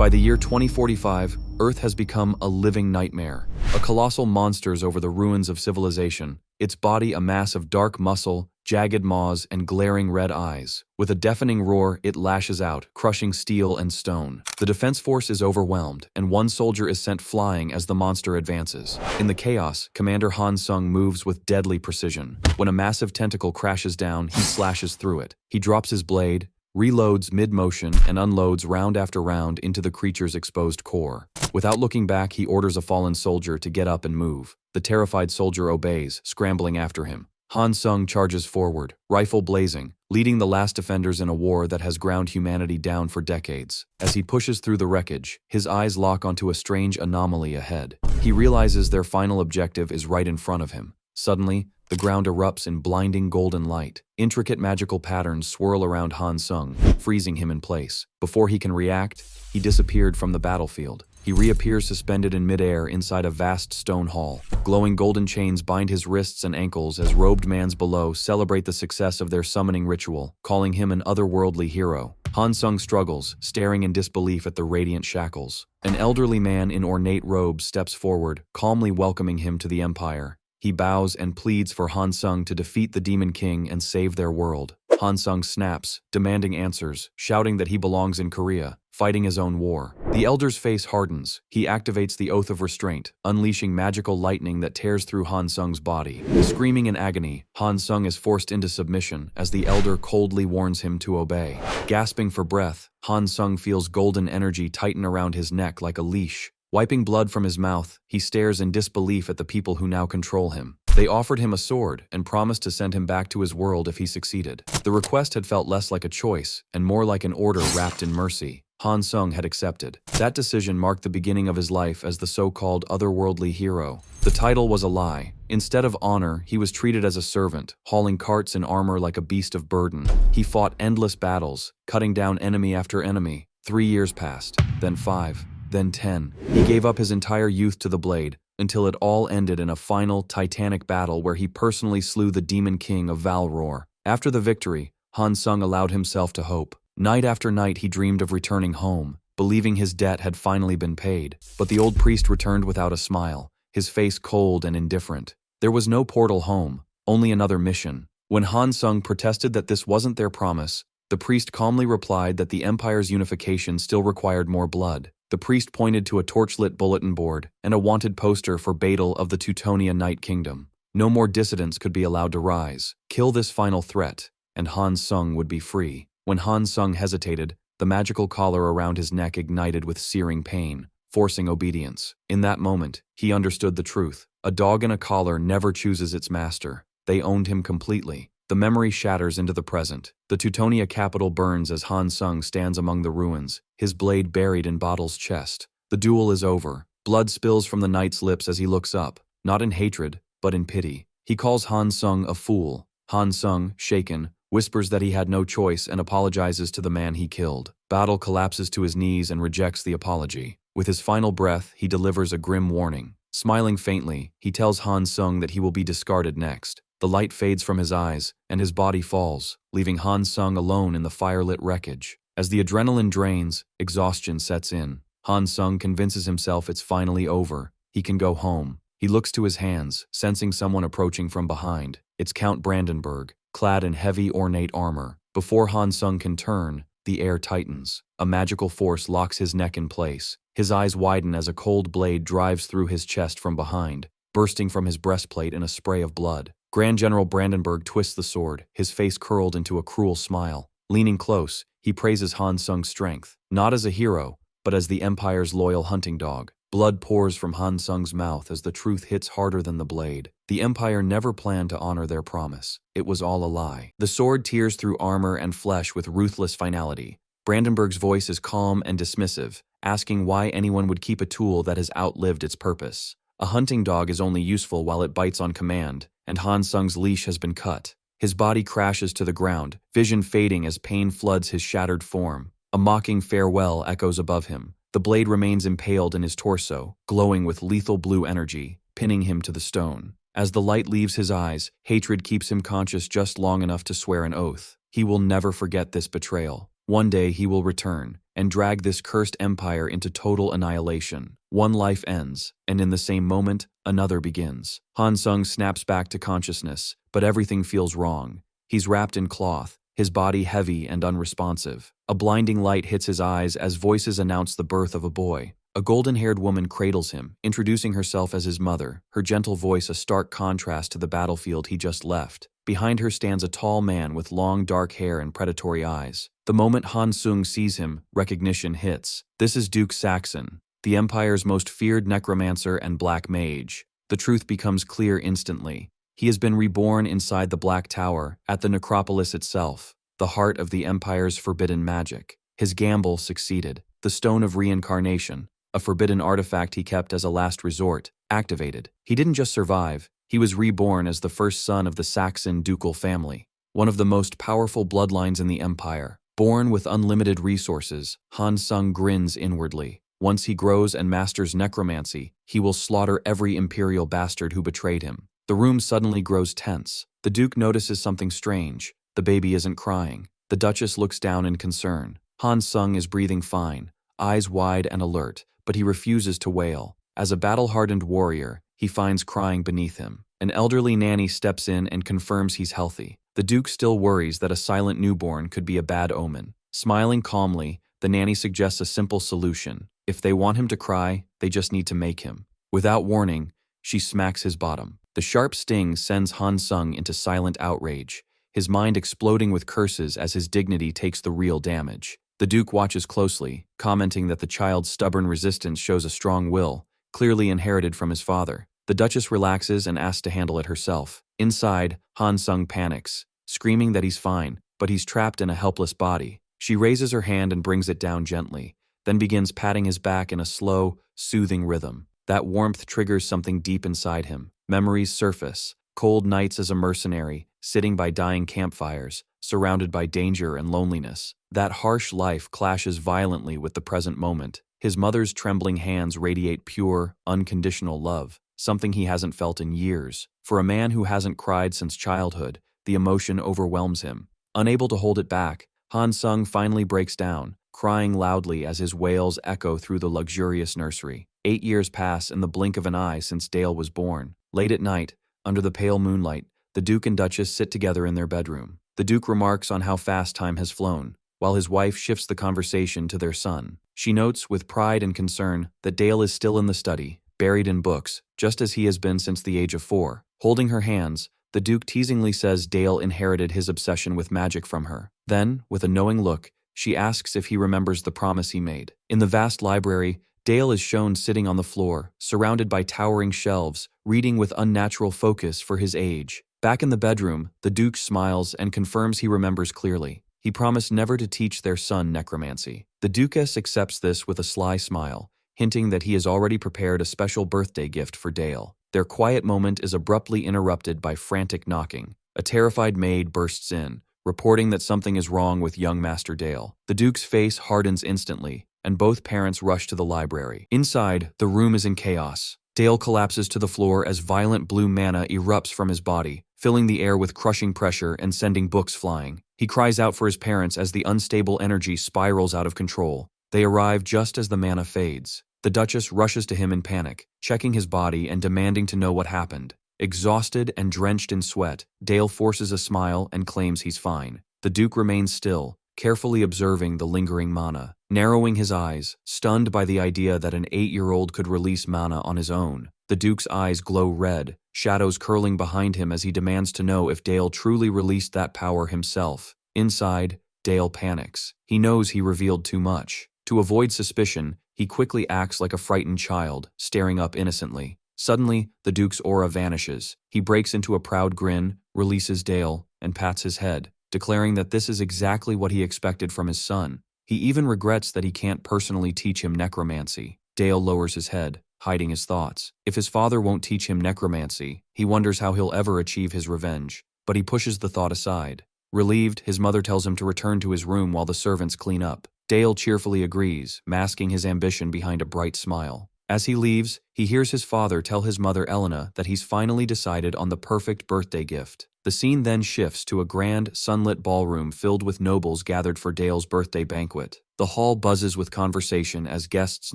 By the year 2045, Earth has become a living nightmare. A colossal monsters over the ruins of civilization, its body a mass of dark muscle, jagged maws, and glaring red eyes. With a deafening roar, it lashes out, crushing steel and stone. The defense force is overwhelmed, and one soldier is sent flying as the monster advances. In the chaos, Commander Han Sung moves with deadly precision. When a massive tentacle crashes down, he slashes through it. He drops his blade, reloads mid-motion, and unloads round after round into the creature's exposed core. Without looking back, he orders a fallen soldier to get up and move. The terrified soldier obeys, scrambling after him. Han Sung charges forward, rifle blazing, leading the last defenders in a war that has ground humanity down for decades. As he pushes through the wreckage, his eyes lock onto a strange anomaly ahead. He realizes their final objective is right in front of him. Suddenly, the ground erupts in blinding golden light. Intricate magical patterns swirl around Han Sung, freezing him in place. Before he can react, he disappeared from the battlefield. He reappears suspended in midair inside a vast stone hall. Glowing golden chains bind his wrists and ankles as robed mans below celebrate the success of their summoning ritual, calling him an otherworldly hero. Han Sung struggles, staring in disbelief at the radiant shackles. An elderly man in ornate robes steps forward, calmly welcoming him to the Empire. He bows and pleads for Han Sung to defeat the Demon King and save their world. Han Sung snaps, demanding answers, shouting that he belongs in Korea, fighting his own war. The elder's face hardens. He activates the Oath of Restraint, unleashing magical lightning that tears through Han Sung's body. Screaming in agony, Han Sung is forced into submission as the elder coldly warns him to obey. Gasping for breath, Han Sung feels golden energy tighten around his neck like a leash. Wiping blood from his mouth, he stares in disbelief at the people who now control him. They offered him a sword and promised to send him back to his world if he succeeded. The request had felt less like a choice and more like an order wrapped in mercy. Han Sung had accepted. That decision marked the beginning of his life as the so-called otherworldly hero. The title was a lie. Instead of honor, he was treated as a servant, hauling carts and armor like a beast of burden. He fought endless battles, cutting down enemy after enemy. 3 years passed, then 5. Then 10. He gave up his entire youth to the blade, until it all ended in a final, titanic battle where he personally slew the Demon King of Valror. After the victory, Han Sung allowed himself to hope. Night after night he dreamed of returning home, believing his debt had finally been paid. But the old priest returned without a smile, his face cold and indifferent. There was no portal home, only another mission. When Han Sung protested that this wasn't their promise, the priest calmly replied that the Empire's unification still required more blood. The priest pointed to a torchlit bulletin board and a wanted poster for Badal of the Teutonia Night Kingdom. No more dissidents could be allowed to rise. Kill this final threat, and Han Sung would be free. When Han Sung hesitated, the magical collar around his neck ignited with searing pain, forcing obedience. In that moment, he understood the truth. A dog in a collar never chooses its master. They owned him completely. The memory shatters into the present. The Teutonia capital burns as Han Sung stands among the ruins, his blade buried in Badal's chest. The duel is over. Blood spills from the knight's lips as he looks up, not in hatred, but in pity. He calls Han Sung a fool. Han Sung, shaken, whispers that he had no choice and apologizes to the man he killed. Badal collapses to his knees and rejects the apology. With his final breath, he delivers a grim warning. Smiling faintly, he tells Han Sung that he will be discarded next. The light fades from his eyes, and his body falls, leaving Han Sung alone in the firelit wreckage. As the adrenaline drains, exhaustion sets in. Han Sung convinces himself it's finally over. He can go home. He looks to his hands, sensing someone approaching from behind. It's Count Brandenburg, clad in heavy ornate armor. Before Han Sung can turn, the air tightens. A magical force locks his neck in place. His eyes widen as a cold blade drives through his chest from behind, bursting from his breastplate in a spray of blood. Grand General Brandenburg twists the sword, his face curled into a cruel smile. Leaning close, he praises Han Sung's strength, not as a hero, but as the Empire's loyal hunting dog. Blood pours from Han Sung's mouth as the truth hits harder than the blade. The Empire never planned to honor their promise. It was all a lie. The sword tears through armor and flesh with ruthless finality. Brandenburg's voice is calm and dismissive, asking why anyone would keep a tool that has outlived its purpose. A hunting dog is only useful while it bites on command, and Han Sung's leash has been cut. His body crashes to the ground, vision fading as pain floods his shattered form. A mocking farewell echoes above him. The blade remains impaled in his torso, glowing with lethal blue energy, pinning him to the stone. As the light leaves his eyes, hatred keeps him conscious just long enough to swear an oath. He will never forget this betrayal. One day he will return, and drag this cursed empire into total annihilation. One life ends, and in the same moment, another begins. Han Sung snaps back to consciousness, but everything feels wrong. He's wrapped in cloth, his body heavy and unresponsive. A blinding light hits his eyes as voices announce the birth of a boy. A golden-haired woman cradles him, introducing herself as his mother, her gentle voice a stark contrast to the battlefield he just left. Behind her stands a tall man with long dark hair and predatory eyes. The moment Han Sung sees him, recognition hits. This is Duke Saxon, the Empire's most feared necromancer and black mage. The truth becomes clear instantly. He has been reborn inside the Black Tower, at the necropolis itself, the heart of the Empire's forbidden magic. His gamble succeeded. The Stone of Reincarnation, a forbidden artifact he kept as a last resort, activated. He didn't just survive, he was reborn as the first son of the Saxon ducal family, one of the most powerful bloodlines in the Empire. Born with unlimited resources, Han Sung grins inwardly. Once he grows and masters necromancy, he will slaughter every imperial bastard who betrayed him. The room suddenly grows tense. The Duke notices something strange. The baby isn't crying. The Duchess looks down in concern. Han Sung is breathing fine, eyes wide and alert, but he refuses to wail. As a battle-hardened warrior, he finds crying beneath him. An elderly nanny steps in and confirms he's healthy. The Duke still worries that a silent newborn could be a bad omen. Smiling calmly, the nanny suggests a simple solution. If they want him to cry, they just need to make him. Without warning, she smacks his bottom. The sharp sting sends Han Sung into silent outrage, his mind exploding with curses as his dignity takes the real damage. The Duke watches closely, commenting that the child's stubborn resistance shows a strong will, clearly inherited from his father. The Duchess relaxes and asks to handle it herself. Inside, Han Sung panics, screaming that he's fine, but he's trapped in a helpless body. She raises her hand and brings it down gently, then begins patting his back in a slow, soothing rhythm. That warmth triggers something deep inside him. Memories surface, cold nights as a mercenary, sitting by dying campfires, surrounded by danger and loneliness. That harsh life clashes violently with the present moment. His mother's trembling hands radiate pure, unconditional love, something he hasn't felt in years. For a man who hasn't cried since childhood, the emotion overwhelms him. Unable to hold it back, Han Sung finally breaks down, crying loudly as his wails echo through the luxurious nursery. 8 years pass in the blink of an eye since Dale was born. Late at night, under the pale moonlight, the Duke and Duchess sit together in their bedroom. The Duke remarks on how fast time has flown, while his wife shifts the conversation to their son. She notes with pride and concern that Dale is still in the study, buried in books, just as he has been since the age of 4. Holding her hands, the Duke teasingly says Dale inherited his obsession with magic from her. Then, with a knowing look, she asks if he remembers the promise he made. In the vast library, Dale is shown sitting on the floor, surrounded by towering shelves, reading with unnatural focus for his age. Back in the bedroom, the Duke smiles and confirms he remembers clearly. He promised never to teach their son necromancy. The Duchess accepts this with a sly smile, hinting that he has already prepared a special birthday gift for Dale. Their quiet moment is abruptly interrupted by frantic knocking. A terrified maid bursts in, reporting that something is wrong with young Master Dale. The Duke's face hardens instantly, and both parents rush to the library. Inside, the room is in chaos. Dale collapses to the floor as violent blue mana erupts from his body, filling the air with crushing pressure and sending books flying. He cries out for his parents as the unstable energy spirals out of control. They arrive just as the mana fades. The Duchess rushes to him in panic, checking his body and demanding to know what happened. Exhausted and drenched in sweat, Dale forces a smile and claims he's fine. The Duke remains still, carefully observing the lingering mana, narrowing his eyes, stunned by the idea that an 8-year-old could release mana on his own. The Duke's eyes glow red, shadows curling behind him as he demands to know if Dale truly released that power himself. Inside, Dale panics. He knows he revealed too much. To avoid suspicion, he quickly acts like a frightened child, staring up innocently. Suddenly, the Duke's aura vanishes. He breaks into a proud grin, releases Dale, and pats his head, declaring that this is exactly what he expected from his son. He even regrets that he can't personally teach him necromancy. Dale lowers his head, hiding his thoughts. If his father won't teach him necromancy, he wonders how he'll ever achieve his revenge. But he pushes the thought aside. Relieved, his mother tells him to return to his room while the servants clean up. Dale cheerfully agrees, masking his ambition behind a bright smile. As he leaves, he hears his father tell his mother Elena that he's finally decided on the perfect birthday gift. The scene then shifts to a grand, sunlit ballroom filled with nobles gathered for Dale's birthday banquet. The hall buzzes with conversation as guests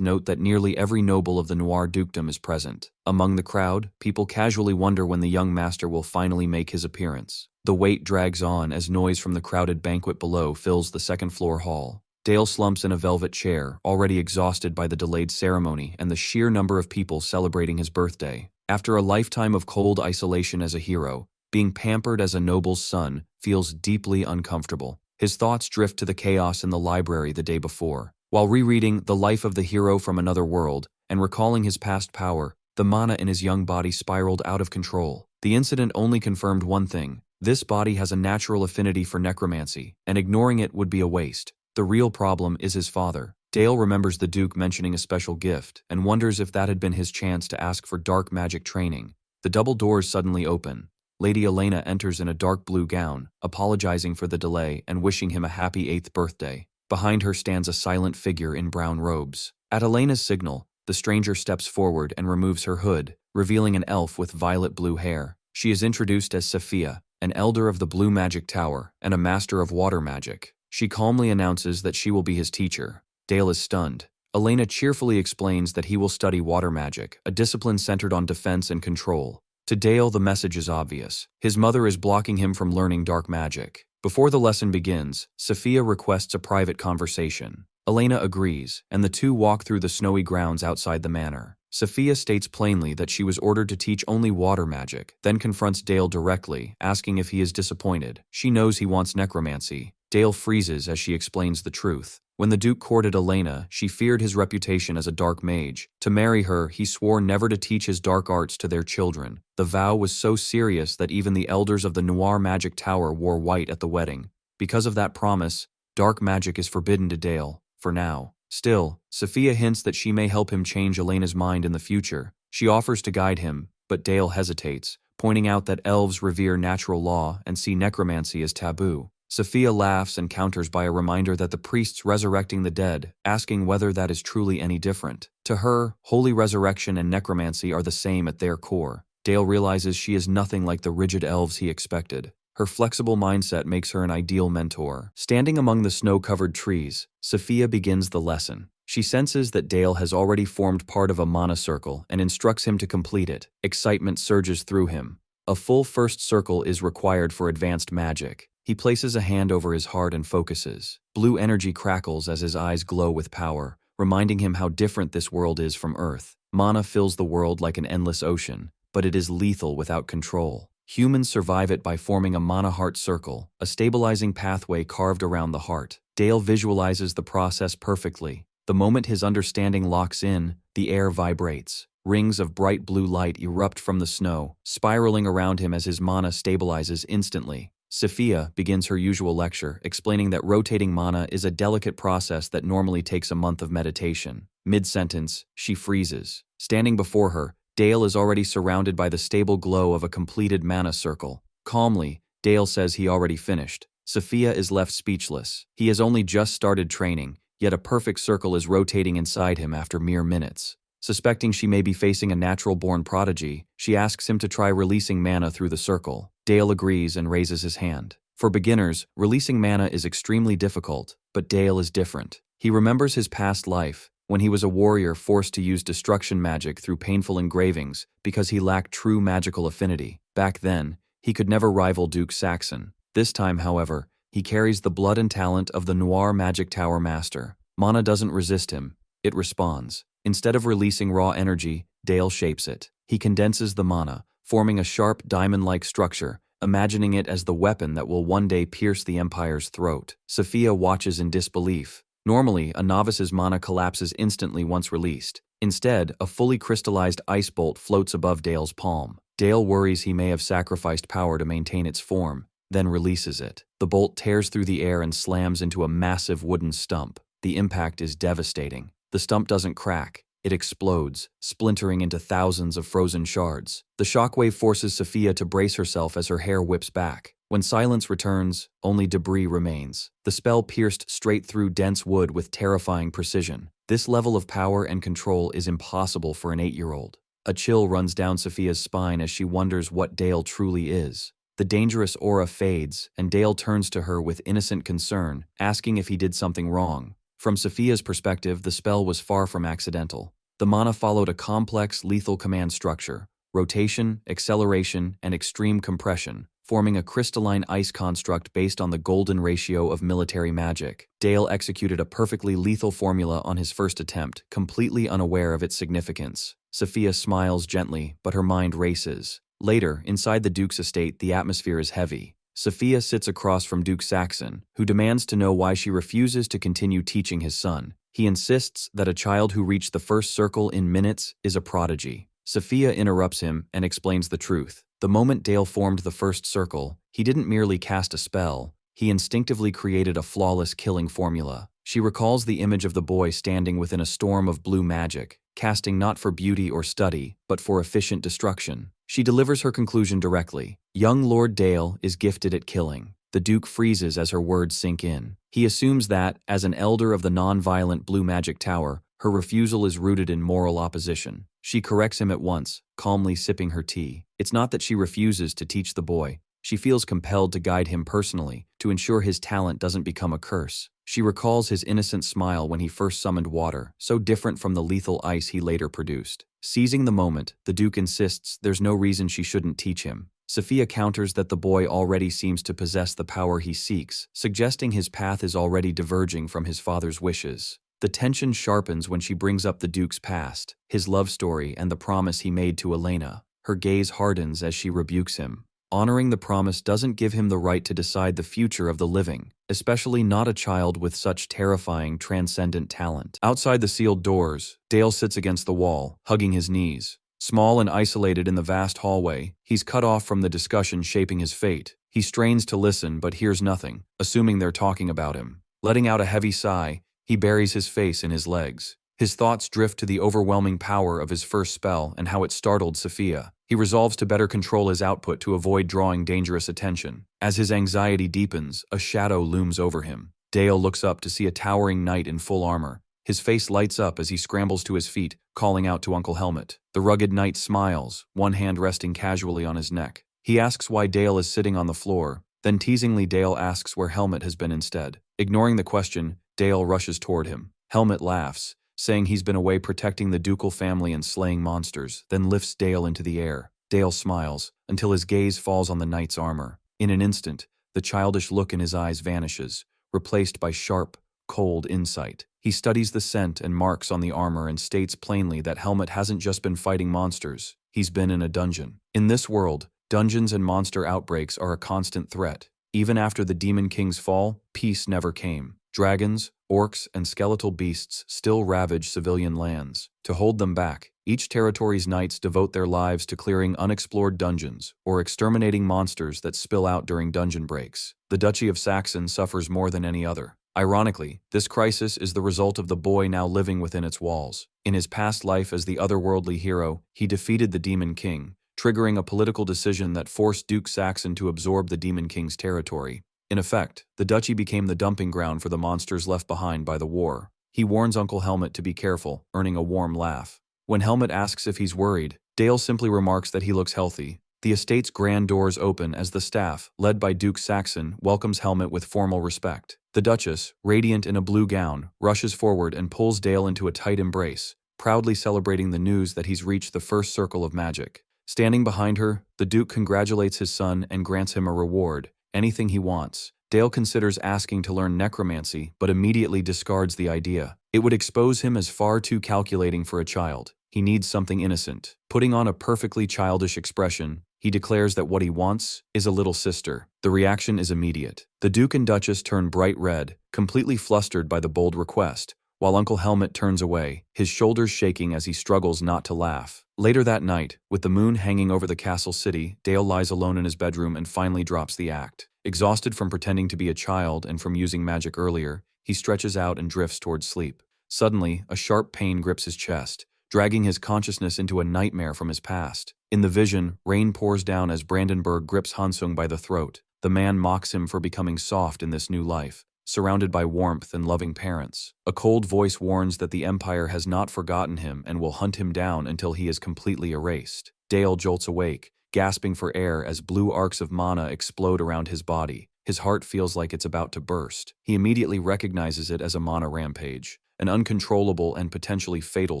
note that nearly every noble of the Noir dukedom is present. Among the crowd, people casually wonder when the young master will finally make his appearance. The wait drags on as noise from the crowded banquet below fills the second-floor hall. Dale slumps in a velvet chair, already exhausted by the delayed ceremony and the sheer number of people celebrating his birthday. After a lifetime of cold isolation as a hero, being pampered as a noble's son feels deeply uncomfortable. His thoughts drift to the chaos in the library the day before. While rereading The Life of the Hero from Another World and recalling his past power, the mana in his young body spiraled out of control. The incident only confirmed one thing: this body has a natural affinity for necromancy, and ignoring it would be a waste. The real problem is his father. Dale remembers the Duke mentioning a special gift and wonders if that had been his chance to ask for dark magic training. The double doors suddenly open. Lady Elena enters in a dark blue gown, apologizing for the delay and wishing him a happy 8th birthday. Behind her stands a silent figure in brown robes. At Elena's signal, the stranger steps forward and removes her hood, revealing an elf with violet-blue hair. She is introduced as Sophia, an elder of the Blue Magic Tower and a master of water magic. She calmly announces that she will be his teacher. Dale is stunned. Elena cheerfully explains that he will study water magic, a discipline centered on defense and control. To Dale, the message is obvious. His mother is blocking him from learning dark magic. Before the lesson begins, Sophia requests a private conversation. Elena agrees, and the two walk through the snowy grounds outside the manor. Sophia states plainly that she was ordered to teach only water magic, then confronts Dale directly, asking if he is disappointed. She knows he wants necromancy. Dale freezes as she explains the truth. When the Duke courted Elena, she feared his reputation as a dark mage. To marry her, he swore never to teach his dark arts to their children. The vow was so serious that even the elders of the Noir Magic Tower wore white at the wedding. Because of that promise, dark magic is forbidden to Dale, for now. Still, Sophia hints that she may help him change Elena's mind in the future. She offers to guide him, but Dale hesitates, pointing out that elves revere natural law and see necromancy as taboo. Sophia laughs and counters by a reminder that the priest's resurrecting the dead, asking whether that is truly any different. To her, holy resurrection and necromancy are the same at their core. Dale realizes she is nothing like the rigid elves he expected. Her flexible mindset makes her an ideal mentor. Standing among the snow-covered trees, Sophia begins the lesson. She senses that Dale has already formed part of a mana circle and instructs him to complete it. Excitement surges through him. A full first circle is required for advanced magic. He places a hand over his heart and focuses. Blue energy crackles as his eyes glow with power, reminding him how different this world is from Earth. Mana fills the world like an endless ocean, but it is lethal without control. Humans survive it by forming a mana heart circle, a stabilizing pathway carved around the heart. Dale visualizes the process perfectly. The moment his understanding locks in, the air vibrates. Rings of bright blue light erupt from the snow, spiraling around him as his mana stabilizes instantly. Sophia begins her usual lecture, explaining that rotating mana is a delicate process that normally takes a month of meditation. Mid-sentence, she freezes. Standing before her, Dale is already surrounded by the stable glow of a completed mana circle. Calmly, Dale says he already finished. Sophia is left speechless. He has only just started training, yet a perfect circle is rotating inside him after mere minutes. Suspecting she may be facing a natural-born prodigy, she asks him to try releasing mana through the circle. Dale agrees and raises his hand. For beginners, releasing mana is extremely difficult, but Dale is different. He remembers his past life, when he was a warrior forced to use destruction magic through painful engravings because he lacked true magical affinity. Back then, he could never rival Duke Saxon. This time, however, he carries the blood and talent of the Noir Magic Tower Master. Mana doesn't resist him, it responds. Instead of releasing raw energy, Dale shapes it. He condenses the mana, forming a sharp diamond-like structure, imagining it as the weapon that will one day pierce the Empire's throat. Sophia watches in disbelief. Normally, a novice's mana collapses instantly once released. Instead, a fully crystallized ice bolt floats above Dale's palm. Dale worries he may have sacrificed power to maintain its form, then releases it. The bolt tears through the air and slams into a massive wooden stump. The impact is devastating. The stump doesn't crack. It explodes, splintering into thousands of frozen shards. The shockwave forces Sophia to brace herself as her hair whips back. When silence returns, only debris remains. The spell pierced straight through dense wood with terrifying precision. This level of power and control is impossible for an 8-year-old. A chill runs down Sophia's spine as she wonders what Dale truly is. The dangerous aura fades, and Dale turns to her with innocent concern, asking if he did something wrong. From Sophia's perspective, the spell was far from accidental. The mana followed a complex, lethal command structure: rotation, acceleration, and extreme compression, forming a crystalline ice construct based on the golden ratio of military magic. Dale executed a perfectly lethal formula on his first attempt, completely unaware of its significance. Sophia smiles gently, but her mind races. Later, inside the Duke's estate, the atmosphere is heavy. Sophia sits across from Duke Saxon, who demands to know why she refuses to continue teaching his son. He insists that a child who reached the first circle in minutes is a prodigy. Sophia interrupts him and explains the truth. The moment Dale formed the first circle, he didn't merely cast a spell, he instinctively created a flawless killing formula. She recalls the image of the boy standing within a storm of blue magic, casting not for beauty or study, but for efficient destruction. She delivers her conclusion directly. Young Lord Dale is gifted at killing. The Duke freezes as her words sink in. He assumes that, as an elder of the non-violent Blue Magic Tower, her refusal is rooted in moral opposition. She corrects him at once, calmly sipping her tea. It's not that she refuses to teach the boy. She feels compelled to guide him personally, to ensure his talent doesn't become a curse. She recalls his innocent smile when he first summoned water, so different from the lethal ice he later produced. Seizing the moment, the Duke insists there's no reason she shouldn't teach him. Sophia counters that the boy already seems to possess the power he seeks, suggesting his path is already diverging from his father's wishes. The tension sharpens when she brings up the Duke's past, his love story, and the promise he made to Elena. Her gaze hardens as she rebukes him. Honoring the promise doesn't give him the right to decide the future of the living, especially not a child with such terrifying, transcendent talent. Outside the sealed doors, Dale sits against the wall, hugging his knees. Small and isolated in the vast hallway, he's cut off from the discussion shaping his fate. He strains to listen but hears nothing, assuming they're talking about him. Letting out a heavy sigh, he buries his face in his legs. His thoughts drift to the overwhelming power of his first spell and how it startled Sophia. He resolves to better control his output to avoid drawing dangerous attention. As his anxiety deepens, a shadow looms over him. Dale looks up to see a towering knight in full armor. His face lights up as he scrambles to his feet, calling out to Uncle Helmet. The rugged knight smiles, one hand resting casually on his neck. He asks why Dale is sitting on the floor, then teasingly Dale asks where Helmet has been instead. Ignoring the question, Dale rushes toward him. Helmet laughs, saying he's been away protecting the ducal family and slaying monsters, then lifts Dale into the air. Dale smiles, until his gaze falls on the knight's armor. In an instant, the childish look in his eyes vanishes, replaced by sharp, cold insight. He studies the scent and marks on the armor and states plainly that Helmet hasn't just been fighting monsters, he's been in a dungeon. In this world, dungeons and monster outbreaks are a constant threat. Even after the Demon King's fall, peace never came. Dragons, orcs, and skeletal beasts still ravage civilian lands. To hold them back, each territory's knights devote their lives to clearing unexplored dungeons or exterminating monsters that spill out during dungeon breaks. The Duchy of Saxon suffers more than any other. Ironically, this crisis is the result of the boy now living within its walls. In his past life as the otherworldly hero, he defeated the Demon King, triggering a political decision that forced Duke Saxon to absorb the Demon King's territory. In effect, the duchy became the dumping ground for the monsters left behind by the war. He warns Uncle Helmet to be careful, earning a warm laugh. When Helmet asks if he's worried, Dale simply remarks that he looks healthy. The estate's grand doors open as the staff, led by Duke Saxon, welcomes Helmet with formal respect. The Duchess, radiant in a blue gown, rushes forward and pulls Dale into a tight embrace, proudly celebrating the news that he's reached the first circle of magic. Standing behind her, the Duke congratulates his son and grants him a reward. Anything he wants. Dale considers asking to learn necromancy, but immediately discards the idea. It would expose him as far too calculating for a child. He needs something innocent. Putting on a perfectly childish expression, he declares that what he wants is a little sister. The reaction is immediate. The Duke and Duchess turn bright red, completely flustered by the bold request, while Uncle Helmet turns away, his shoulders shaking as he struggles not to laugh. Later that night, with the moon hanging over the castle city, Dale lies alone in his bedroom and finally drops the act. Exhausted from pretending to be a child and from using magic earlier, he stretches out and drifts towards sleep. Suddenly, a sharp pain grips his chest, dragging his consciousness into a nightmare from his past. In the vision, rain pours down as Brandenburg grips Hansung by the throat. The man mocks him for becoming soft in this new life, surrounded by warmth and loving parents. A cold voice warns that the Empire has not forgotten him and will hunt him down until he is completely erased. Dale jolts awake, gasping for air as blue arcs of mana explode around his body. His heart feels like it's about to burst. He immediately recognizes it as a mana rampage, an uncontrollable and potentially fatal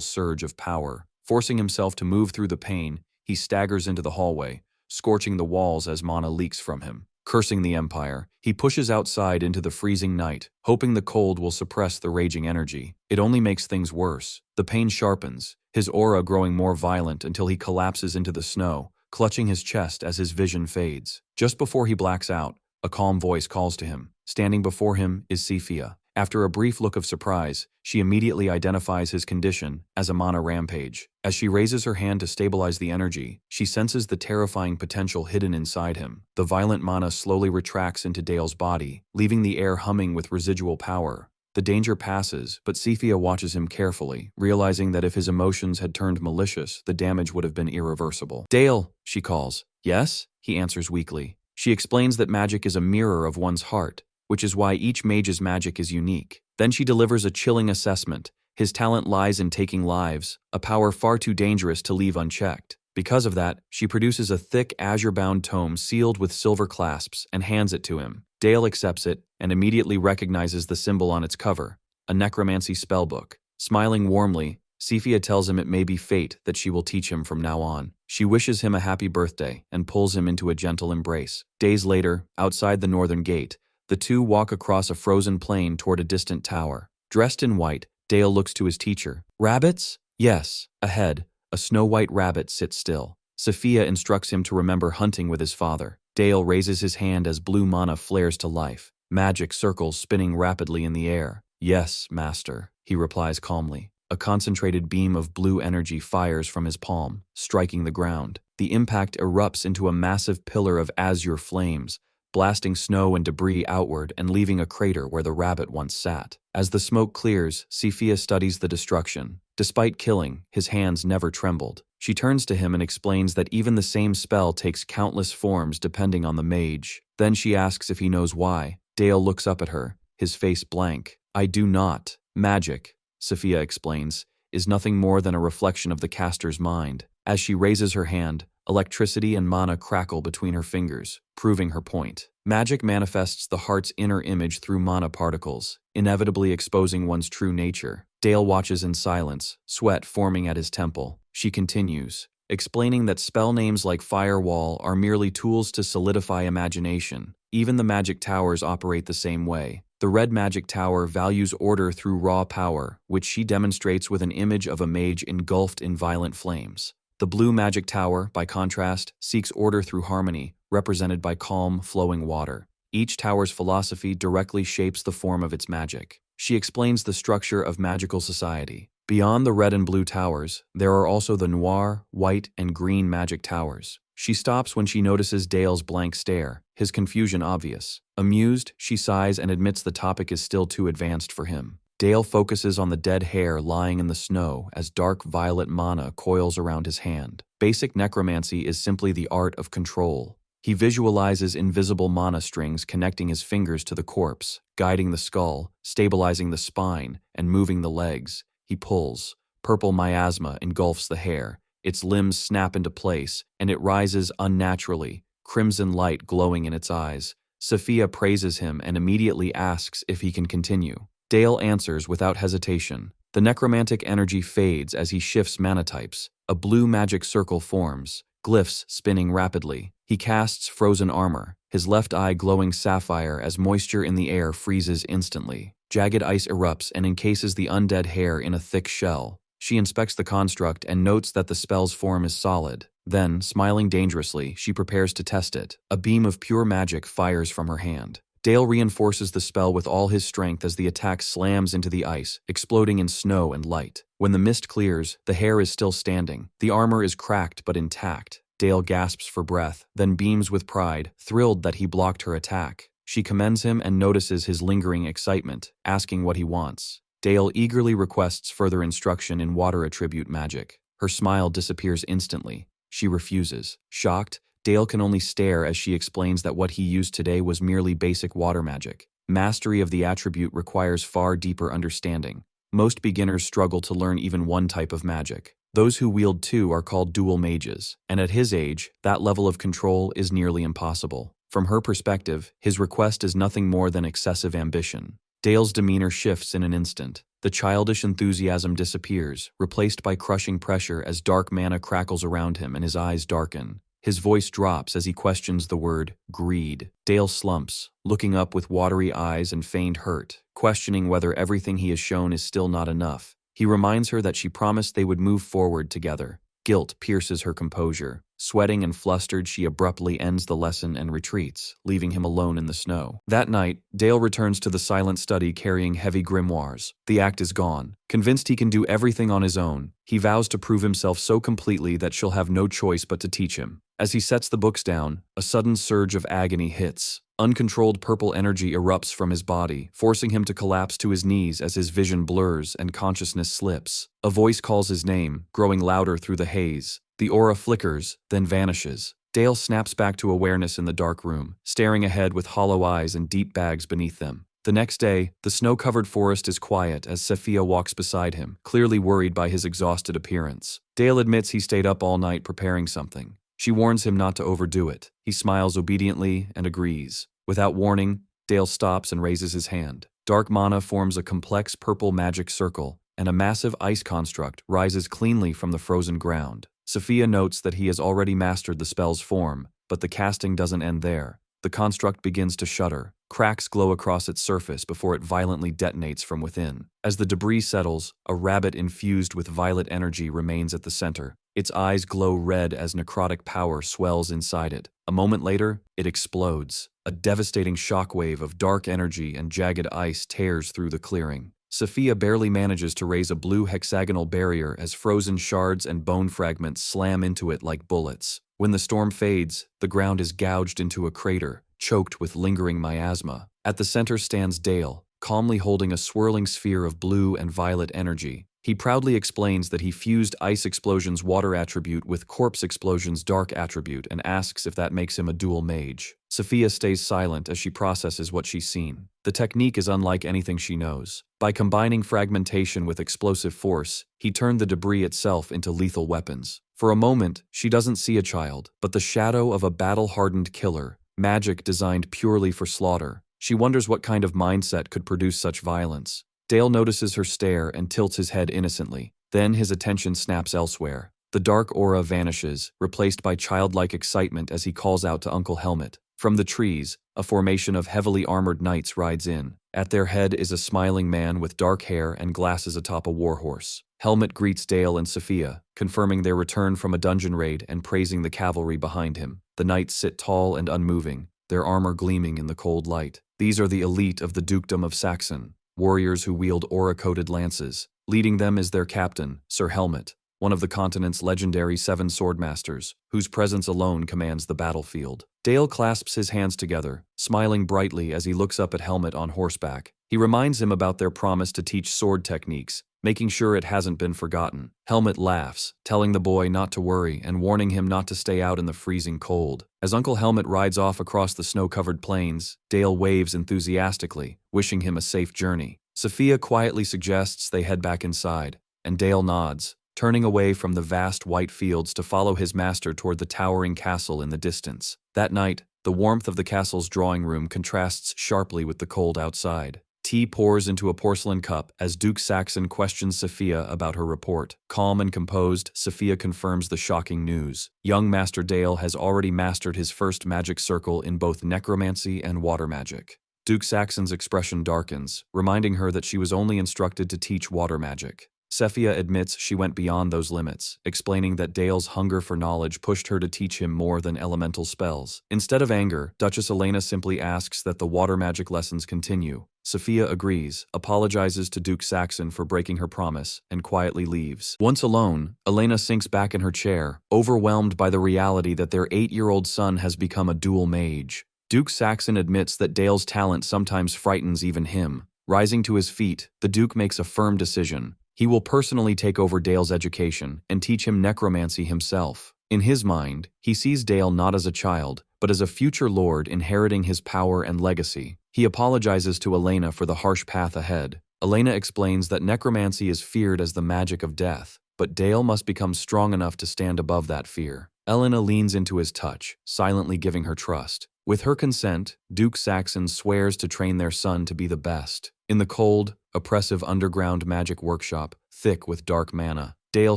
surge of power. Forcing himself to move through the pain, he staggers into the hallway, scorching the walls as mana leaks from him. Cursing the Empire, he pushes outside into the freezing night, hoping the cold will suppress the raging energy. It only makes things worse. The pain sharpens, his aura growing more violent until he collapses into the snow, clutching his chest as his vision fades. Just before he blacks out, a calm voice calls to him. Standing before him is Sephia. After a brief look of surprise, she immediately identifies his condition as a mana rampage. As she raises her hand to stabilize the energy, she senses the terrifying potential hidden inside him. The violent mana slowly retracts into Dale's body, leaving the air humming with residual power. The danger passes, but Sephia watches him carefully, realizing that if his emotions had turned malicious, the damage would have been irreversible. "Dale," she calls. "Yes?" he answers weakly. She explains that magic is a mirror of one's heart, which is why each mage's magic is unique. Then she delivers a chilling assessment. His talent lies in taking lives, a power far too dangerous to leave unchecked. Because of that, she produces a thick azure-bound tome sealed with silver clasps and hands it to him. Dale accepts it and immediately recognizes the symbol on its cover, a necromancy spellbook. Smiling warmly, Sephia tells him it may be fate that she will teach him from now on. She wishes him a happy birthday and pulls him into a gentle embrace. Days later, outside the northern gate, the two walk across a frozen plain toward a distant tower. Dressed in white, Dale looks to his teacher. "Rabbits?" "Yes." Ahead, a snow-white rabbit sits still. Sephia instructs him to remember hunting with his father. Dale raises his hand as blue mana flares to life, magic circles spinning rapidly in the air. "Yes, master," he replies calmly. A concentrated beam of blue energy fires from his palm, striking the ground. The impact erupts into a massive pillar of azure flames, blasting snow and debris outward and leaving a crater where the rabbit once sat. As the smoke clears, Sephia studies the destruction. Despite killing, his hands never trembled. She turns to him and explains that even the same spell takes countless forms depending on the mage. Then she asks if he knows why. Dale looks up at her, his face blank. "I do not. Magic," Sephia explains, "is nothing more than a reflection of the caster's mind." As she raises her hand, electricity and mana crackle between her fingers, proving her point. Magic manifests the heart's inner image through mana particles, inevitably exposing one's true nature. Dale watches in silence, sweat forming at his temple. She continues, explaining that spell names like Firewall are merely tools to solidify imagination. Even the magic towers operate the same way. The red magic tower values order through raw power, which she demonstrates with an image of a mage engulfed in violent flames. The blue magic tower, by contrast, seeks order through harmony, represented by calm, flowing water. Each tower's philosophy directly shapes the form of its magic. She explains the structure of magical society. Beyond the red and blue towers, there are also the noir, white, and green magic towers. She stops when she notices Dale's blank stare, his confusion obvious. Amused, she sighs and admits the topic is still too advanced for him. Dale focuses on the dead hair lying in the snow as dark violet mana coils around his hand. Basic necromancy is simply the art of control. He visualizes invisible mana strings connecting his fingers to the corpse, guiding the skull, stabilizing the spine, and moving the legs. He pulls. Purple miasma engulfs the hair. Its limbs snap into place, and it rises unnaturally, crimson light glowing in its eyes. Sephia praises him and immediately asks if he can continue. Dale answers without hesitation. The necromantic energy fades as he shifts mana types. A blue magic circle forms, glyphs spinning rapidly. He casts frozen armor, his left eye glowing sapphire as moisture in the air freezes instantly. Jagged ice erupts and encases the undead hair in a thick shell. She inspects the construct and notes that the spell's form is solid. Then, smiling dangerously, she prepares to test it. A beam of pure magic fires from her hand. Dale reinforces the spell with all his strength as the attack slams into the ice, exploding in snow and light. When the mist clears, the hair is still standing. The armor is cracked but intact. Dale gasps for breath, then beams with pride, thrilled that he blocked her attack. She commends him and notices his lingering excitement, asking what he wants. Dale eagerly requests further instruction in water attribute magic. Her smile disappears instantly. She refuses. Shocked, Dale can only stare as she explains that what he used today was merely basic water magic. Mastery of the attribute requires far deeper understanding. most beginners struggle to learn even one type of magic. Those who wield two are called dual mages, and at his age, that level of control is nearly impossible. From her perspective, his request is nothing more than excessive ambition. Dale's demeanor shifts in an instant. The childish enthusiasm disappears, replaced by crushing pressure as dark mana crackles around him and his eyes darken. His voice drops as he questions the word greed. Dale slumps, looking up with watery eyes and feigned hurt, questioning whether everything he has shown is still not enough. He reminds her that she promised they would move forward together. Guilt pierces her composure. Sweating and flustered, she abruptly ends the lesson and retreats, leaving him alone in the snow. That night, Dale returns to the silent study carrying heavy grimoires. The act is gone. Convinced he can do everything on his own, he vows to prove himself so completely that she'll have no choice but to teach him. As he sets the books down, a sudden surge of agony hits. Uncontrolled purple energy erupts from his body, forcing him to collapse to his knees as his vision blurs and consciousness slips. A voice calls his name, growing louder through the haze. The aura flickers, then vanishes. Dale snaps back to awareness in the dark room, staring ahead with hollow eyes and deep bags beneath them. The next day, the snow-covered forest is quiet as Sophia walks beside him, clearly worried by his exhausted appearance. Dale admits he stayed up all night preparing something. She warns him not to overdo it. He smiles obediently and agrees. Without warning, Dale stops and raises his hand. Dark mana forms a complex purple magic circle, and a massive ice construct rises cleanly from the frozen ground. Sophia notes that he has already mastered the spell's form, but the casting doesn't end there. The construct begins to shudder. Cracks glow across its surface before it violently detonates from within. As the debris settles, a rabbit infused with violet energy remains at the center. Its eyes glow red as necrotic power swells inside it. A moment later, it explodes. A devastating shockwave of dark energy and jagged ice tears through the clearing. Sophia barely manages to raise a blue hexagonal barrier as frozen shards and bone fragments slam into it like bullets. When the storm fades, the ground is gouged into a crater, choked with lingering miasma. At the center stands Dale, calmly holding a swirling sphere of blue and violet energy. He proudly explains that he fused Ice Explosion's water attribute with Corpse Explosion's dark attribute and asks if that makes him a dual mage. Sophia stays silent as she processes what she's seen. The technique is unlike anything she knows. By combining fragmentation with explosive force, he turned the debris itself into lethal weapons. For a moment, she doesn't see a child, but the shadow of a battle-hardened killer, magic designed purely for slaughter. She wonders what kind of mindset could produce such violence. Dale notices her stare and tilts his head innocently. Then his attention snaps elsewhere. The dark aura vanishes, replaced by childlike excitement as he calls out to Uncle Helmet. From the trees, a formation of heavily armored knights rides in. At their head is a smiling man with dark hair and glasses atop a warhorse. Helmet greets Dale and Sophia, confirming their return from a dungeon raid and praising the cavalry behind him. The knights sit tall and unmoving, their armor gleaming in the cold light. These are the elite of the Dukedom of Saxon, warriors who wield aura-coated lances. Leading them is their captain, Sir Helmet, one of the continent's legendary 7 swordmasters, whose presence alone commands the battlefield. Dale clasps his hands together, smiling brightly as he looks up at Helmet on horseback. He reminds him about their promise to teach sword techniques, making sure it hasn't been forgotten. Helmet laughs, telling the boy not to worry and warning him not to stay out in the freezing cold. As Uncle Helmet rides off across the snow-covered plains, Dale waves enthusiastically, wishing him a safe journey. Sophia quietly suggests they head back inside, and Dale nods, turning away from the vast white fields to follow his master toward the towering castle in the distance. That night, the warmth of the castle's drawing room contrasts sharply with the cold outside. Tea pours into a porcelain cup as Duke Saxon questions Sophia about her report. Calm and composed, Sophia confirms the shocking news. Young Master Dale has already mastered his first magic circle in both necromancy and water magic. Duke Saxon's expression darkens, reminding her that she was only instructed to teach water magic. Sophia admits she went beyond those limits, explaining that Dale's hunger for knowledge pushed her to teach him more than elemental spells. Instead of anger, Duchess Elena simply asks that the water magic lessons continue. Sophia agrees, apologizes to Duke Saxon for breaking her promise, and quietly leaves. Once alone, Elena sinks back in her chair, overwhelmed by the reality that their 8-year-old son has become a dual mage. Duke Saxon admits that Dale's talent sometimes frightens even him. Rising to his feet, the Duke makes a firm decision. He will personally take over Dale's education and teach him necromancy himself. In his mind, he sees Dale not as a child, but as a future lord inheriting his power and legacy. He apologizes to Elena for the harsh path ahead, Elena explains that necromancy is feared as the magic of death, but Dale must become strong enough to stand above that fear. Elena leans into his touch, silently giving her trust. With her consent, Duke Saxon swears to train their son to be the best. In the cold, oppressive underground magic workshop, thick with dark mana, Dale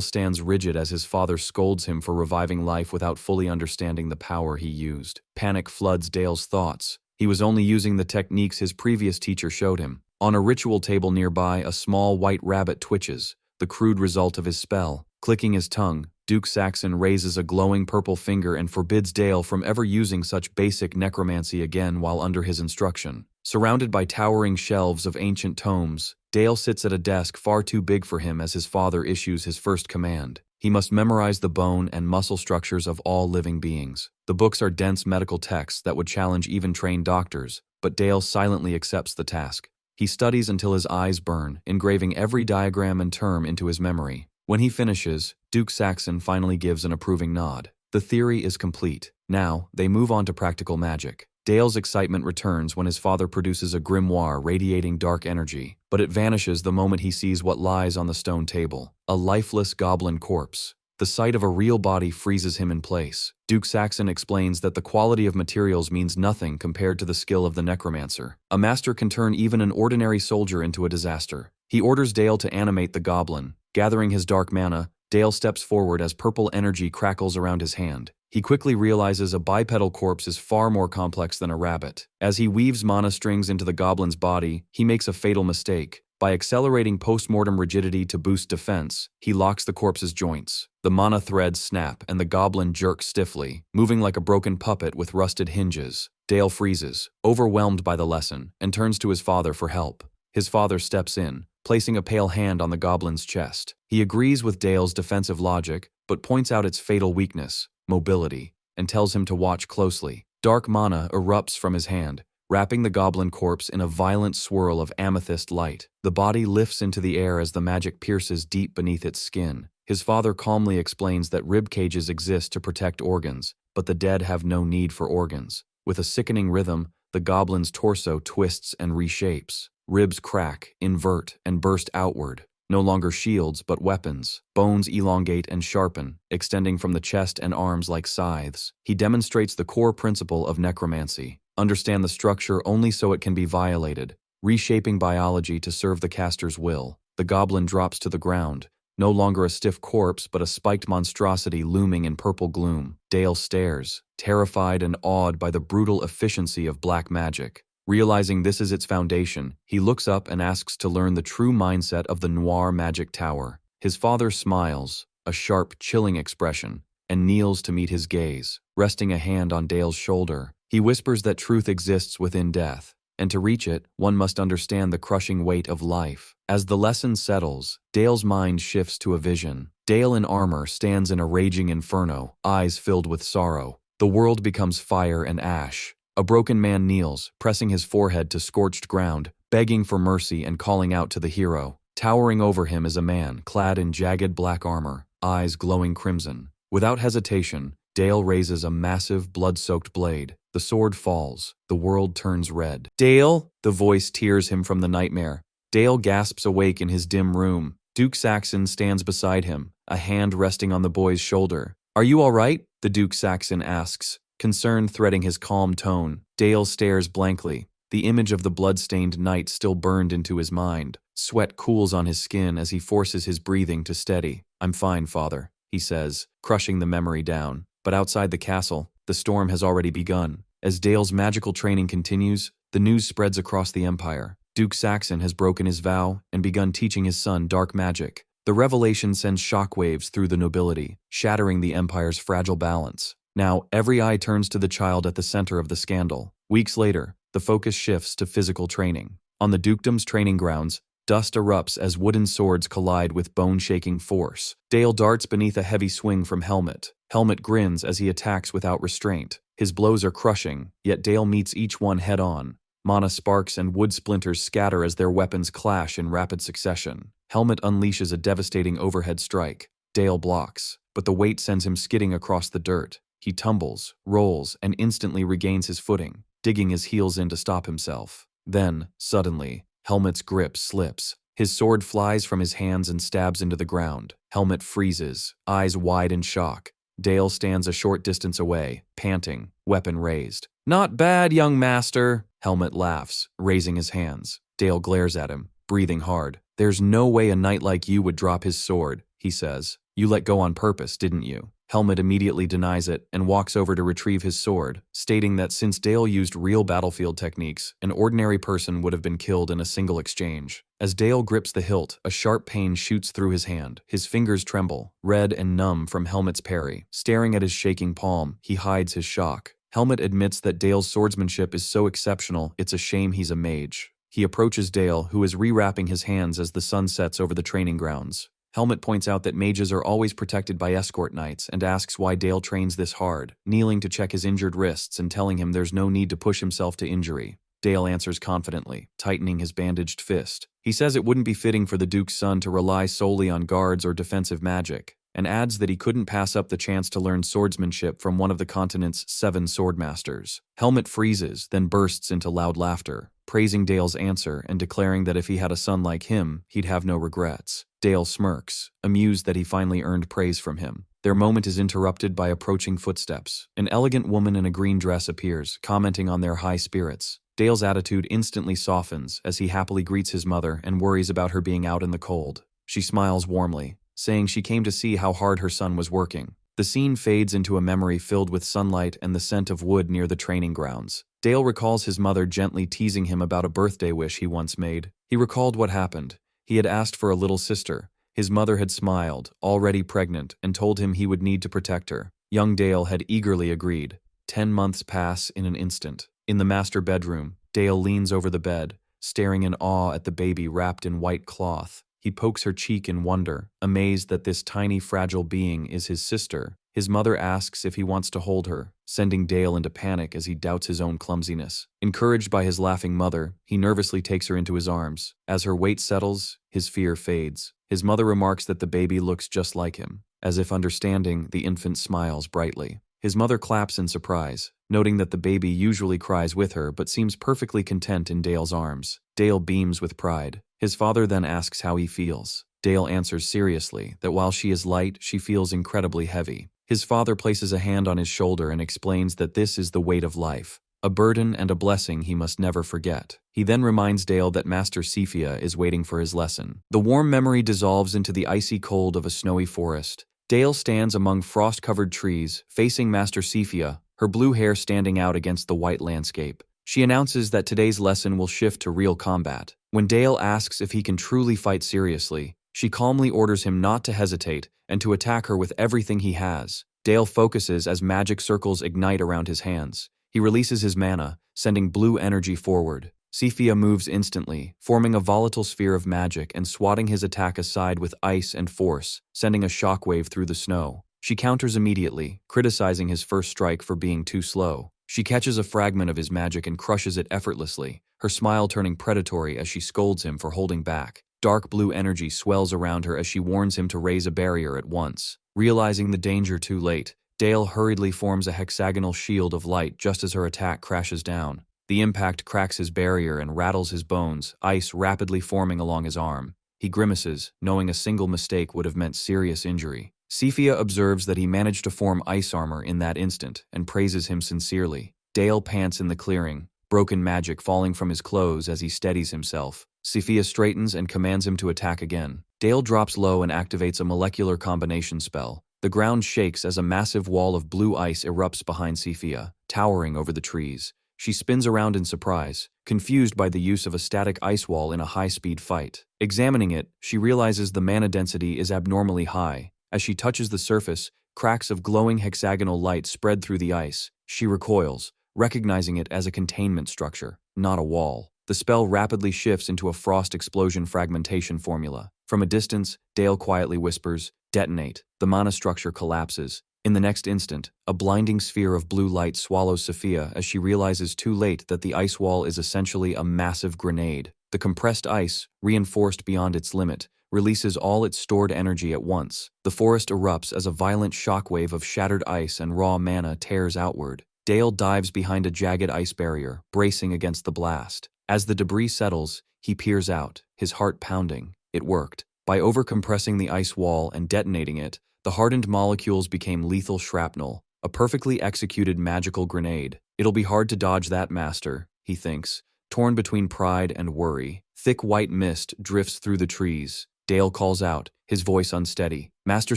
stands rigid as his father scolds him for reviving life without fully understanding the power he used. Panic floods Dale's thoughts. He was only using the techniques his previous teacher showed him. On a ritual table nearby, a small white rabbit twitches, the crude result of his spell. Clicking his tongue, Duke Saxon raises a glowing purple finger and forbids Dale from ever using such basic necromancy again while under his instruction. Surrounded by towering shelves of ancient tomes, Dale sits at a desk far too big for him as his father issues his first command. He must memorize the bone and muscle structures of all living beings. The books are dense medical texts that would challenge even trained doctors, but Dale silently accepts the task. He studies until his eyes burn, engraving every diagram and term into his memory. When he finishes, Duke Saxon finally gives an approving nod. The theory is complete. Now, they move on to practical magic. Dale's excitement returns when his father produces a grimoire radiating dark energy, but it vanishes the moment he sees what lies on the stone table: a lifeless goblin corpse. The sight of a real body freezes him in place. Duke Saxon explains that the quality of materials means nothing compared to the skill of the necromancer. A master can turn even an ordinary soldier into a disaster. He orders Dale to animate the goblin. Gathering his dark mana, Dale steps forward as purple energy crackles around his hand. He quickly realizes a bipedal corpse is far more complex than a rabbit. As he weaves mana strings into the goblin's body, he makes a fatal mistake. By accelerating post-mortem rigidity to boost defense, he locks the corpse's joints. The mana threads snap and the goblin jerks stiffly, moving like a broken puppet with rusted hinges. Dale freezes, overwhelmed by the lesson, and turns to his father for help. His father steps in, placing a pale hand on the goblin's chest. He agrees with Dale's defensive logic, but points out its fatal weakness: mobility, and tells him to watch closely. Dark mana erupts from his hand, wrapping the goblin corpse in a violent swirl of amethyst light. The body lifts into the air as the magic pierces deep beneath its skin. His father calmly explains that rib cages exist to protect organs, but the dead have no need for organs. With a sickening rhythm, the goblin's torso twists and reshapes. Ribs crack, invert, and burst outward. No longer shields, but weapons. Bones elongate and sharpen, extending from the chest and arms like scythes. He demonstrates the core principle of necromancy: understand the structure only so it can be violated, reshaping biology to serve the caster's will. The goblin drops to the ground, no longer a stiff corpse but a spiked monstrosity looming in purple gloom. Dale stares, terrified and awed by the brutal efficiency of black magic. Realizing this is its foundation, he looks up and asks to learn the true mindset of the Noir Magic Tower. His father smiles, a sharp, chilling expression, and kneels to meet his gaze, resting a hand on Dale's shoulder. He whispers that truth exists within death, and to reach it, one must understand the crushing weight of life. As the lesson settles, Dale's mind shifts to a vision. Dale in armor stands in a raging inferno, eyes filled with sorrow. The world becomes fire and ash. A broken man kneels, pressing his forehead to scorched ground, begging for mercy and calling out to the hero. Towering over him is a man clad in jagged black armor, eyes glowing crimson. Without hesitation, Dale raises a massive, blood-soaked blade. The sword falls. The world turns red. "Dale!" The voice tears him from the nightmare. Dale gasps awake in his dim room. Duke Saxon stands beside him, a hand resting on the boy's shoulder. "Are you all right?" the Duke Saxon asks, concern threading his calm tone. Dale stares blankly. The image of the blood-stained night still burned into his mind. Sweat cools on his skin as he forces his breathing to steady. "I'm fine, father," he says, crushing the memory down. But outside the castle, the storm has already begun. As Dale's magical training continues, the news spreads across the empire. Duke Saxon has broken his vow and begun teaching his son dark magic. The revelation sends shockwaves through the nobility, shattering the empire's fragile balance. Now, every eye turns to the child at the center of the scandal. Weeks later, the focus shifts to physical training. On the dukedom's training grounds, dust erupts as wooden swords collide with bone-shaking force. Dale darts beneath a heavy swing from Helmet. Helmet grins as he attacks without restraint. His blows are crushing, yet Dale meets each one head-on. Mana sparks and wood splinters scatter as their weapons clash in rapid succession. Helmet unleashes a devastating overhead strike. Dale blocks, but the weight sends him skidding across the dirt. He tumbles, rolls, and instantly regains his footing, digging his heels in to stop himself. Then, suddenly, Helmet's grip slips. His sword flies from his hands and stabs into the ground. Helmet freezes, eyes wide in shock. Dale stands a short distance away, panting, weapon raised. "Not bad, young master." Helmet laughs, raising his hands. Dale glares at him, breathing hard. "There's no way a knight like you would drop his sword," he says. "You let go on purpose, didn't you?" Helmet immediately denies it and walks over to retrieve his sword, stating that since Dale used real battlefield techniques, an ordinary person would have been killed in a single exchange. As Dale grips the hilt, a sharp pain shoots through his hand. His fingers tremble, red and numb from Helmet's parry. Staring at his shaking palm, he hides his shock. Helmet admits that Dale's swordsmanship is so exceptional, it's a shame he's a mage. He approaches Dale, who is rewrapping his hands as the sun sets over the training grounds. Helmet points out that mages are always protected by escort knights and asks why Dale trains this hard, kneeling to check his injured wrists and telling him there's no need to push himself to injury. Dale answers confidently, tightening his bandaged fist. He says it wouldn't be fitting for the Duke's son to rely solely on guards or defensive magic, and adds that he couldn't pass up the chance to learn swordsmanship from one of the continent's 7 swordmasters. Helmet freezes, then bursts into loud laughter, praising Dale's answer and declaring that if he had a son like him, he'd have no regrets. Dale smirks, amused that he finally earned praise from him. Their moment is interrupted by approaching footsteps. An elegant woman in a green dress appears, commenting on their high spirits. Dale's attitude instantly softens as he happily greets his mother and worries about her being out in the cold. She smiles warmly, saying she came to see how hard her son was working. The scene fades into a memory filled with sunlight and the scent of wood near the training grounds. Dale recalls his mother gently teasing him about a birthday wish he once made. He recalled what happened. He had asked for a little sister. His mother had smiled, already pregnant, and told him he would need to protect her. Young Dale had eagerly agreed. 10 months pass in an instant. In the master bedroom, Dale leans over the bed, staring in awe at the baby wrapped in white cloth. He pokes her cheek in wonder, amazed that this tiny, fragile being is his sister. His mother asks if he wants to hold her, sending Dale into panic as he doubts his own clumsiness. Encouraged by his laughing mother, he nervously takes her into his arms. As her weight settles, his fear fades. His mother remarks that the baby looks just like him. As if understanding, the infant smiles brightly. His mother claps in surprise, noting that the baby usually cries with her but seems perfectly content in Dale's arms. Dale beams with pride. His father then asks how he feels. Dale answers seriously that while she is light, she feels incredibly heavy. His father places a hand on his shoulder and explains that this is the weight of life, a burden and a blessing he must never forget. He then reminds Dale that Master Sephia is waiting for his lesson. The warm memory dissolves into the icy cold of a snowy forest. Dale stands among frost-covered trees, facing Master Sephia, her blue hair standing out against the white landscape. She announces that today's lesson will shift to real combat. When Dale asks if he can truly fight seriously, she calmly orders him not to hesitate and to attack her with everything he has. Dale focuses as magic circles ignite around his hands. He releases his mana, sending blue energy forward. Sephia moves instantly, forming a volatile sphere of magic and swatting his attack aside with ice and force, sending a shockwave through the snow. She counters immediately, criticizing his first strike for being too slow. She catches a fragment of his magic and crushes it effortlessly, her smile turning predatory as she scolds him for holding back. Dark blue energy swells around her as she warns him to raise a barrier at once. Realizing the danger too late, Dale hurriedly forms a hexagonal shield of light just as her attack crashes down. The impact cracks his barrier and rattles his bones, ice rapidly forming along his arm. He grimaces, knowing a single mistake would have meant serious injury. Sephia observes that he managed to form ice armor in that instant and praises him sincerely. Dale pants in the clearing, broken magic falling from his clothes as he steadies himself. Sephia straightens and commands him to attack again. Dale drops low and activates a molecular combination spell. The ground shakes as a massive wall of blue ice erupts behind Sephia, towering over the trees. She spins around in surprise, confused by the use of a static ice wall in a high-speed fight. Examining it, she realizes the mana density is abnormally high. As she touches the surface, cracks of glowing hexagonal light spread through the ice. She recoils, recognizing it as a containment structure, not a wall. The spell rapidly shifts into a frost explosion fragmentation formula. From a distance, Dale quietly whispers, "Detonate." The mana structure collapses. In the next instant, a blinding sphere of blue light swallows Sephia as she realizes too late that the ice wall is essentially a massive grenade. The compressed ice, reinforced beyond its limit, releases all its stored energy at once. The forest erupts as a violent shockwave of shattered ice and raw mana tears outward. Dale dives behind a jagged ice barrier, bracing against the blast. As the debris settles, He peers out, his heart pounding. It worked. By overcompressing the ice wall and detonating it, the hardened molecules became lethal shrapnel, a perfectly executed magical grenade. It'll be hard to dodge that, Master, he thinks, torn between pride and worry. Thick white mist drifts through the trees. Dale calls out, his voice unsteady. Master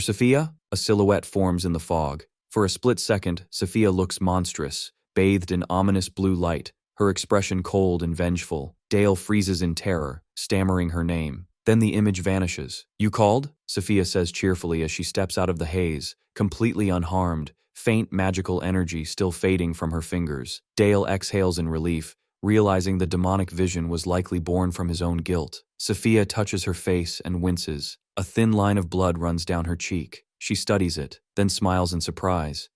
Sophia? A silhouette forms in the fog. For a split second, Sophia looks monstrous, bathed in ominous blue light, her expression cold and vengeful. Dale freezes in terror, stammering her name. Then the image vanishes. You called? Sophia says cheerfully as she steps out of the haze, completely unharmed, faint magical energy still fading from her fingers. Dale exhales in relief, realizing the demonic vision was likely born from his own guilt. Sophia touches her face and winces. A thin line of blood runs down her cheek. She studies it, then smiles in surprise.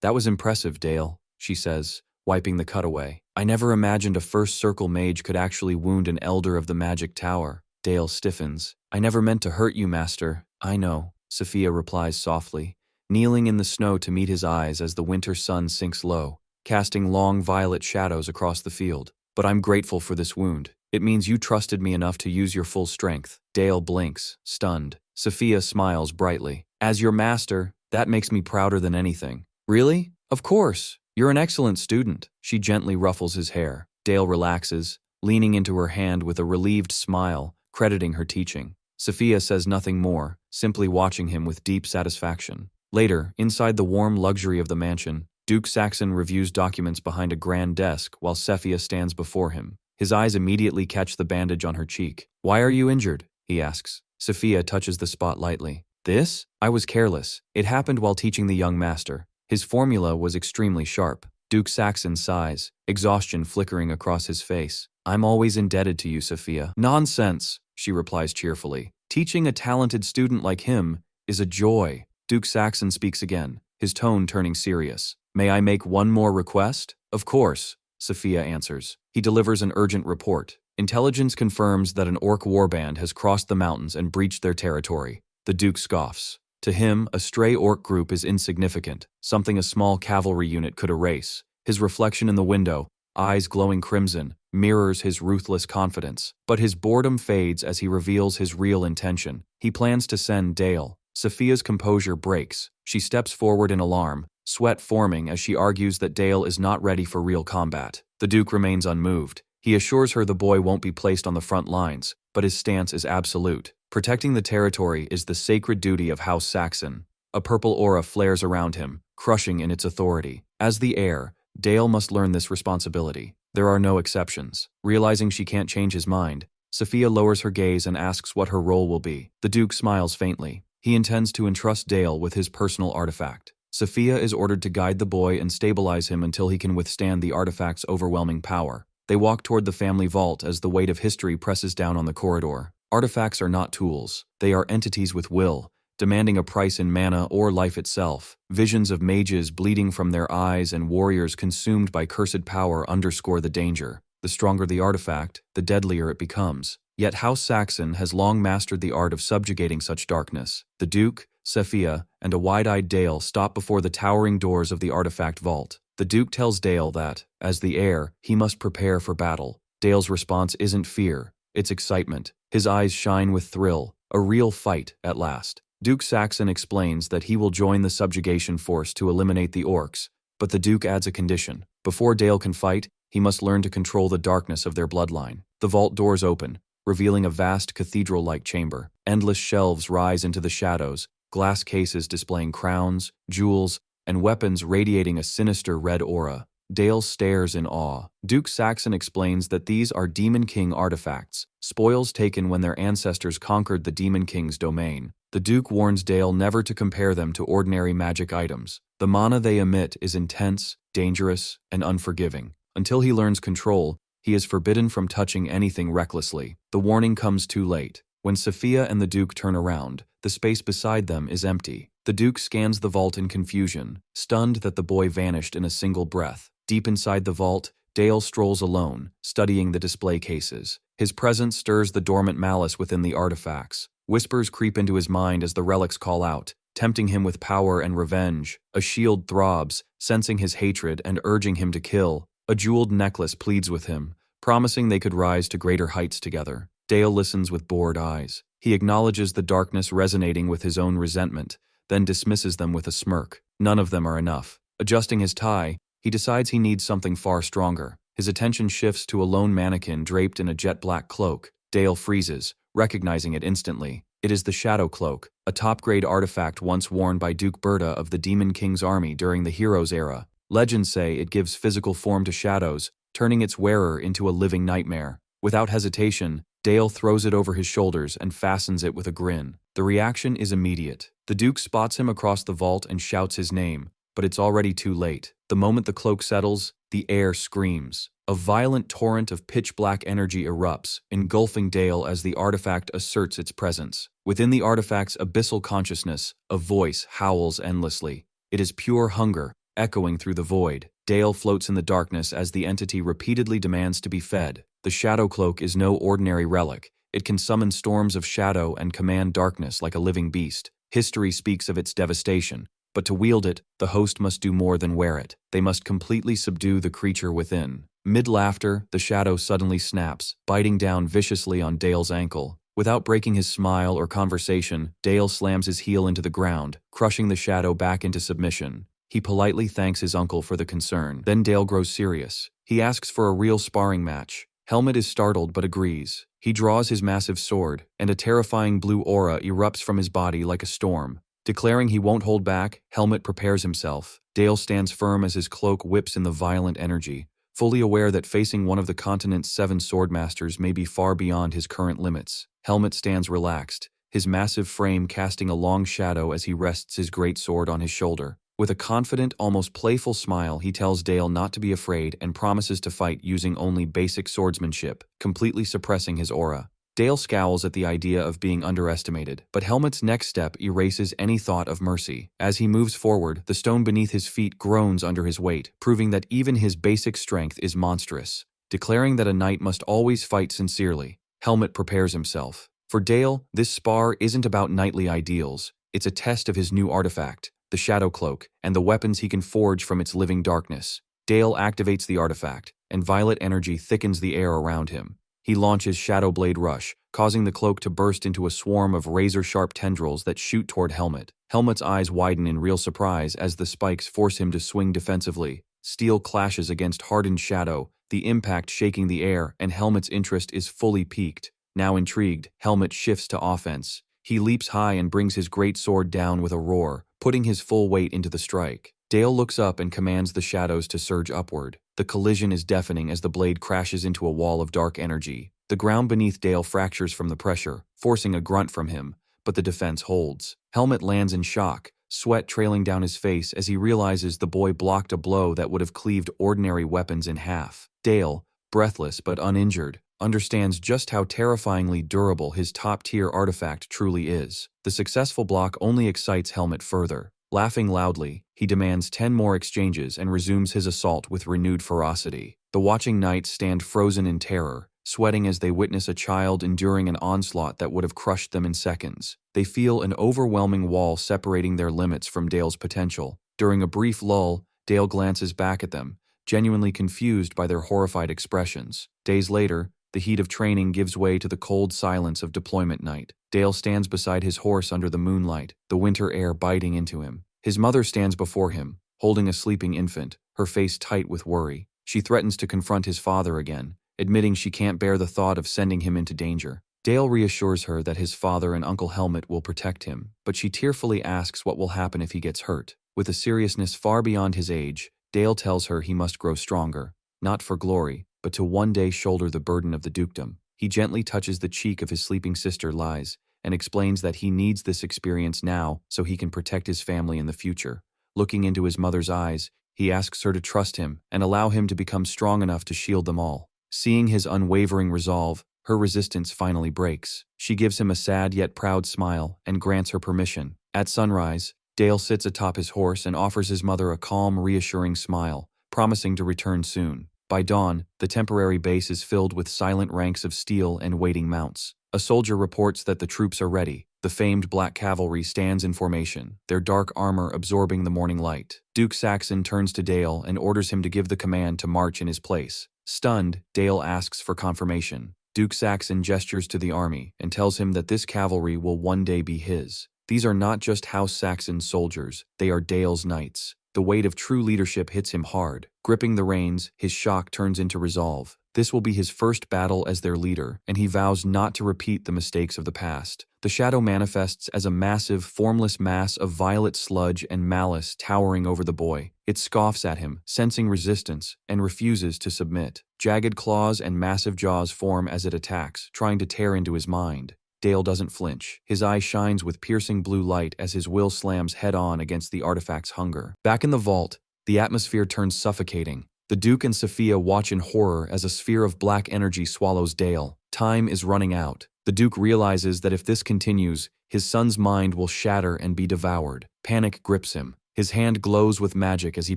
That was impressive, Dale, she says, wiping the cut away. I never imagined a first circle mage could actually wound an elder of the magic tower. Dale stiffens. I never meant to hurt you, Master. I know, Sophia replies softly, kneeling in the snow to meet his eyes as the winter sun sinks low, casting long violet shadows across the field. But I'm grateful for this wound. It means you trusted me enough to use your full strength. Dale blinks, stunned. Sophia smiles brightly. As your master, that makes me prouder than anything. Really? Of course. You're an excellent student. She gently ruffles his hair. Dale relaxes, leaning into her hand with a relieved smile, crediting her teaching. Sophia says nothing more, simply watching him with deep satisfaction. Later, inside the warm luxury of the mansion, Duke Saxon reviews documents behind a grand desk while Sophia stands before him. His eyes immediately catch the bandage on her cheek. Why are you injured? He asks. Sophia touches the spot lightly. This? I was careless. It happened while teaching the young master. His formula was extremely sharp. Duke Saxon sighs, exhaustion flickering across his face. I'm always indebted to you, Sophia. Nonsense, she replies cheerfully. Teaching a talented student like him is a joy. Duke Saxon speaks again, his tone turning serious. May I make one more request? Of course, Sophia answers. He delivers an urgent report. Intelligence confirms that an orc warband has crossed the mountains and breached their territory. The Duke scoffs. To him, a stray orc group is insignificant, something a small cavalry unit could erase. His reflection in the window, eyes glowing crimson, mirrors his ruthless confidence. But his boredom fades as he reveals his real intention. He plans to send Dale. Sophia's composure breaks. She steps forward in alarm, sweat forming as she argues that Dale is not ready for real combat. The Duke remains unmoved. He assures her the boy won't be placed on the front lines, but his stance is absolute. Protecting the territory is the sacred duty of House Saxon. A purple aura flares around him, crushing in its authority. As the heir, Dale must learn this responsibility. There are no exceptions. Realizing she can't change his mind, Sophia lowers her gaze and asks what her role will be. The Duke smiles faintly. He intends to entrust Dale with his personal artifact. Sophia is ordered to guide the boy and stabilize him until he can withstand the artifact's overwhelming power. They walk toward the family vault as the weight of history presses down on the corridor. Artifacts are not tools. They are entities with will, demanding a price in mana or life itself. Visions of mages bleeding from their eyes and warriors consumed by cursed power underscore the danger. The stronger the artifact, the deadlier it becomes. Yet House Saxon has long mastered the art of subjugating such darkness. The Duke, Sophia, and a wide-eyed Dale stop before the towering doors of the artifact vault. The Duke tells Dale that, as the heir, he must prepare for battle. Dale's response isn't fear, it's excitement. His eyes shine with thrill, a real fight at last. Duke Saxon explains that he will join the subjugation force to eliminate the orcs, but the Duke adds a condition. Before Dale can fight, he must learn to control the darkness of their bloodline. The vault doors open, revealing a vast cathedral-like chamber. Endless shelves rise into the shadows, glass cases displaying crowns, jewels, and weapons radiating a sinister red aura. Dale stares in awe. Duke Saxon explains that these are Demon King artifacts, spoils taken when their ancestors conquered the Demon King's domain. The Duke warns Dale never to compare them to ordinary magic items. The mana they emit is intense, dangerous, and unforgiving. Until he learns control, he is forbidden from touching anything recklessly. The warning comes too late. When Sophia and the Duke turn around, the space beside them is empty. The Duke scans the vault in confusion, stunned that the boy vanished in a single breath. Deep inside the vault, Dale strolls alone, studying the display cases. His presence stirs the dormant malice within the artifacts. Whispers creep into his mind as the relics call out, tempting him with power and revenge. A shield throbs, sensing his hatred and urging him to kill. A jeweled necklace pleads with him, promising they could rise to greater heights together. Dale listens with bored eyes. He acknowledges the darkness resonating with his own resentment, then dismisses them with a smirk. None of them are enough. Adjusting his tie, he decides he needs something far stronger. His attention shifts to a lone mannequin draped in a jet-black cloak. Dale freezes, recognizing it instantly. It is the Shadow Cloak, a top-grade artifact once worn by Duke Berta of the Demon King's army during the Heroes era. Legends say it gives physical form to shadows, turning its wearer into a living nightmare. Without hesitation, Dale throws it over his shoulders and fastens it with a grin. The reaction is immediate. The Duke spots him across the vault and shouts his name, but it's already too late. The moment the cloak settles, the air screams. A violent torrent of pitch-black energy erupts, engulfing Dale as the artifact asserts its presence. Within the artifact's abyssal consciousness, a voice howls endlessly. It is pure hunger, echoing through the void. Dale floats in the darkness as the entity repeatedly demands to be fed. The Shadow Cloak is no ordinary relic. It can summon storms of shadow and command darkness like a living beast. History speaks of its devastation, but to wield it, the host must do more than wear it. They must completely subdue the creature within. Mid-laughter, the shadow suddenly snaps, biting down viciously on Dale's ankle. Without breaking his smile or conversation, Dale slams his heel into the ground, crushing the shadow back into submission. He politely thanks his uncle for the concern. Then Dale grows serious. He asks for a real sparring match. Helmet is startled but agrees. He draws his massive sword, and a terrifying blue aura erupts from his body like a storm. Declaring he won't hold back, Helmet prepares himself. Dale stands firm as his cloak whips in the violent energy, fully aware that facing one of the continent's 7 swordmasters may be far beyond his current limits. Helmet stands relaxed, his massive frame casting a long shadow as he rests his great sword on his shoulder. With a confident, almost playful smile, he tells Dale not to be afraid and promises to fight using only basic swordsmanship, completely suppressing his aura. Dale scowls at the idea of being underestimated, but Helmet's next step erases any thought of mercy. As he moves forward, the stone beneath his feet groans under his weight, proving that even his basic strength is monstrous. Declaring that a knight must always fight sincerely, Helmet prepares himself. For Dale, this spar isn't about knightly ideals. It's a test of his new artifact, the Shadow Cloak, and the weapons he can forge from its living darkness. Dale activates the artifact, and violet energy thickens the air around him. He launches Shadow Blade Rush, causing the cloak to burst into a swarm of razor-sharp tendrils that shoot toward Helmet. Helmet's eyes widen in real surprise as the spikes force him to swing defensively. Steel clashes against hardened shadow, the impact shaking the air, and Helmet's interest is fully piqued. Now intrigued, Helmet shifts to offense. He leaps high and brings his great sword down with a roar, putting his full weight into the strike. Dale looks up and commands the shadows to surge upward. The collision is deafening as the blade crashes into a wall of dark energy. The ground beneath Dale fractures from the pressure, forcing a grunt from him, but the defense holds. Helmet lands in shock, sweat trailing down his face as he realizes the boy blocked a blow that would have cleaved ordinary weapons in half. Dale, breathless but uninjured, understands just how terrifyingly durable his top-tier artifact truly is. The successful block only excites Helmet further. Laughing loudly, he demands 10 more exchanges and resumes his assault with renewed ferocity. The watching knights stand frozen in terror, sweating as they witness a child enduring an onslaught that would have crushed them in seconds. They feel an overwhelming wall separating their limits from Dale's potential. During a brief lull, Dale glances back at them, genuinely confused by their horrified expressions. Days later, the heat of training gives way to the cold silence of deployment night. Dale stands beside his horse under the moonlight, the winter air biting into him. His mother stands before him, holding a sleeping infant, her face tight with worry. She threatens to confront his father again, admitting she can't bear the thought of sending him into danger. Dale reassures her that his father and Uncle Helmet will protect him, but she tearfully asks what will happen if he gets hurt. With a seriousness far beyond his age, Dale tells her he must grow stronger, not for glory, but to one day shoulder the burden of the dukedom. He gently touches the cheek of his sleeping sister Liz, and explains that he needs this experience now so he can protect his family in the future. Looking into his mother's eyes, he asks her to trust him and allow him to become strong enough to shield them all. Seeing his unwavering resolve, her resistance finally breaks. She gives him a sad yet proud smile and grants her permission. At sunrise, Dale sits atop his horse and offers his mother a calm, reassuring smile, promising to return soon. By dawn, the temporary base is filled with silent ranks of steel and waiting mounts. A soldier reports that the troops are ready. The famed Black Cavalry stands in formation, their dark armor absorbing the morning light. Duke Saxon turns to Dale and orders him to give the command to march in his place. Stunned, Dale asks for confirmation. Duke Saxon gestures to the army and tells him that this cavalry will one day be his. These are not just House Saxon soldiers, they are Dale's knights. The weight of true leadership hits him hard. Gripping the reins, his shock turns into resolve. This will be his first battle as their leader, and he vows not to repeat the mistakes of the past. The shadow manifests as a massive, formless mass of violet sludge and malice towering over the boy. It scoffs at him, sensing resistance, and refuses to submit. Jagged claws and massive jaws form as it attacks, trying to tear into his mind. Dale doesn't flinch. His eye shines with piercing blue light as his will slams head-on against the artifact's hunger. Back in the vault, the atmosphere turns suffocating. The Duke and Sophia watch in horror as a sphere of black energy swallows Dale. Time is running out. The Duke realizes that if this continues, his son's mind will shatter and be devoured. Panic grips him. His hand glows with magic as he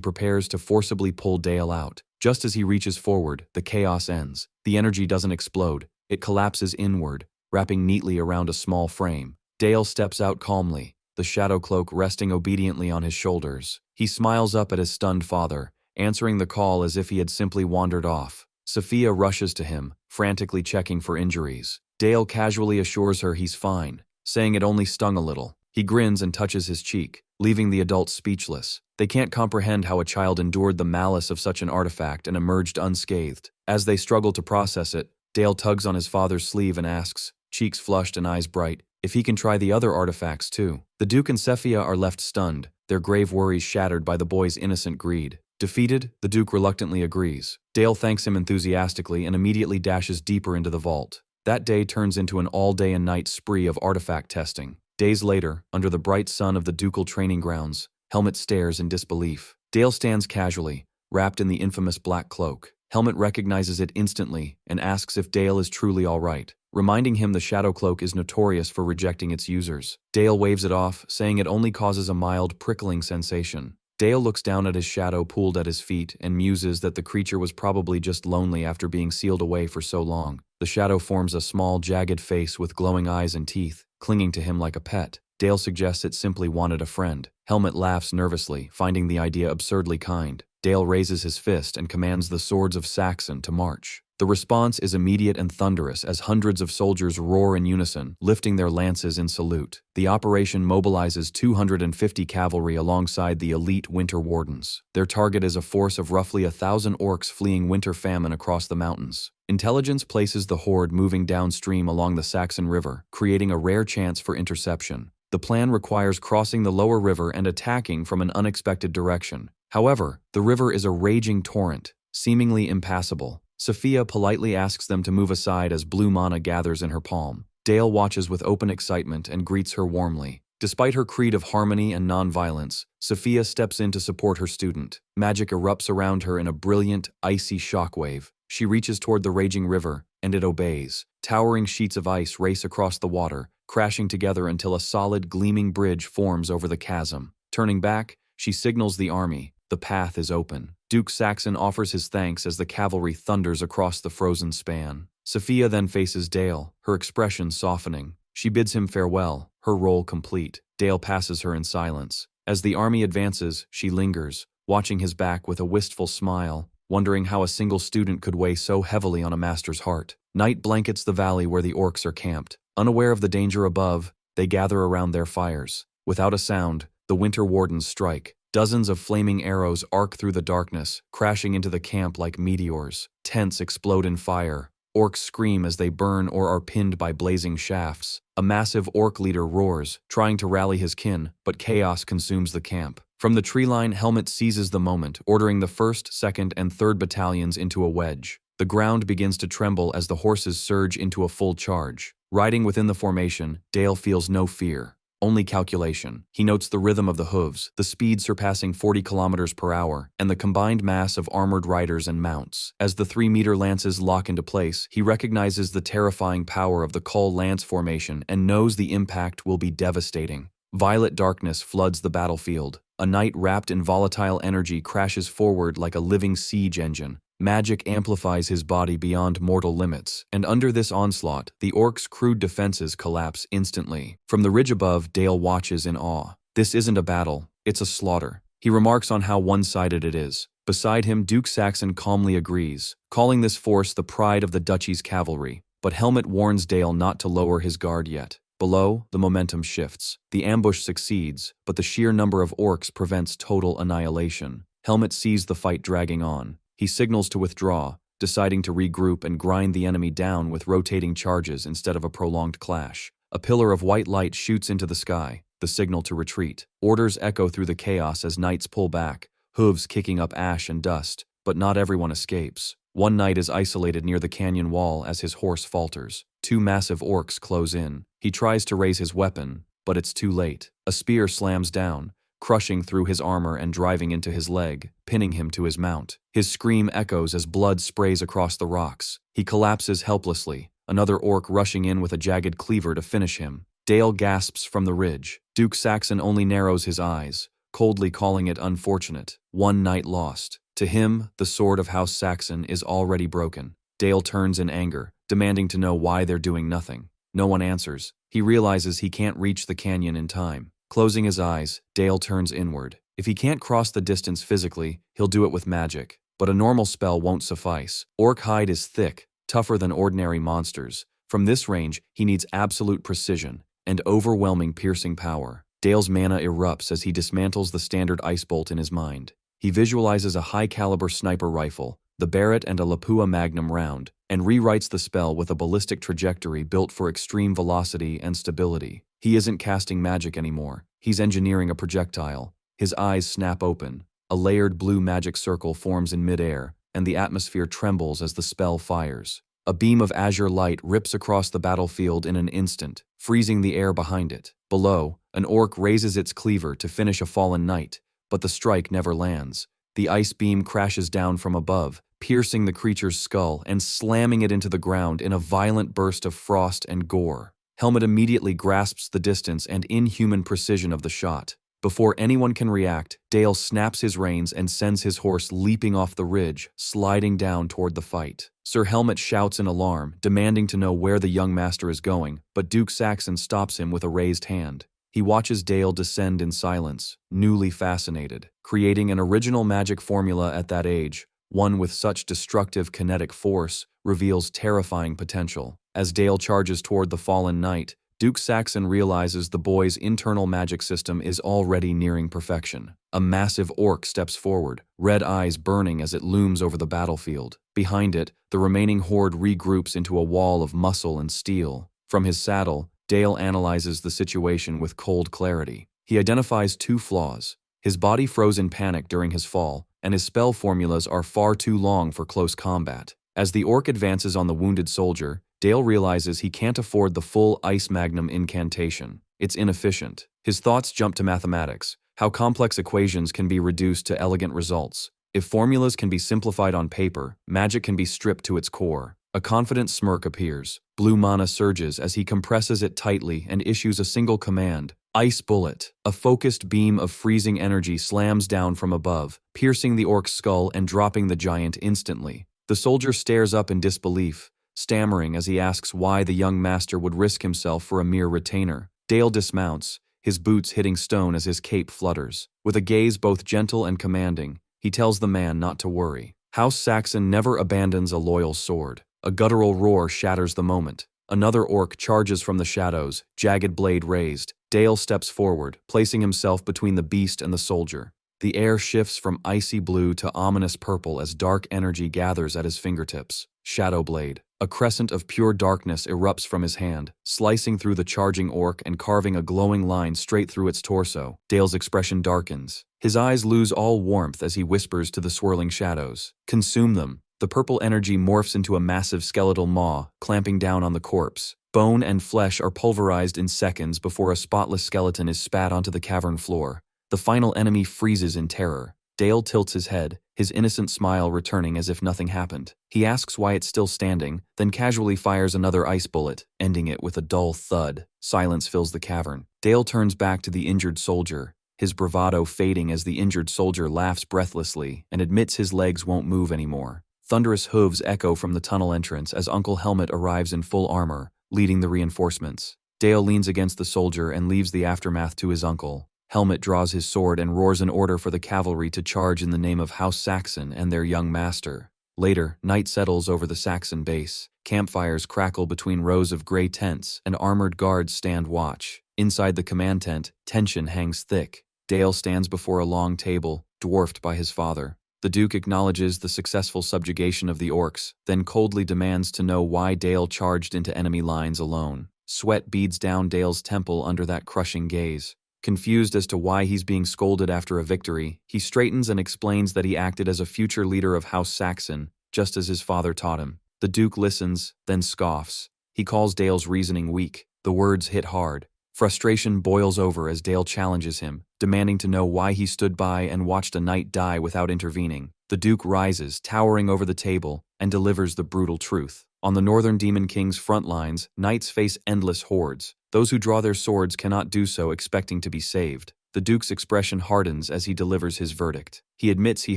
prepares to forcibly pull Dale out. Just as he reaches forward, the chaos ends. The energy doesn't explode. It collapses inward, wrapping neatly around a small frame. Dale steps out calmly, the shadow cloak resting obediently on his shoulders. He smiles up at his stunned father, answering the call as if he had simply wandered off. Sophia rushes to him, frantically checking for injuries. Dale casually assures her he's fine, saying it only stung a little. He grins and touches his cheek, leaving the adults speechless. They can't comprehend how a child endured the malice of such an artifact and emerged unscathed. As they struggle to process it, Dale tugs on his father's sleeve and asks, cheeks flushed and eyes bright, if he can try the other artifacts too. The Duke and Sophia are left stunned, their grave worries shattered by the boy's innocent greed. Defeated, the Duke reluctantly agrees. Dale thanks him enthusiastically and immediately dashes deeper into the vault. That day turns into an all-day and night spree of artifact testing. Days later, under the bright sun of the ducal training grounds, Helmet stares in disbelief. Dale stands casually, wrapped in the infamous black cloak. Helmet recognizes it instantly and asks if Dale is truly all right, reminding him the shadow cloak is notorious for rejecting its users. Dale waves it off, saying it only causes a mild, prickling sensation. Dale looks down at his shadow pooled at his feet and muses that the creature was probably just lonely after being sealed away for so long. The shadow forms a small, jagged face with glowing eyes and teeth, clinging to him like a pet. Dale suggests it simply wanted a friend. Helmet laughs nervously, finding the idea absurdly kind. Dale raises his fist and commands the swords of Saxon to march. The response is immediate and thunderous as hundreds of soldiers roar in unison, lifting their lances in salute. The operation mobilizes 250 cavalry alongside the elite Winter Wardens. Their target is a force of roughly 1,000 orcs fleeing winter famine across the mountains. Intelligence places the horde moving downstream along the Saxon River, creating a rare chance for interception. The plan requires crossing the lower river and attacking from an unexpected direction. However, the river is a raging torrent, seemingly impassable. Sophia politely asks them to move aside as blue mana gathers in her palm. Dale watches with open excitement and greets her warmly. Despite her creed of harmony and non-violence, Sophia steps in to support her student. Magic erupts around her in a brilliant, icy shockwave. She reaches toward the raging river, and it obeys. Towering sheets of ice race across the water, crashing together until a solid, gleaming bridge forms over the chasm. Turning back, she signals the army. The path is open. Duke Saxon offers his thanks as the cavalry thunders across the frozen span. Sophia then faces Dale, her expression softening. She bids him farewell, her role complete. Dale passes her in silence. As the army advances, she lingers, watching his back with a wistful smile, wondering how a single student could weigh so heavily on a master's heart. Night blankets the valley where the orcs are camped. Unaware of the danger above, they gather around their fires. Without a sound, the Winter Wardens strike. Dozens of flaming arrows arc through the darkness, crashing into the camp like meteors. Tents explode in fire. Orcs scream as they burn or are pinned by blazing shafts. A massive orc leader roars, trying to rally his kin, but chaos consumes the camp. From the tree line, Helmet seizes the moment, ordering the 1st, 2nd, and 3rd battalions into a wedge. The ground begins to tremble as the horses surge into a full charge. Riding within the formation, Dale feels no fear. Only calculation. He notes the rhythm of the hooves, the speed surpassing 40 kilometers per hour, and the combined mass of armored riders and mounts. As the 3-meter lances lock into place, he recognizes the terrifying power of the Kull lance formation and knows the impact will be devastating. Violet darkness floods the battlefield. A knight wrapped in volatile energy crashes forward like a living siege engine. Magic amplifies his body beyond mortal limits, and under this onslaught, the orcs' crude defenses collapse instantly. From the ridge above, Dale watches in awe. This isn't a battle, it's a slaughter. He remarks on how one-sided it is. Beside him, Duke Saxon calmly agrees, calling this force the pride of the duchy's cavalry. But Helmet warns Dale not to lower his guard yet. Below, the momentum shifts. The ambush succeeds, but the sheer number of orcs prevents total annihilation. Helmet sees the fight dragging on. He signals to withdraw, deciding to regroup and grind the enemy down with rotating charges instead of a prolonged clash. A pillar of white light shoots into the sky, the signal to retreat. Orders echo through the chaos as knights pull back, hooves kicking up ash and dust, but not everyone escapes. One knight is isolated near the canyon wall as his horse falters. Two massive orcs close in. He tries to raise his weapon, but it's too late. A spear slams down, crushing through his armor and driving into his leg, pinning him to his mount. His scream echoes as blood sprays across the rocks. He collapses helplessly, another orc rushing in with a jagged cleaver to finish him. Dale gasps from the ridge. Duke Saxon only narrows his eyes, coldly calling it unfortunate. One knight lost. To him, the sword of House Saxon is already broken. Dale turns in anger, demanding to know why they're doing nothing. No one answers. He realizes he can't reach the canyon in time. Closing his eyes, Dale turns inward. If he can't cross the distance physically, he'll do it with magic. But a normal spell won't suffice. Orc hide is thick, tougher than ordinary monsters. From this range, he needs absolute precision and overwhelming piercing power. Dale's mana erupts as he dismantles the standard ice bolt in his mind. He visualizes a high-caliber sniper rifle, the Barrett and a Lapua Magnum round, and rewrites the spell with a ballistic trajectory built for extreme velocity and stability. He isn't casting magic anymore. He's engineering a projectile. His eyes snap open. A layered blue magic circle forms in midair, and the atmosphere trembles as the spell fires. A beam of azure light rips across the battlefield in an instant, freezing the air behind it. Below, an orc raises its cleaver to finish a fallen knight, but the strike never lands. The ice beam crashes down from above, piercing the creature's skull and slamming it into the ground in a violent burst of frost and gore. Helmet immediately grasps the distance and inhuman precision of the shot. Before anyone can react, Dale snaps his reins and sends his horse leaping off the ridge, sliding down toward the fight. Sir Helmet shouts in alarm, demanding to know where the young master is going, but Duke Saxon stops him with a raised hand. He watches Dale descend in silence, newly fascinated. Creating an original magic formula at that age, one with such destructive kinetic force, reveals terrifying potential. As Dale charges toward the fallen knight, Duke Saxon realizes the boy's internal magic system is already nearing perfection. A massive orc steps forward, red eyes burning as it looms over the battlefield. Behind it, the remaining horde regroups into a wall of muscle and steel. From his saddle, Dale analyzes the situation with cold clarity. He identifies two flaws. His body froze in panic during his fall, and his spell formulas are far too long for close combat. As the orc advances on the wounded soldier, Dale realizes he can't afford the full Ice Magnum incantation. It's inefficient. His thoughts jump to mathematics, how complex equations can be reduced to elegant results. If formulas can be simplified on paper, magic can be stripped to its core. A confident smirk appears. Blue mana surges as he compresses it tightly and issues a single command. Ice Bullet. A focused beam of freezing energy slams down from above, piercing the orc's skull and dropping the giant instantly. The soldier stares up in disbelief, stammering as he asks why the young master would risk himself for a mere retainer. Dale dismounts, his boots hitting stone as his cape flutters. With a gaze both gentle and commanding, he tells the man not to worry. House Saxon never abandons a loyal sword. A guttural roar shatters the moment. Another orc charges from the shadows, jagged blade raised. Dale steps forward, placing himself between the beast and the soldier. The air shifts from icy blue to ominous purple as dark energy gathers at his fingertips. Shadow Blade. A crescent of pure darkness erupts from his hand, slicing through the charging orc and carving a glowing line straight through its torso. Dale's expression darkens. His eyes lose all warmth as he whispers to the swirling shadows, "Consume them." The purple energy morphs into a massive skeletal maw, clamping down on the corpse. Bone and flesh are pulverized in seconds before a spotless skeleton is spat onto the cavern floor. The final enemy freezes in terror. Dale tilts his head, his innocent smile returning as if nothing happened. He asks why it's still standing, then casually fires another ice bullet, ending it with a dull thud. Silence fills the cavern. Dale turns back to the injured soldier, his bravado fading as the injured soldier laughs breathlessly and admits his legs won't move anymore. Thunderous hooves echo from the tunnel entrance as Uncle Helmet arrives in full armor, leading the reinforcements. Dale leans against the soldier and leaves the aftermath to his uncle. Helmut draws his sword and roars an order for the cavalry to charge in the name of House Saxon and their young master. Later, night settles over the Saxon base. Campfires crackle between rows of gray tents, and armored guards stand watch. Inside the command tent, tension hangs thick. Dale stands before a long table, dwarfed by his father. The Duke acknowledges the successful subjugation of the orcs, then coldly demands to know why Dale charged into enemy lines alone. Sweat beads down Dale's temple under that crushing gaze. Confused as to why he's being scolded after a victory, he straightens and explains that he acted as a future leader of House Saxon, just as his father taught him. The Duke listens, then scoffs. He calls Dale's reasoning weak. The words hit hard. Frustration boils over as Dale challenges him, demanding to know why he stood by and watched a knight die without intervening. The Duke rises, towering over the table, and delivers the brutal truth. On the Northern Demon King's front lines, knights face endless hordes. Those who draw their swords cannot do so expecting to be saved. The Duke's expression hardens as he delivers his verdict. He admits he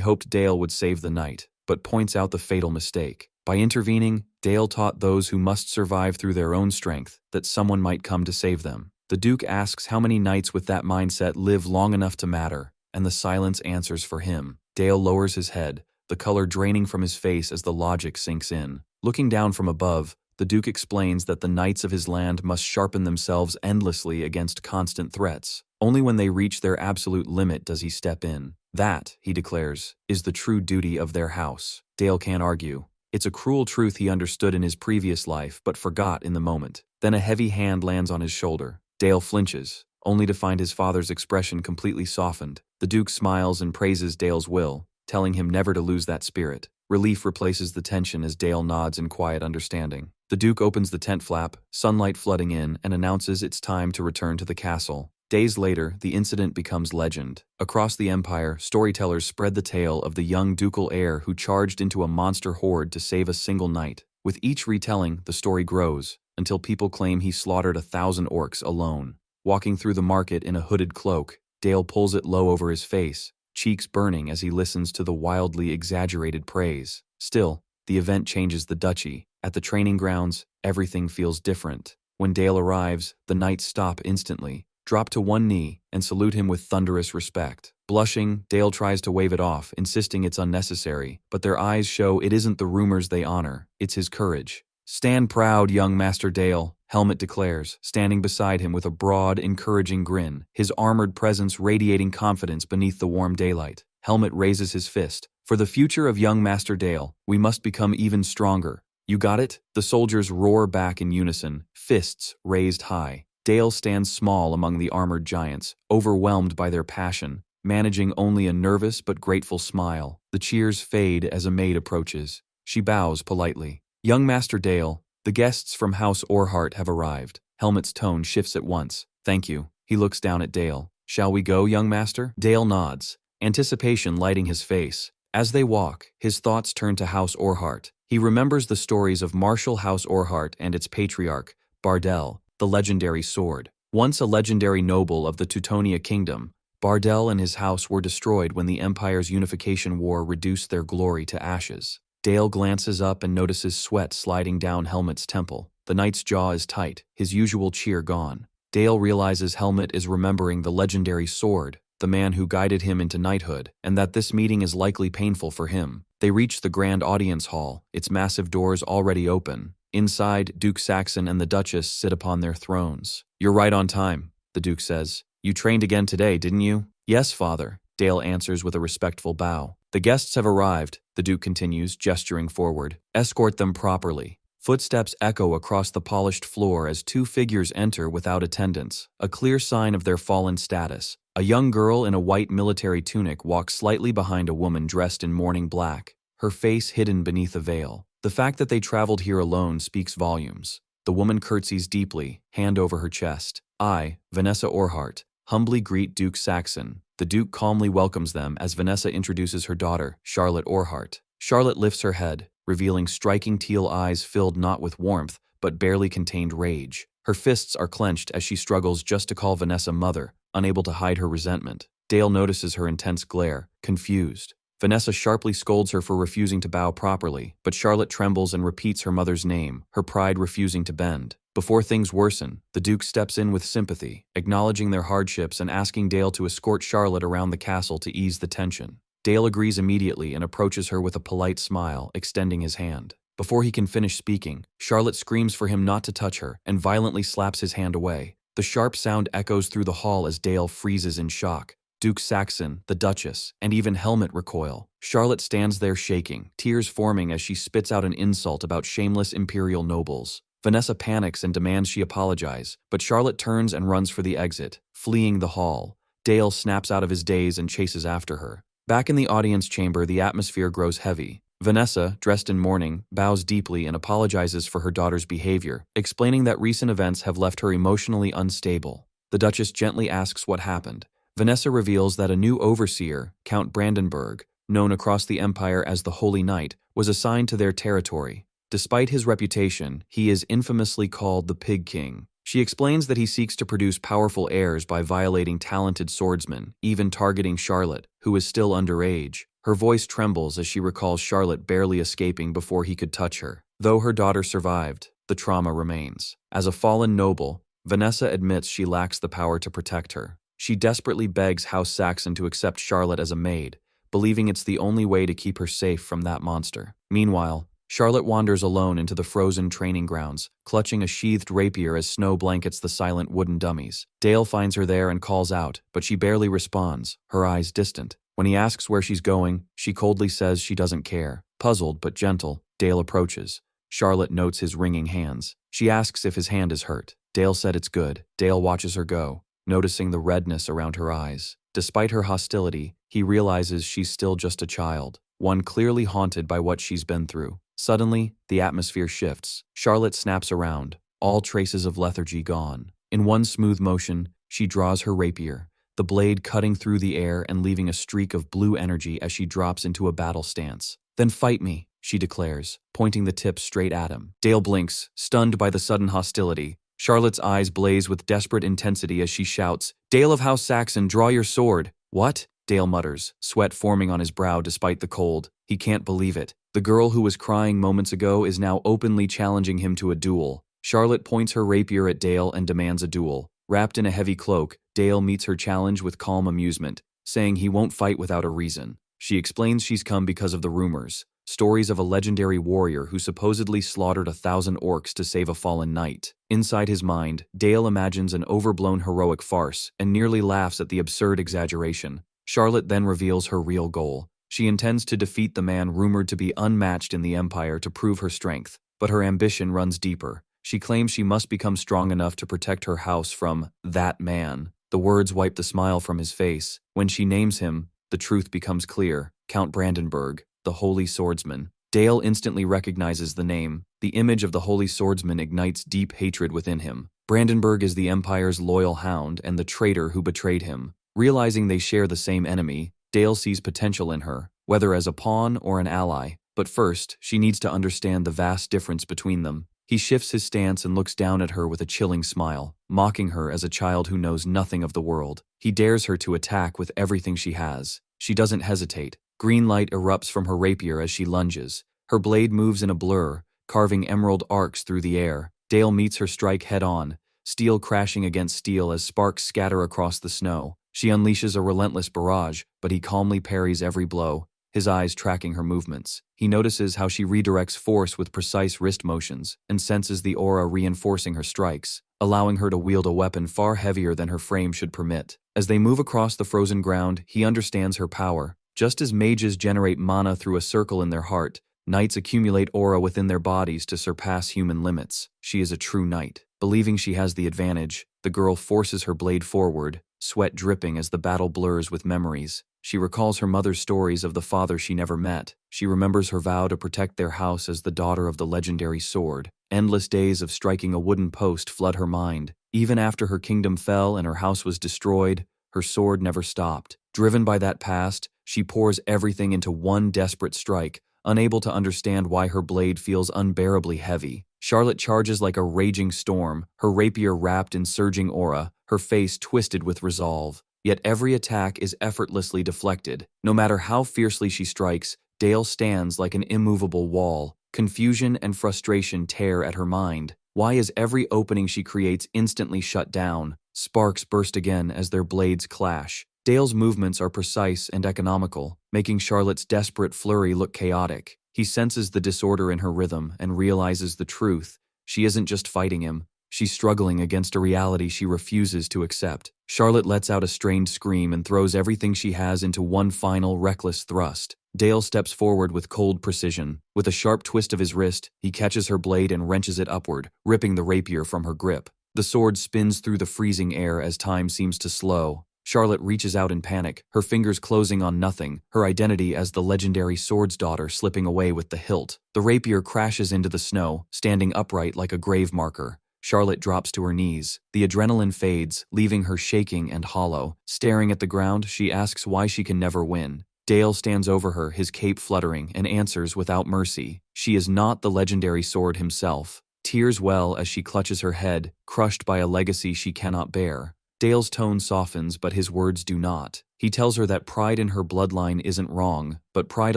hoped Dale would save the knight, but points out the fatal mistake. By intervening, Dale taught those who must survive through their own strength that someone might come to save them. The Duke asks how many knights with that mindset live long enough to matter, and the silence answers for him. Dale lowers his head, the color draining from his face as the logic sinks in. Looking down from above, the Duke explains that the knights of his land must sharpen themselves endlessly against constant threats. Only when they reach their absolute limit does he step in. That, he declares, is the true duty of their house. Dale can't argue. It's a cruel truth he understood in his previous life but forgot in the moment. Then a heavy hand lands on his shoulder. Dale flinches, only to find his father's expression completely softened. The Duke smiles and praises Dale's will, telling him never to lose that spirit. Relief replaces the tension as Dale nods in quiet understanding. The Duke opens the tent flap, sunlight flooding in, and announces it's time to return to the castle. Days later, the incident becomes legend. Across the empire, storytellers spread the tale of the young ducal heir who charged into a monster horde to save a single knight. With each retelling, the story grows, until people claim he slaughtered 1,000 orcs alone. Walking through the market in a hooded cloak, Dale pulls it low over his face, cheeks burning as he listens to the wildly exaggerated praise. Still, the event changes the duchy. At the training grounds, everything feels different. When Dale arrives, the knights stop instantly, drop to one knee, and salute him with thunderous respect. Blushing, Dale tries to wave it off, insisting it's unnecessary, but their eyes show it isn't the rumors they honor, it's his courage. "Stand proud, young Master Dale," Helmut declares, standing beside him with a broad, encouraging grin, his armored presence radiating confidence beneath the warm daylight. Helmut raises his fist. "For the future of young Master Dale, we must become even stronger. You got it?" The soldiers roar back in unison, fists raised high. Dale stands small among the armored giants, overwhelmed by their passion, managing only a nervous but grateful smile. The cheers fade as a maid approaches. She bows politely. "Young Master Dale, the guests from House Orhart have arrived." Helmut's tone shifts at once. "Thank you." He looks down at Dale. "Shall we go, young master?" Dale nods, anticipation lighting his face. As they walk, his thoughts turn to House Orhart. He remembers the stories of Marshal House Orhart and its patriarch, Bardel, the legendary sword. Once a legendary noble of the Teutonia kingdom, Bardel and his house were destroyed when the Empire's unification war reduced their glory to ashes. Dale glances up and notices sweat sliding down Helmut's temple. The knight's jaw is tight, his usual cheer gone. Dale realizes Helmut is remembering the legendary sword, the man who guided him into knighthood, and that this meeting is likely painful for him. They reach the grand audience hall, its massive doors already open. Inside, Duke Saxon and the Duchess sit upon their thrones. "You're right on time," the Duke says. "You trained again today, didn't you?" "Yes, father," Dale answers with a respectful bow. "The guests have arrived," the Duke continues, gesturing forward. "Escort them properly." Footsteps echo across the polished floor as two figures enter without attendants, a clear sign of their fallen status. A young girl in a white military tunic walks slightly behind a woman dressed in mourning black, her face hidden beneath a veil. The fact that they traveled here alone speaks volumes. The woman curtsies deeply, hand over her chest. "I, Vanessa Orhart, humbly greet Duke Saxon." The Duke calmly welcomes them as Vanessa introduces her daughter, Charlotte Orhart. Charlotte lifts her head, revealing striking teal eyes filled not with warmth, but barely contained rage. Her fists are clenched as she struggles just to call Vanessa mother, unable to hide her resentment. Dale notices her intense glare, confused. Vanessa sharply scolds her for refusing to bow properly, but Charlotte trembles and repeats her mother's name, her pride refusing to bend. Before things worsen, the Duke steps in with sympathy, acknowledging their hardships and asking Dale to escort Charlotte around the castle to ease the tension. Dale agrees immediately and approaches her with a polite smile, extending his hand. Before he can finish speaking, Charlotte screams for him not to touch her and violently slaps his hand away. The sharp sound echoes through the hall as Dale freezes in shock. Duke Saxon, the Duchess, and even Helmet recoil. Charlotte stands there shaking, tears forming as she spits out an insult about shameless imperial nobles. Vanessa panics and demands she apologize, but Charlotte turns and runs for the exit, fleeing the hall. Dale snaps out of his daze and chases after her. Back in the audience chamber, the atmosphere grows heavy. Vanessa, dressed in mourning, bows deeply and apologizes for her daughter's behavior, explaining that recent events have left her emotionally unstable. The Duchess gently asks what happened. Vanessa reveals that a new overseer, Count Brandenburg, known across the Empire as the Holy Knight, was assigned to their territory. Despite his reputation, he is infamously called the Pig King. She explains that he seeks to produce powerful heirs by violating talented swordsmen, even targeting Charlotte, who is still underage. Her voice trembles as she recalls Charlotte barely escaping before he could touch her. Though her daughter survived, the trauma remains. As a fallen noble, Vanessa admits she lacks the power to protect her. She desperately begs House Saxon to accept Charlotte as a maid, believing it's the only way to keep her safe from that monster. Meanwhile, Charlotte wanders alone into the frozen training grounds, clutching a sheathed rapier as snow blankets the silent wooden dummies. Dale finds her there and calls out, but she barely responds, her eyes distant. When he asks where she's going, she coldly says she doesn't care. Puzzled but gentle, Dale approaches. Charlotte notes his wringing hands. She asks if his hand is hurt. Dale said it's good. Dale watches her go, noticing the redness around her eyes. Despite her hostility, he realizes she's still just a child, one clearly haunted by what she's been through. Suddenly, the atmosphere shifts. Charlotte snaps around, all traces of lethargy gone. In one smooth motion, she draws her rapier, the blade cutting through the air and leaving a streak of blue energy as she drops into a battle stance. "Then fight me," she declares, pointing the tip straight at him. Dale blinks, stunned by the sudden hostility. Charlotte's eyes blaze with desperate intensity as she shouts, "Dale of House Saxon, draw your sword." "What?" Dale mutters, sweat forming on his brow despite the cold. He can't believe it. The girl who was crying moments ago is now openly challenging him to a duel. Charlotte points her rapier at Dale and demands a duel. Wrapped in a heavy cloak, Dale meets her challenge with calm amusement, saying he won't fight without a reason. She explains she's come because of the rumors, stories of a legendary warrior who supposedly slaughtered 1,000 orcs to save a fallen knight. Inside his mind, Dale imagines an overblown heroic farce and nearly laughs at the absurd exaggeration. Charlotte then reveals her real goal. She intends to defeat the man rumored to be unmatched in the Empire to prove her strength, but her ambition runs deeper. She claims she must become strong enough to protect her house from that man. The words wipe the smile from his face. When she names him, the truth becomes clear. Count Brandenburg, the Holy Swordsman. Dale instantly recognizes the name. The image of the Holy Swordsman ignites deep hatred within him. Brandenburg is the Empire's loyal hound and the traitor who betrayed him. Realizing they share the same enemy, Dale sees potential in her, whether as a pawn or an ally. But first, she needs to understand the vast difference between them. He shifts his stance and looks down at her with a chilling smile, mocking her as a child who knows nothing of the world. He dares her to attack with everything she has. She doesn't hesitate. Green light erupts from her rapier as she lunges. Her blade moves in a blur, carving emerald arcs through the air. Dale meets her strike head-on, steel crashing against steel as sparks scatter across the snow. She unleashes a relentless barrage, but he calmly parries every blow, his eyes tracking her movements. He notices how she redirects force with precise wrist motions and senses the aura reinforcing her strikes, allowing her to wield a weapon far heavier than her frame should permit. As they move across the frozen ground, he understands her power. Just as mages generate mana through a circle in their heart, knights accumulate aura within their bodies to surpass human limits. She is a true knight. Believing she has the advantage, the girl forces her blade forward, sweat dripping as the battle blurs with memories. She recalls her mother's stories of the father she never met. She remembers her vow to protect their house as the daughter of the legendary sword. Endless days of striking a wooden post flood her mind. Even after her kingdom fell and her house was destroyed, her sword never stopped. Driven by that past, she pours everything into one desperate strike, unable to understand why her blade feels unbearably heavy. Charlotte charges like a raging storm, her rapier wrapped in surging aura, her face twisted with resolve. Yet every attack is effortlessly deflected. No matter how fiercely she strikes, Dale stands like an immovable wall. Confusion and frustration tear at her mind. Why is every opening she creates instantly shut down? Sparks burst again as their blades clash. Dale's movements are precise and economical, making Charlotte's desperate flurry look chaotic. He senses the disorder in her rhythm and realizes the truth. She isn't just fighting him. She's struggling against a reality she refuses to accept. Charlotte lets out a strained scream and throws everything she has into one final, reckless thrust. Dale steps forward with cold precision. With a sharp twist of his wrist, he catches her blade and wrenches it upward, ripping the rapier from her grip. The sword spins through the freezing air as time seems to slow. Charlotte reaches out in panic, her fingers closing on nothing, her identity as the legendary sword's daughter slipping away with the hilt. The rapier crashes into the snow, standing upright like a grave marker. Charlotte drops to her knees. The adrenaline fades, leaving her shaking and hollow. Staring at the ground, she asks why she can never win. Dale stands over her, his cape fluttering, and answers without mercy. She is not the legendary sword himself. Tears well as she clutches her head, crushed by a legacy she cannot bear. Dale's tone softens, but his words do not. He tells her that pride in her bloodline isn't wrong, but pride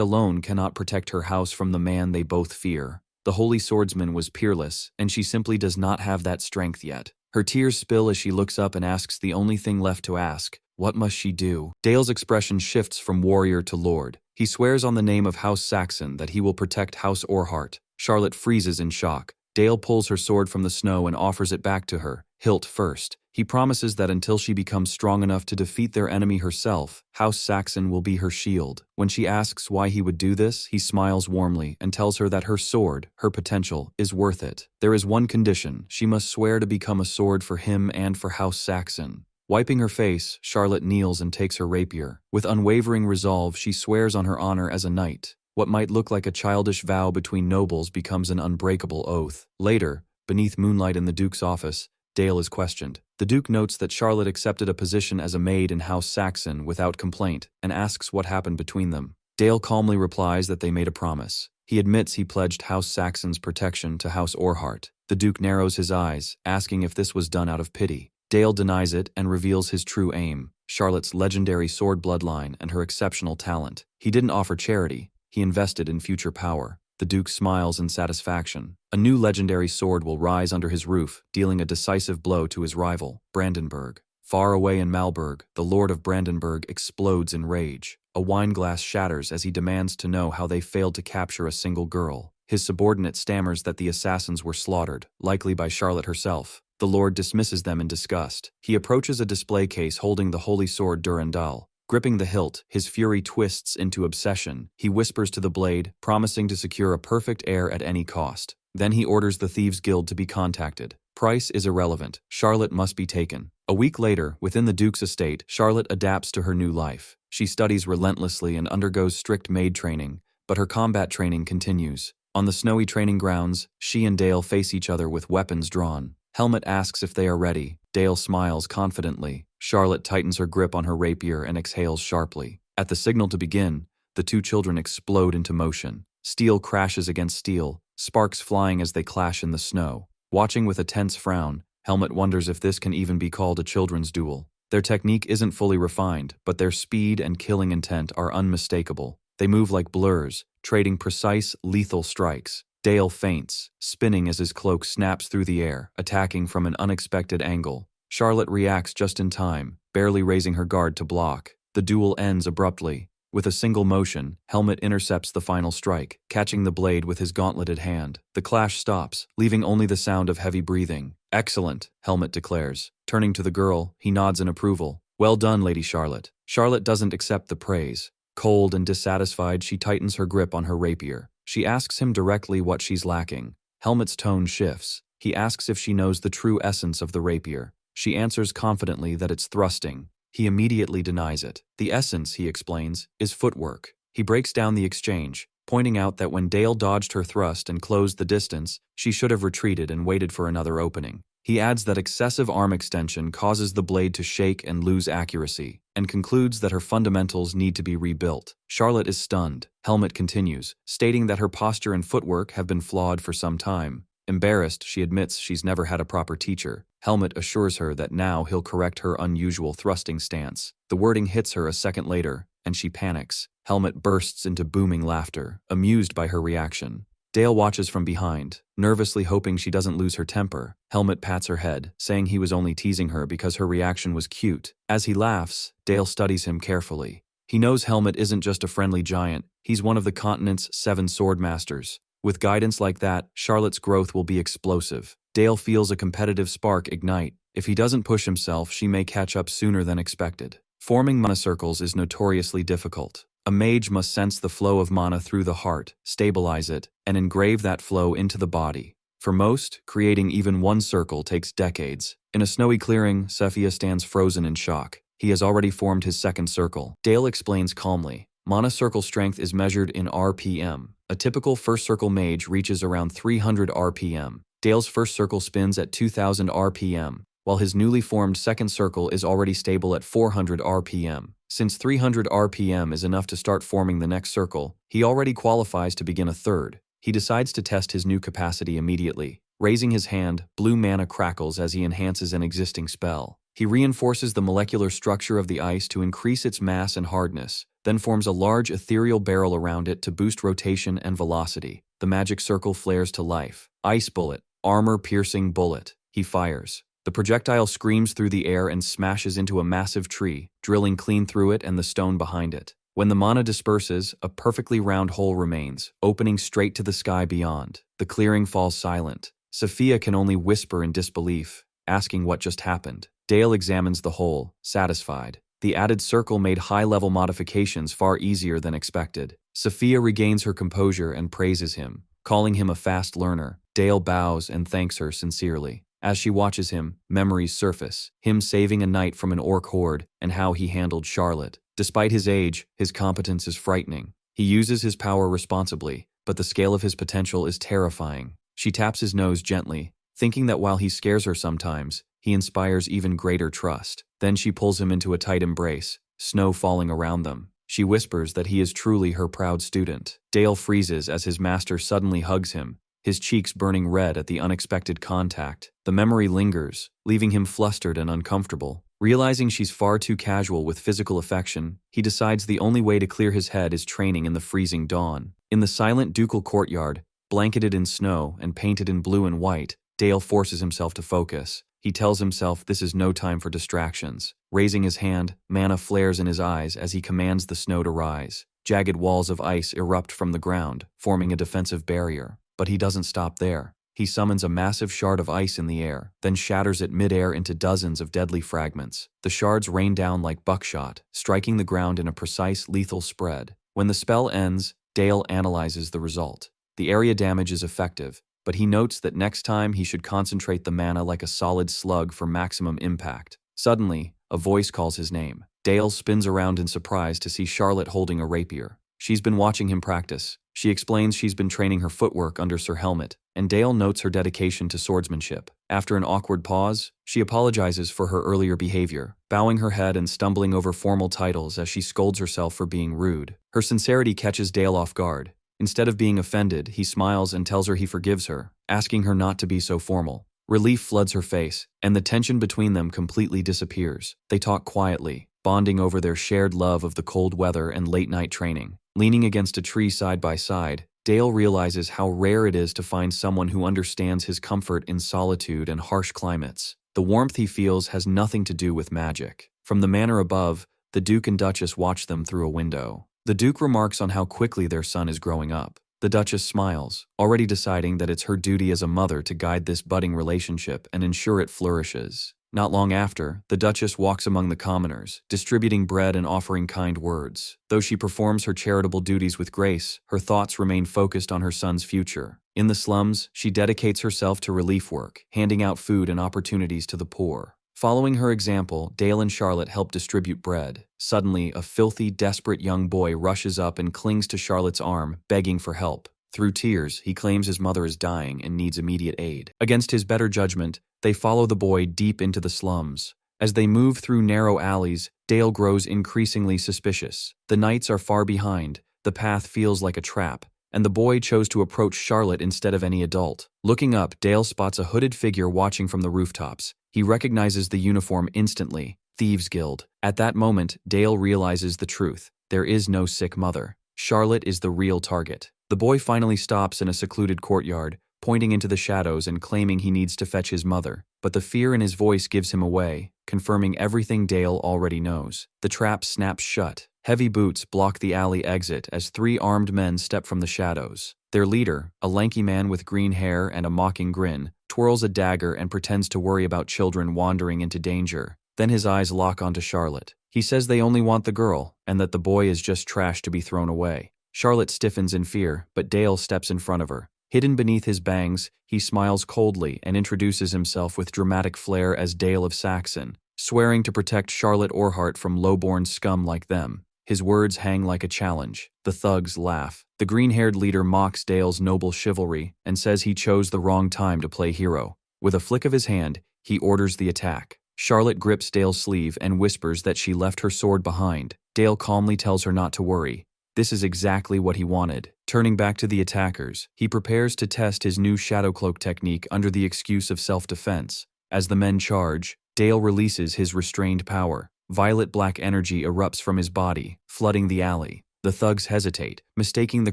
alone cannot protect her house from the man they both fear. The holy swordsman was peerless, and she simply does not have that strength yet. Her tears spill as she looks up and asks the only thing left to ask. What must she do? Dale's expression shifts from warrior to lord. He swears on the name of House Saxon that he will protect House Orhart. Charlotte freezes in shock. Dale pulls her sword from the snow and offers it back to her, hilt first. He promises that until she becomes strong enough to defeat their enemy herself, House Saxon will be her shield. When she asks why he would do this, he smiles warmly and tells her that her sword, her potential, is worth it. There is one condition: she must swear to become a sword for him and for House Saxon. Wiping her face, Charlotte kneels and takes her rapier. With unwavering resolve, she swears on her honor as a knight. What might look like a childish vow between nobles becomes an unbreakable oath. Later, beneath moonlight in the Duke's office, Dale is questioned. The Duke notes that Charlotte accepted a position as a maid in House Saxon without complaint and asks what happened between them. Dale calmly replies that they made a promise. He admits he pledged House Saxon's protection to House Orhart. The Duke narrows his eyes, asking if this was done out of pity. Dale denies it and reveals his true aim: Charlotte's legendary sword bloodline and her exceptional talent. He didn't offer charity. He invested in future power. The Duke smiles in satisfaction. A new legendary sword will rise under his roof, dealing a decisive blow to his rival, Brandenburg. Far away in Malberg, the Lord of Brandenburg explodes in rage. A wineglass shatters as he demands to know how they failed to capture a single girl. His subordinate stammers that the assassins were slaughtered, likely by Charlotte herself. The Lord dismisses them in disgust. He approaches a display case holding the holy sword Durandal. Gripping the hilt, his fury twists into obsession. He whispers to the blade, promising to secure a perfect heir at any cost. Then he orders the Thieves' Guild to be contacted. Price is irrelevant. Charlotte must be taken. A week later, within the Duke's estate, Charlotte adapts to her new life. She studies relentlessly and undergoes strict maid training, but her combat training continues. On the snowy training grounds, she and Dale face each other with weapons drawn. Helmet asks if they are ready. Dale smiles confidently. Charlotte tightens her grip on her rapier and exhales sharply. At the signal to begin, the two children explode into motion. Steel crashes against steel, sparks flying as they clash in the snow. Watching with a tense frown, Helmet wonders if this can even be called a children's duel. Their technique isn't fully refined, but their speed and killing intent are unmistakable. They move like blurs, trading precise, lethal strikes. Dale faints, spinning as his cloak snaps through the air, attacking from an unexpected angle. Charlotte reacts just in time, barely raising her guard to block. The duel ends abruptly. With a single motion, Helmet intercepts the final strike, catching the blade with his gauntleted hand. The clash stops, leaving only the sound of heavy breathing. "Excellent," Helmet declares. Turning to the girl, he nods in approval. "Well done, Lady Charlotte." Charlotte doesn't accept the praise. Cold and dissatisfied, she tightens her grip on her rapier. She asks him directly what she's lacking. Helmet's tone shifts. He asks if she knows the true essence of the rapier. She answers confidently that it's thrusting. He immediately denies it. The essence, he explains, is footwork. He breaks down the exchange, pointing out that when Dale dodged her thrust and closed the distance, she should have retreated and waited for another opening. He adds that excessive arm extension causes the blade to shake and lose accuracy, and concludes that her fundamentals need to be rebuilt. Charlotte is stunned. Helmet continues, stating that her posture and footwork have been flawed for some time. Embarrassed, she admits she's never had a proper teacher. Helmet assures her that now he'll correct her unusual thrusting stance. The wording hits her a second later, and she panics. Helmet bursts into booming laughter, amused by her reaction. Dale watches from behind, nervously hoping she doesn't lose her temper. Helmet pats her head, saying he was only teasing her because her reaction was cute. As he laughs, Dale studies him carefully. He knows Helmet isn't just a friendly giant, he's one of the continent's 7 sword masters. With guidance like that, Charlotte's growth will be explosive. Dale feels a competitive spark ignite. If he doesn't push himself, she may catch up sooner than expected. Forming mana circles is notoriously difficult. A mage must sense the flow of mana through the heart, stabilize it, and engrave that flow into the body. For most, creating even one circle takes decades. In a snowy clearing, Sephia stands frozen in shock. He has already formed his second circle. Dale explains calmly. Mana circle strength is measured in RPM. A typical first circle mage reaches around 300 RPM. Dale's first circle spins at 2000 RPM, while his newly formed second circle is already stable at 400 RPM. Since 300 RPM is enough to start forming the next circle, he already qualifies to begin a third. He decides to test his new capacity immediately. Raising his hand, blue mana crackles as he enhances an existing spell. He reinforces the molecular structure of the ice to increase its mass and hardness, then forms a large ethereal barrel around it to boost rotation and velocity. The magic circle flares to life. Ice bullet, armor-piercing bullet. He fires. The projectile screams through the air and smashes into a massive tree, drilling clean through it and the stone behind it. When the mana disperses, a perfectly round hole remains, opening straight to the sky beyond. The clearing falls silent. Sophia can only whisper in disbelief, asking what just happened. Dale examines the hole, satisfied. The added circle made high-level modifications far easier than expected. Sophia regains her composure and praises him, calling him a fast learner. Dale bows and thanks her sincerely. As she watches him, memories surface, him saving a knight from an orc horde, and how he handled Charlotte. Despite his age, his competence is frightening. He uses his power responsibly, but the scale of his potential is terrifying. She taps his nose gently, thinking that while he scares her sometimes, he inspires even greater trust. Then she pulls him into a tight embrace, snow falling around them. She whispers that he is truly her proud student. Dale freezes as his master suddenly hugs him, his cheeks burning red at the unexpected contact. The memory lingers, leaving him flustered and uncomfortable. Realizing she's far too casual with physical affection, he decides the only way to clear his head is training in the freezing dawn. In the silent ducal courtyard, blanketed in snow and painted in blue and white, Dale forces himself to focus. He tells himself this is no time for distractions. Raising his hand, mana flares in his eyes as he commands the snow to rise. Jagged walls of ice erupt from the ground, forming a defensive barrier. But he doesn't stop there. He summons a massive shard of ice in the air, then shatters it mid-air into dozens of deadly fragments. The shards rain down like buckshot, striking the ground in a precise, lethal spread. When the spell ends, Dale analyzes the result. The area damage is effective, but he notes that next time he should concentrate the mana like a solid slug for maximum impact. Suddenly, a voice calls his name. Dale spins around in surprise to see Charlotte holding a rapier. She's been watching him practice. She explains she's been training her footwork under Sir Helmet, and Dale notes her dedication to swordsmanship. After an awkward pause, she apologizes for her earlier behavior, bowing her head and stumbling over formal titles as she scolds herself for being rude. Her sincerity catches Dale off guard. Instead of being offended, he smiles and tells her he forgives her, asking her not to be so formal. Relief floods her face, and the tension between them completely disappears. They talk quietly, bonding over their shared love of the cold weather and late-night training. Leaning against a tree side by side, Dale realizes how rare it is to find someone who understands his comfort in solitude and harsh climates. The warmth he feels has nothing to do with magic. From the manor above, the Duke and Duchess watch them through a window. The Duke remarks on how quickly their son is growing up. The Duchess smiles, already deciding that it's her duty as a mother to guide this budding relationship and ensure it flourishes. Not long after, the Duchess walks among the commoners, distributing bread and offering kind words. Though she performs her charitable duties with grace, her thoughts remain focused on her son's future. In the slums, she dedicates herself to relief work, handing out food and opportunities to the poor. Following her example, Dale and Charlotte help distribute bread. Suddenly, a filthy, desperate young boy rushes up and clings to Charlotte's arm, begging for help. Through tears, he claims his mother is dying and needs immediate aid. Against his better judgment, they follow the boy deep into the slums. As they move through narrow alleys, Dale grows increasingly suspicious. The knights are far behind, the path feels like a trap, and the boy chose to approach Charlotte instead of any adult. Looking up, Dale spots a hooded figure watching from the rooftops. He recognizes the uniform instantly, Thieves' Guild. At that moment, Dale realizes the truth. There is no sick mother. Charlotte is the real target. The boy finally stops in a secluded courtyard, pointing into the shadows and claiming he needs to fetch his mother. But the fear in his voice gives him away, confirming everything Dale already knows. The trap snaps shut. Heavy boots block the alley exit as 3 armed men step from the shadows. Their leader, a lanky man with green hair and a mocking grin, twirls a dagger and pretends to worry about children wandering into danger. Then his eyes lock onto Charlotte. He says they only want the girl, and that the boy is just trash to be thrown away. Charlotte stiffens in fear, but Dale steps in front of her. Hidden beneath his bangs, he smiles coldly and introduces himself with dramatic flair as Dale of Saxon, swearing to protect Charlotte Orhart from low-born scum like them. His words hang like a challenge. The thugs laugh. The green-haired leader mocks Dale's noble chivalry and says he chose the wrong time to play hero. With a flick of his hand, he orders the attack. Charlotte grips Dale's sleeve and whispers that she left her sword behind. Dale calmly tells her not to worry. This is exactly what he wanted. Turning back to the attackers, he prepares to test his new shadow cloak technique under the excuse of self-defense. As the men charge, Dale releases his restrained power. Violet-black energy erupts from his body, flooding the alley. The thugs hesitate, mistaking the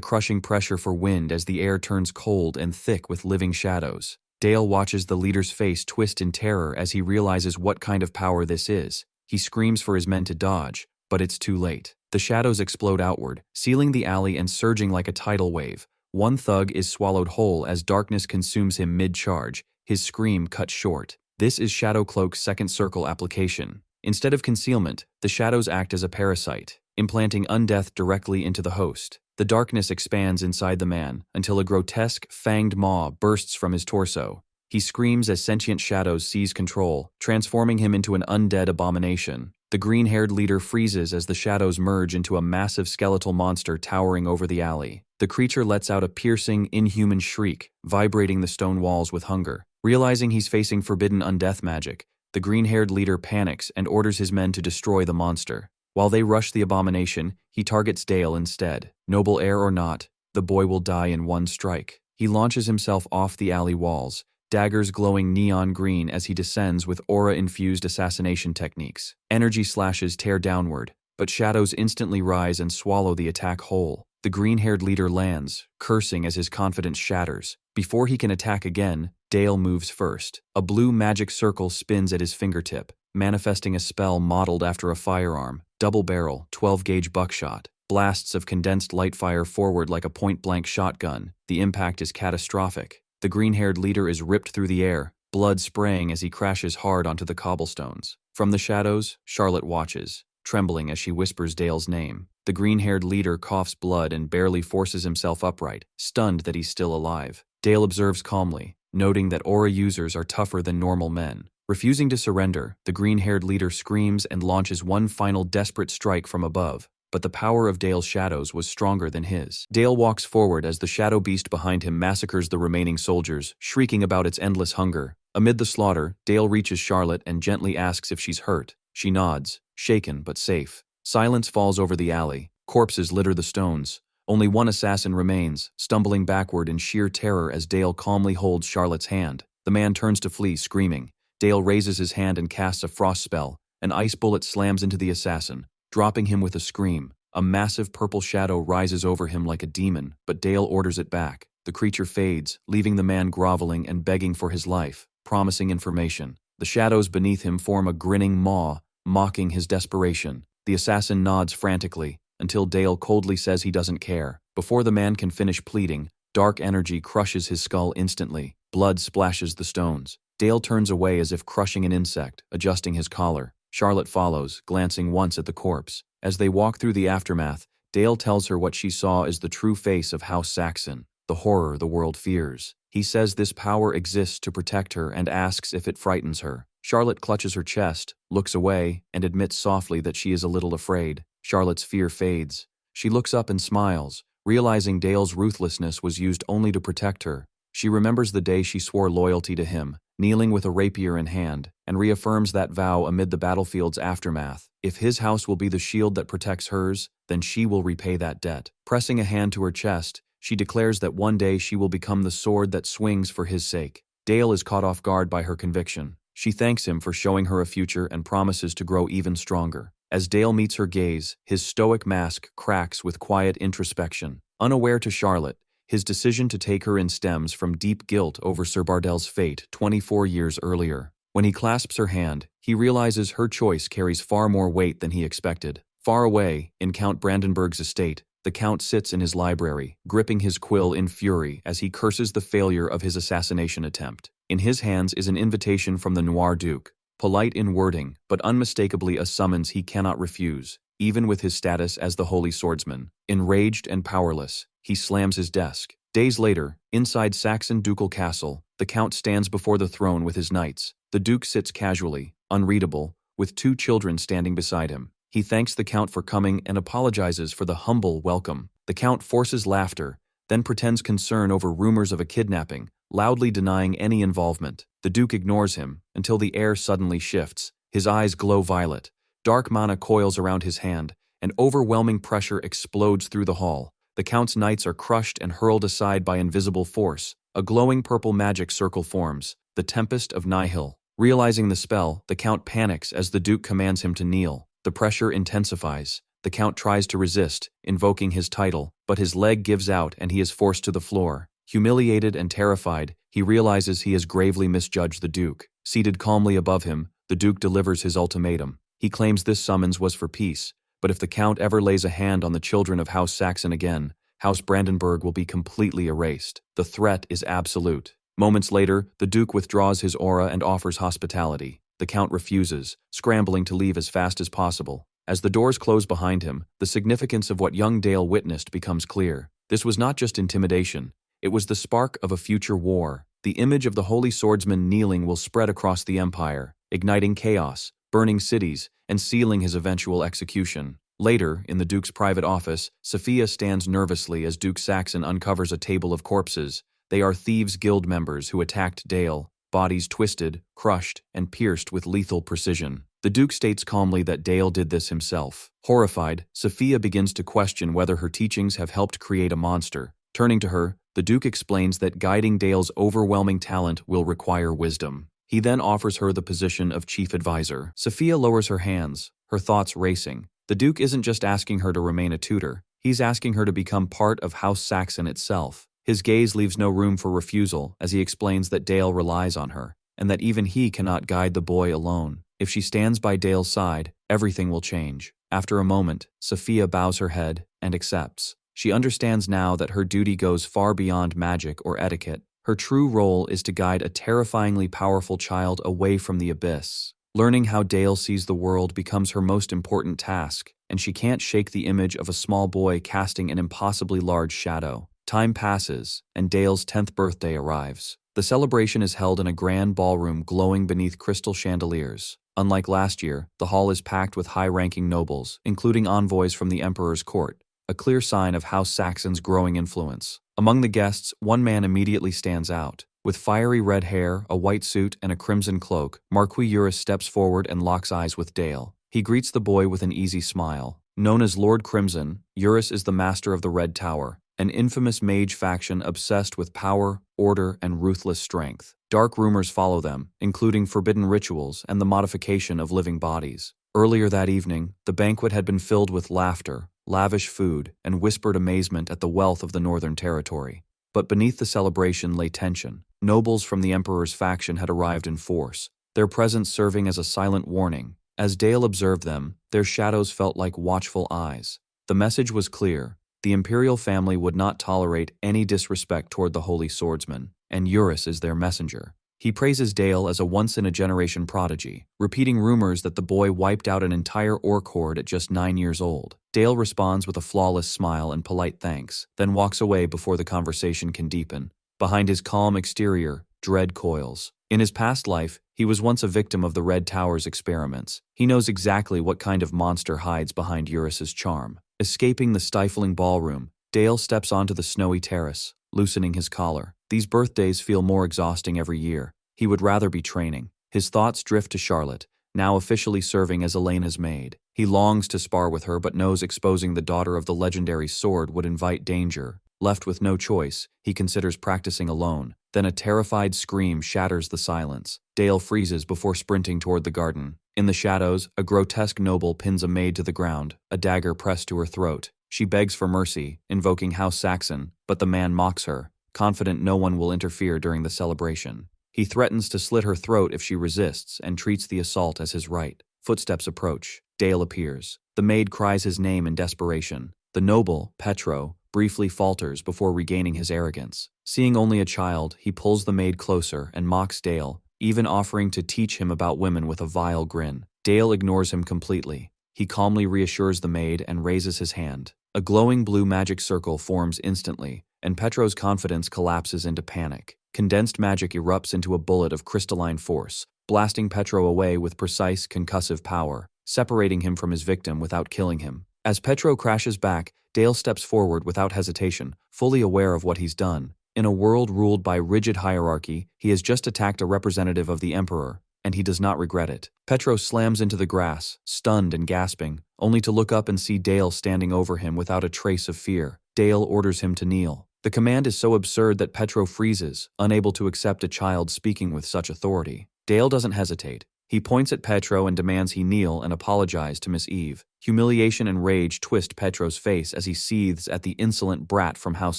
crushing pressure for wind as the air turns cold and thick with living shadows. Dale watches the leader's face twist in terror as he realizes what kind of power this is. He screams for his men to dodge, but it's too late. The shadows explode outward, sealing the alley and surging like a tidal wave. One thug is swallowed whole as darkness consumes him mid-charge, his scream cut short. This is Shadow Cloak's second circle application. Instead of concealment, the shadows act as a parasite, implanting undeath directly into the host. The darkness expands inside the man until a grotesque, fanged maw bursts from his torso. He screams as sentient shadows seize control, transforming him into an undead abomination. The green-haired leader freezes as the shadows merge into a massive skeletal monster towering over the alley. The creature lets out a piercing, inhuman shriek, vibrating the stone walls with hunger. Realizing he's facing forbidden undeath magic, the green-haired leader panics and orders his men to destroy the monster. While they rush the abomination, he targets Dale instead. Noble heir or not, the boy will die in one strike. He launches himself off the alley walls, daggers glowing neon green as he descends with aura-infused assassination techniques. Energy slashes tear downward, but shadows instantly rise and swallow the attack whole. The green-haired leader lands, cursing as his confidence shatters. Before he can attack again, Dale moves first. A blue magic circle spins at his fingertip, manifesting a spell modeled after a firearm. Double-barrel, 12-gauge buckshot. Blasts of condensed light fire forward like a point-blank shotgun. The impact is catastrophic. The green-haired leader is ripped through the air, blood spraying as he crashes hard onto the cobblestones. From the shadows, Charlotte watches, trembling as she whispers Dale's name. The green-haired leader coughs blood and barely forces himself upright, stunned that he's still alive. Dale observes calmly, noting that aura users are tougher than normal men. Refusing to surrender, the green-haired leader screams and launches one final desperate strike from above. But the power of Dale's shadows was stronger than his. Dale walks forward as the shadow beast behind him massacres the remaining soldiers, shrieking about its endless hunger. Amid the slaughter, Dale reaches Charlotte and gently asks if she's hurt. She nods, shaken but safe. Silence falls over the alley. Corpses litter the stones. Only one assassin remains, stumbling backward in sheer terror as Dale calmly holds Charlotte's hand. The man turns to flee, screaming. Dale raises his hand and casts a frost spell. An ice bullet slams into the assassin, dropping him with a scream. A massive purple shadow rises over him like a demon, but Dale orders it back. The creature fades, leaving the man groveling and begging for his life, promising information. The shadows beneath him form a grinning maw, mocking his desperation. The assassin nods frantically, until Dale coldly says he doesn't care. Before the man can finish pleading, dark energy crushes his skull instantly. Blood splashes the stones. Dale turns away as if crushing an insect, adjusting his collar. Charlotte follows, glancing once at the corpse. As they walk through the aftermath, Dale tells her what she saw is the true face of House Saxon, the horror the world fears. He says this power exists to protect her and asks if it frightens her. Charlotte clutches her chest, looks away, and admits softly that she is a little afraid. Charlotte's fear fades. She looks up and smiles, realizing Dale's ruthlessness was used only to protect her. She remembers the day she swore loyalty to him, kneeling with a rapier in hand, and reaffirms that vow amid the battlefield's aftermath. If his house will be the shield that protects hers, then she will repay that debt. Pressing a hand to her chest, she declares that one day she will become the sword that swings for his sake. Dale is caught off guard by her conviction. She thanks him for showing her a future and promises to grow even stronger. As Dale meets her gaze, his stoic mask cracks with quiet introspection. Unaware to Charlotte, His decision to take her in stems from deep guilt over Sir Bardel's fate 24 years earlier. When he clasps her hand, he realizes her choice carries far more weight than he expected. Far away, in Count Brandenburg's estate, the Count sits in his library, gripping his quill in fury as he curses the failure of his assassination attempt. In his hands is an invitation from the Noir Duke, polite in wording, but unmistakably a summons he cannot refuse, even with his status as the Holy Swordsman. Enraged and powerless, he slams his desk. Days later, inside Saxon ducal castle, the Count stands before the throne with his knights. The Duke sits casually, unreadable, with 2 children standing beside him. He thanks the Count for coming and apologizes for the humble welcome. The Count forces laughter, then pretends concern over rumors of a kidnapping, loudly denying any involvement. The Duke ignores him, until the air suddenly shifts. His eyes glow violet. Dark mana coils around his hand, and overwhelming pressure explodes through the hall. The Count's knights are crushed and hurled aside by invisible force. A glowing purple magic circle forms, the Tempest of Nihil. Realizing the spell, the Count panics as the Duke commands him to kneel. The pressure intensifies. The Count tries to resist, invoking his title, but his leg gives out and he is forced to the floor. Humiliated and terrified, he realizes he has gravely misjudged the Duke. Seated calmly above him, the Duke delivers his ultimatum. He claims this summons was for peace, but if the Count ever lays a hand on the children of House Saxon again, House Brandenburg will be completely erased. The threat is absolute. Moments later, the Duke withdraws his aura and offers hospitality. The Count refuses, scrambling to leave as fast as possible. As the doors close behind him, the significance of what young Dale witnessed becomes clear. This was not just intimidation. It was the spark of a future war. The image of the Holy Swordsman kneeling will spread across the Empire, igniting chaos, burning cities, and sealing his eventual execution. Later, in the Duke's private office, Sophia stands nervously as Duke Saxon uncovers a table of corpses. They are Thieves' Guild members who attacked Dale, bodies twisted, crushed, and pierced with lethal precision. The Duke states calmly that Dale did this himself. Horrified, Sophia begins to question whether her teachings have helped create a monster. Turning to her, the Duke explains that guiding Dale's overwhelming talent will require wisdom. He then offers her the position of chief advisor. Sophia lowers her hands, her thoughts racing. The Duke isn't just asking her to remain a tutor, he's asking her to become part of House Saxon itself. His gaze leaves no room for refusal as he explains that Dale relies on her, and that even he cannot guide the boy alone. If she stands by Dale's side, everything will change. After a moment, Sophia bows her head and accepts. She understands now that her duty goes far beyond magic or etiquette. Her true role is to guide a terrifyingly powerful child away from the abyss. Learning how Dale sees the world becomes her most important task, and she can't shake the image of a small boy casting an impossibly large shadow. Time passes, and Dale's 10th birthday arrives. The celebration is held in a grand ballroom glowing beneath crystal chandeliers. Unlike last year, the hall is packed with high-ranking nobles, including envoys from the Emperor's court, a clear sign of House Saxon's growing influence. Among the guests, one man immediately stands out. With fiery red hair, a white suit, and a crimson cloak, Marquis Eurus steps forward and locks eyes with Dale. He greets the boy with an easy smile. Known as Lord Crimson, Eurus is the master of the Red Tower, an infamous mage faction obsessed with power, order, and ruthless strength. Dark rumors follow them, including forbidden rituals and the modification of living bodies. Earlier that evening, the banquet had been filled with laughter, lavish food, and whispered amazement at the wealth of the Northern Territory. But beneath the celebration lay tension. Nobles from the Emperor's faction had arrived in force, their presence serving as a silent warning. As Dale observed them, their shadows felt like watchful eyes. The message was clear. The Imperial family would not tolerate any disrespect toward the Holy Swordsman, and Eurus is their messenger. He praises Dale as a once-in-a-generation prodigy, repeating rumors that the boy wiped out an entire orc horde at just 9 years old. Dale responds with a flawless smile and polite thanks, then walks away before the conversation can deepen. Behind his calm exterior, dread coils. In his past life, he was once a victim of the Red Tower's experiments. He knows exactly what kind of monster hides behind Eurus's charm. Escaping the stifling ballroom, Dale steps onto the snowy terrace, loosening his collar. These birthdays feel more exhausting every year. He would rather be training. His thoughts drift to Charlotte, now officially serving as Elena's maid. He longs to spar with her but knows exposing the daughter of the legendary sword would invite danger. Left with no choice, he considers practicing alone. Then a terrified scream shatters the silence. Dale freezes before sprinting toward the garden. In the shadows, a grotesque noble pins a maid to the ground, a dagger pressed to her throat. She begs for mercy, invoking House Saxon, but the man mocks her, confident no one will interfere during the celebration. He threatens to slit her throat if she resists and treats the assault as his right. Footsteps approach. Dale appears. The maid cries his name in desperation. The noble, Petro, briefly falters before regaining his arrogance. Seeing only a child, he pulls the maid closer and mocks Dale, even offering to teach him about women with a vile grin. Dale ignores him completely. He calmly reassures the maid and raises his hand. A glowing blue magic circle forms instantly, and Petro's confidence collapses into panic. Condensed magic erupts into a bullet of crystalline force, blasting Petro away with precise concussive power, separating him from his victim without killing him. As Petro crashes back, Dale steps forward without hesitation, fully aware of what he's done. In a world ruled by rigid hierarchy, he has just attacked a representative of the Emperor, and he does not regret it. Petro slams into the grass, stunned and gasping, only to look up and see Dale standing over him without a trace of fear. Dale orders him to kneel. The command is so absurd that Petro freezes, unable to accept a child speaking with such authority. Dale doesn't hesitate. He points at Petro and demands he kneel and apologize to Miss Eve. Humiliation and rage twist Petro's face as he seethes at the insolent brat from House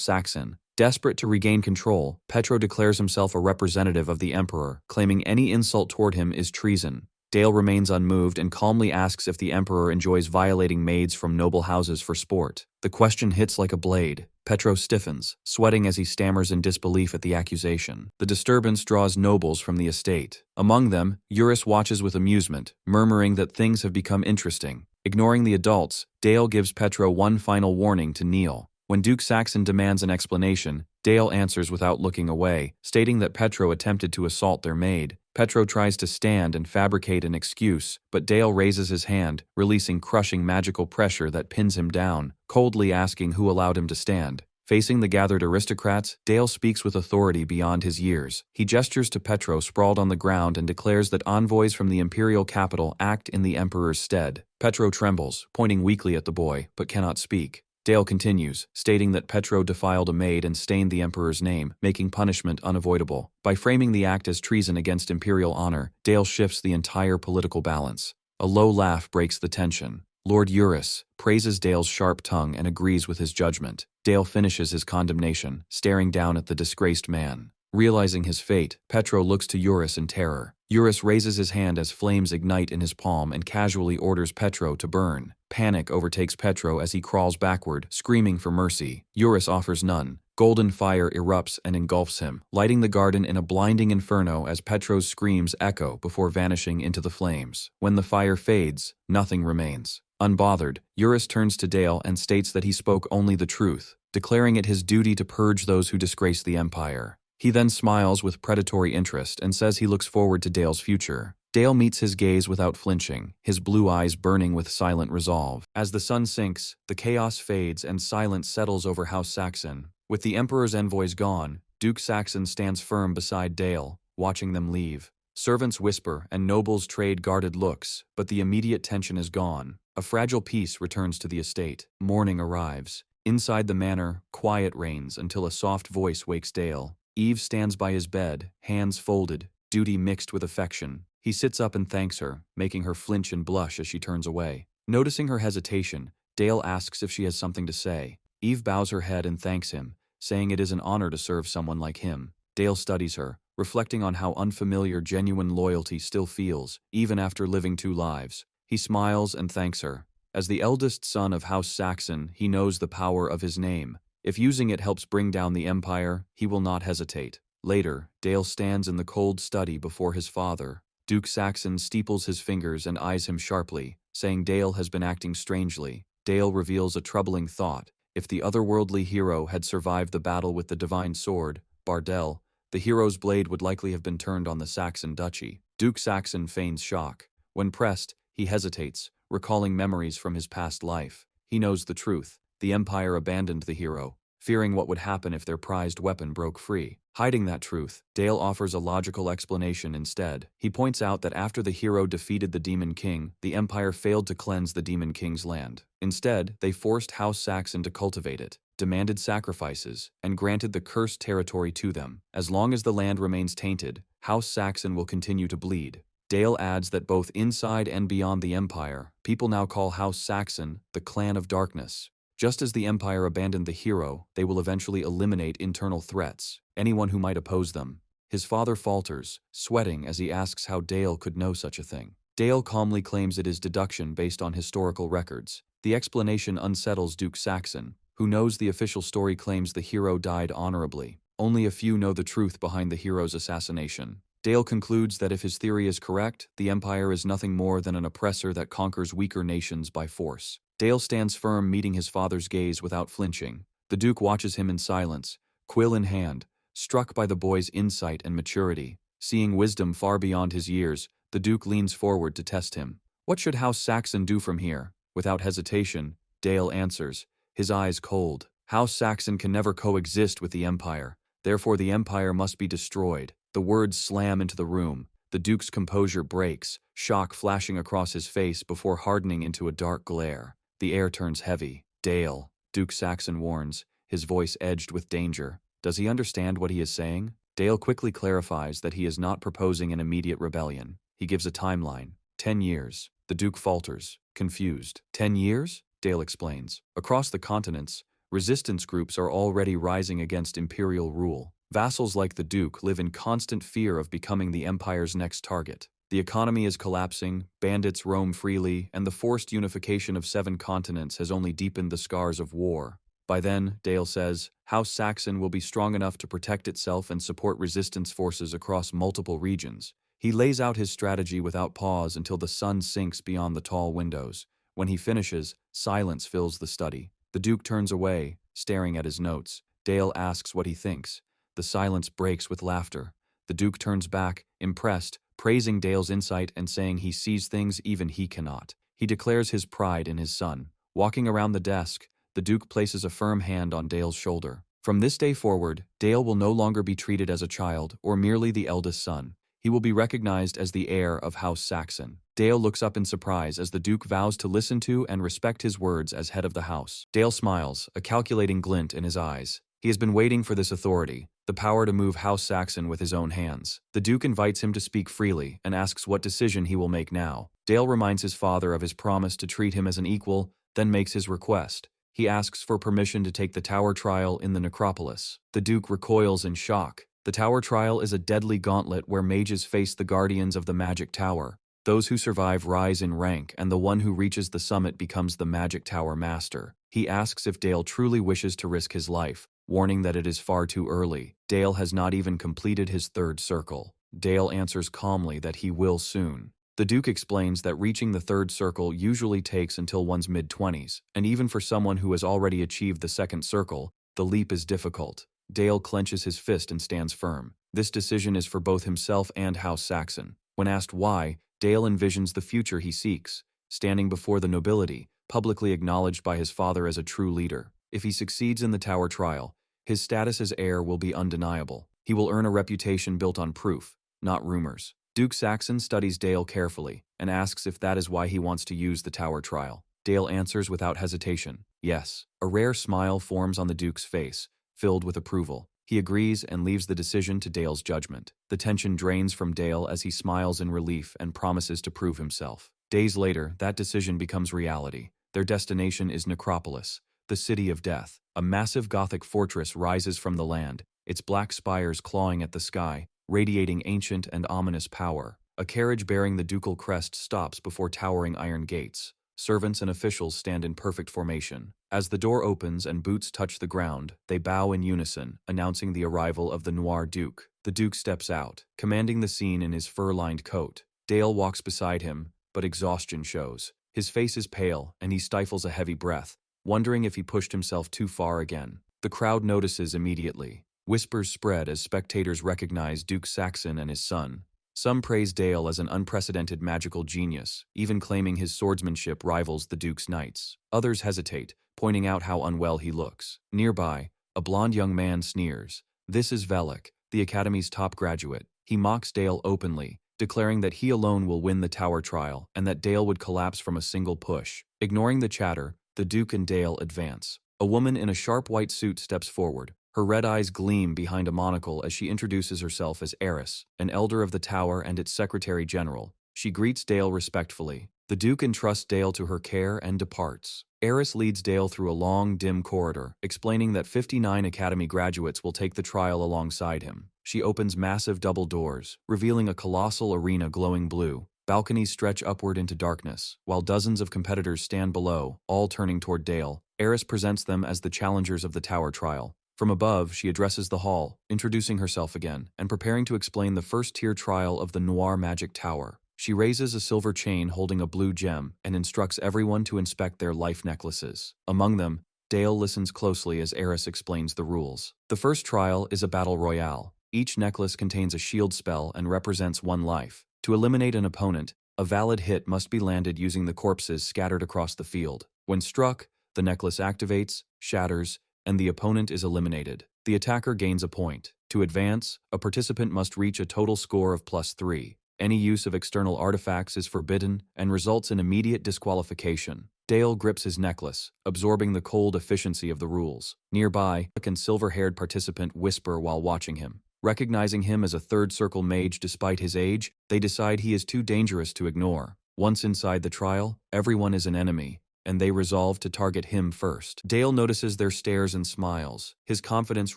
Saxon. Desperate to regain control, Petro declares himself a representative of the Emperor, claiming any insult toward him is treason. Dale remains unmoved and calmly asks if the Emperor enjoys violating maids from noble houses for sport. The question hits like a blade. Petro stiffens, sweating as he stammers in disbelief at the accusation. The disturbance draws nobles from the estate. Among them, Eurus watches with amusement, murmuring that things have become interesting. Ignoring the adults, Dale gives Petro one final warning to kneel. When Duke Saxon demands an explanation, Dale answers without looking away, stating that Petro attempted to assault their maid. Petro tries to stand and fabricate an excuse, but Dale raises his hand, releasing crushing magical pressure that pins him down, coldly asking who allowed him to stand. Facing the gathered aristocrats, Dale speaks with authority beyond his years. He gestures to Petro sprawled on the ground and declares that envoys from the imperial capital act in the emperor's stead. Petro trembles, pointing weakly at the boy, but cannot speak. Dale continues, stating that Petro defiled a maid and stained the emperor's name, making punishment unavoidable. By framing the act as treason against imperial honor, Dale shifts the entire political balance. A low laugh breaks the tension. Lord Eurus praises Dale's sharp tongue and agrees with his judgment. Dale finishes his condemnation, staring down at the disgraced man. Realizing his fate, Petro looks to Eurus in terror. Eurus raises his hand as flames ignite in his palm and casually orders Petro to burn. Panic overtakes Petro as he crawls backward, screaming for mercy. Eurus offers none. Golden fire erupts and engulfs him, lighting the garden in a blinding inferno as Petro's screams echo before vanishing into the flames. When the fire fades, nothing remains. Unbothered, Eurus turns to Dale and states that he spoke only the truth, declaring it his duty to purge those who disgrace the empire. He then smiles with predatory interest and says he looks forward to Dale's future. Dale meets his gaze without flinching, his blue eyes burning with silent resolve. As the sun sinks, the chaos fades and silence settles over House Saxon. With the Emperor's envoys gone, Duke Saxon stands firm beside Dale, watching them leave. Servants whisper and nobles trade guarded looks, but the immediate tension is gone. A fragile peace returns to the estate. Morning arrives. Inside the manor, quiet reigns until a soft voice wakes Dale. Eve stands by his bed, hands folded, duty mixed with affection. He sits up and thanks her, making her flinch and blush as she turns away. Noticing her hesitation, Dale asks if she has something to say. Eve bows her head and thanks him, saying it is an honor to serve someone like him. Dale studies her, reflecting on how unfamiliar genuine loyalty still feels, even after living two lives. He smiles and thanks her. As the eldest son of House Saxon, he knows the power of his name. If using it helps bring down the empire, he will not hesitate. Later, Dale stands in the cold study before his father. Duke Saxon steeples his fingers and eyes him sharply, saying Dale has been acting strangely. Dale reveals a troubling thought. If the otherworldly hero had survived the battle with the divine sword, Bardel, the hero's blade would likely have been turned on the Saxon duchy. Duke Saxon feigns shock. When pressed, he hesitates, recalling memories from his past life. He knows the truth. The Empire abandoned the hero, fearing what would happen if their prized weapon broke free. Hiding that truth, Dale offers a logical explanation instead. He points out that after the hero defeated the Demon King, the Empire failed to cleanse the Demon King's land. Instead, they forced House Saxon to cultivate it, demanded sacrifices, and granted the cursed territory to them. As long as the land remains tainted, House Saxon will continue to bleed. Dale adds that both inside and beyond the Empire, people now call House Saxon the Clan of Darkness. Just as the Empire abandoned the hero, they will eventually eliminate internal threats, anyone who might oppose them. His father falters, sweating as he asks how Dale could know such a thing. Dale calmly claims it is deduction based on historical records. The explanation unsettles Duke Saxon, who knows the official story claims the hero died honorably. Only a few know the truth behind the hero's assassination. Dale concludes that if his theory is correct, the Empire is nothing more than an oppressor that conquers weaker nations by force. Dale stands firm, meeting his father's gaze without flinching. The Duke watches him in silence, quill in hand, struck by the boy's insight and maturity. Seeing wisdom far beyond his years, the Duke leans forward to test him. What should House Saxon do from here? Without hesitation, Dale answers, his eyes cold. House Saxon can never coexist with the Empire. Therefore the Empire must be destroyed. The words slam into the room. The Duke's composure breaks, shock flashing across his face before hardening into a dark glare. The air turns heavy. Dale, Duke Saxon warns, his voice edged with danger. Does he understand what he is saying? Dale quickly clarifies that he is not proposing an immediate rebellion. He gives a timeline. 10 years. The Duke falters, confused. 10 years? Dale explains. Across the continents, resistance groups are already rising against imperial rule. Vassals like the Duke live in constant fear of becoming the Empire's next target. The economy is collapsing, bandits roam freely, and the forced unification of 7 continents has only deepened the scars of war. By then, Dale says, House Saxon will be strong enough to protect itself and support resistance forces across multiple regions. He lays out his strategy without pause until the sun sinks beyond the tall windows. When he finishes, silence fills the study. The Duke turns away, staring at his notes. Dale asks what he thinks. The silence breaks with laughter. The Duke turns back, impressed, praising Dale's insight and saying he sees things even he cannot. He declares his pride in his son. Walking around the desk, the Duke places a firm hand on Dale's shoulder. From this day forward, Dale will no longer be treated as a child or merely the eldest son. He will be recognized as the heir of House Saxon. Dale looks up in surprise as the Duke vows to listen to and respect his words as head of the house. Dale smiles, a calculating glint in his eyes. He has been waiting for this authority, the power to move House Saxon with his own hands. The Duke invites him to speak freely and asks what decision he will make now. Dale reminds his father of his promise to treat him as an equal, then makes his request. He asks for permission to take the Tower Trial in the necropolis. The Duke recoils in shock. The Tower Trial is a deadly gauntlet where mages face the guardians of the magic tower. Those who survive rise in rank, and the one who reaches the summit becomes the magic tower master. He asks if Dale truly wishes to risk his life, warning that it is far too early. Dale has not even completed his 3rd circle. Dale answers calmly that he will soon. The Duke explains that reaching the 3rd circle usually takes until one's mid-20s, and even for someone who has already achieved the 2nd circle, the leap is difficult. Dale clenches his fist and stands firm. This decision is for both himself and House Saxon. When asked why, Dale envisions the future he seeks, standing before the nobility, publicly acknowledged by his father as a true leader. If he succeeds in the Tower Trial, his status as heir will be undeniable. He will earn a reputation built on proof, not rumors. Duke Saxon studies Dale carefully and asks if that is why he wants to use the Tower Trial. Dale answers without hesitation, yes. A rare smile forms on the Duke's face, filled with approval. He agrees and leaves the decision to Dale's judgment. The tension drains from Dale as he smiles in relief and promises to prove himself. Days later, that decision becomes reality. Their destination is Necropolis, the city of death. A massive Gothic fortress rises from the land, its black spires clawing at the sky, radiating ancient and ominous power. A carriage bearing the ducal crest stops before towering iron gates. Servants and officials stand in perfect formation. As the door opens and boots touch the ground, they bow in unison, announcing the arrival of the Noir Duke. The Duke steps out, commanding the scene in his fur-lined coat. Dale walks beside him, but exhaustion shows. His face is pale, and he stifles a heavy breath, wondering if he pushed himself too far again. The crowd notices immediately. Whispers spread as spectators recognize Duke Saxon and his son. Some praise Dale as an unprecedented magical genius, even claiming his swordsmanship rivals the Duke's knights. Others hesitate, pointing out how unwell he looks. Nearby, a blond young man sneers. This is Velik, the Academy's top graduate. He mocks Dale openly, declaring that he alone will win the Tower Trial and that Dale would collapse from a single push. Ignoring the chatter, the Duke and Dale advance. A woman in a sharp white suit steps forward. Her red eyes gleam behind a monocle as she introduces herself as Heiress, an elder of the Tower and its Secretary General. She greets Dale respectfully. The Duke entrusts Dale to her care and departs. Eris leads Dale through a long, dim corridor, explaining that 59 Academy graduates will take the trial alongside him. She opens massive double doors, revealing a colossal arena glowing blue. Balconies stretch upward into darkness, while dozens of competitors stand below, all turning toward Dale. Eris presents them as the challengers of the tower trial. From above, she addresses the hall, introducing herself again, and preparing to explain the first-tier trial of the Noir Magic Tower. She raises a silver chain holding a blue gem and instructs everyone to inspect their life necklaces. Among them, Dale listens closely as Eris explains the rules. The first trial is a battle royale. Each necklace contains a shield spell and represents one life. To eliminate an opponent, a valid hit must be landed using the corpses scattered across the field. When struck, the necklace activates, shatters, and the opponent is eliminated. The attacker gains a point. To advance, a participant must reach a total score of +3. Any use of external artifacts is forbidden and results in immediate disqualification. Dale grips his necklace, absorbing the cold efficiency of the rules. Nearby, a silver-haired participant whisper while watching him. Recognizing him as a third-circle mage despite his age, they decide he is too dangerous to ignore. Once inside the trial, everyone is an enemy, and they resolve to target him first. Dale notices their stares and smiles, his confidence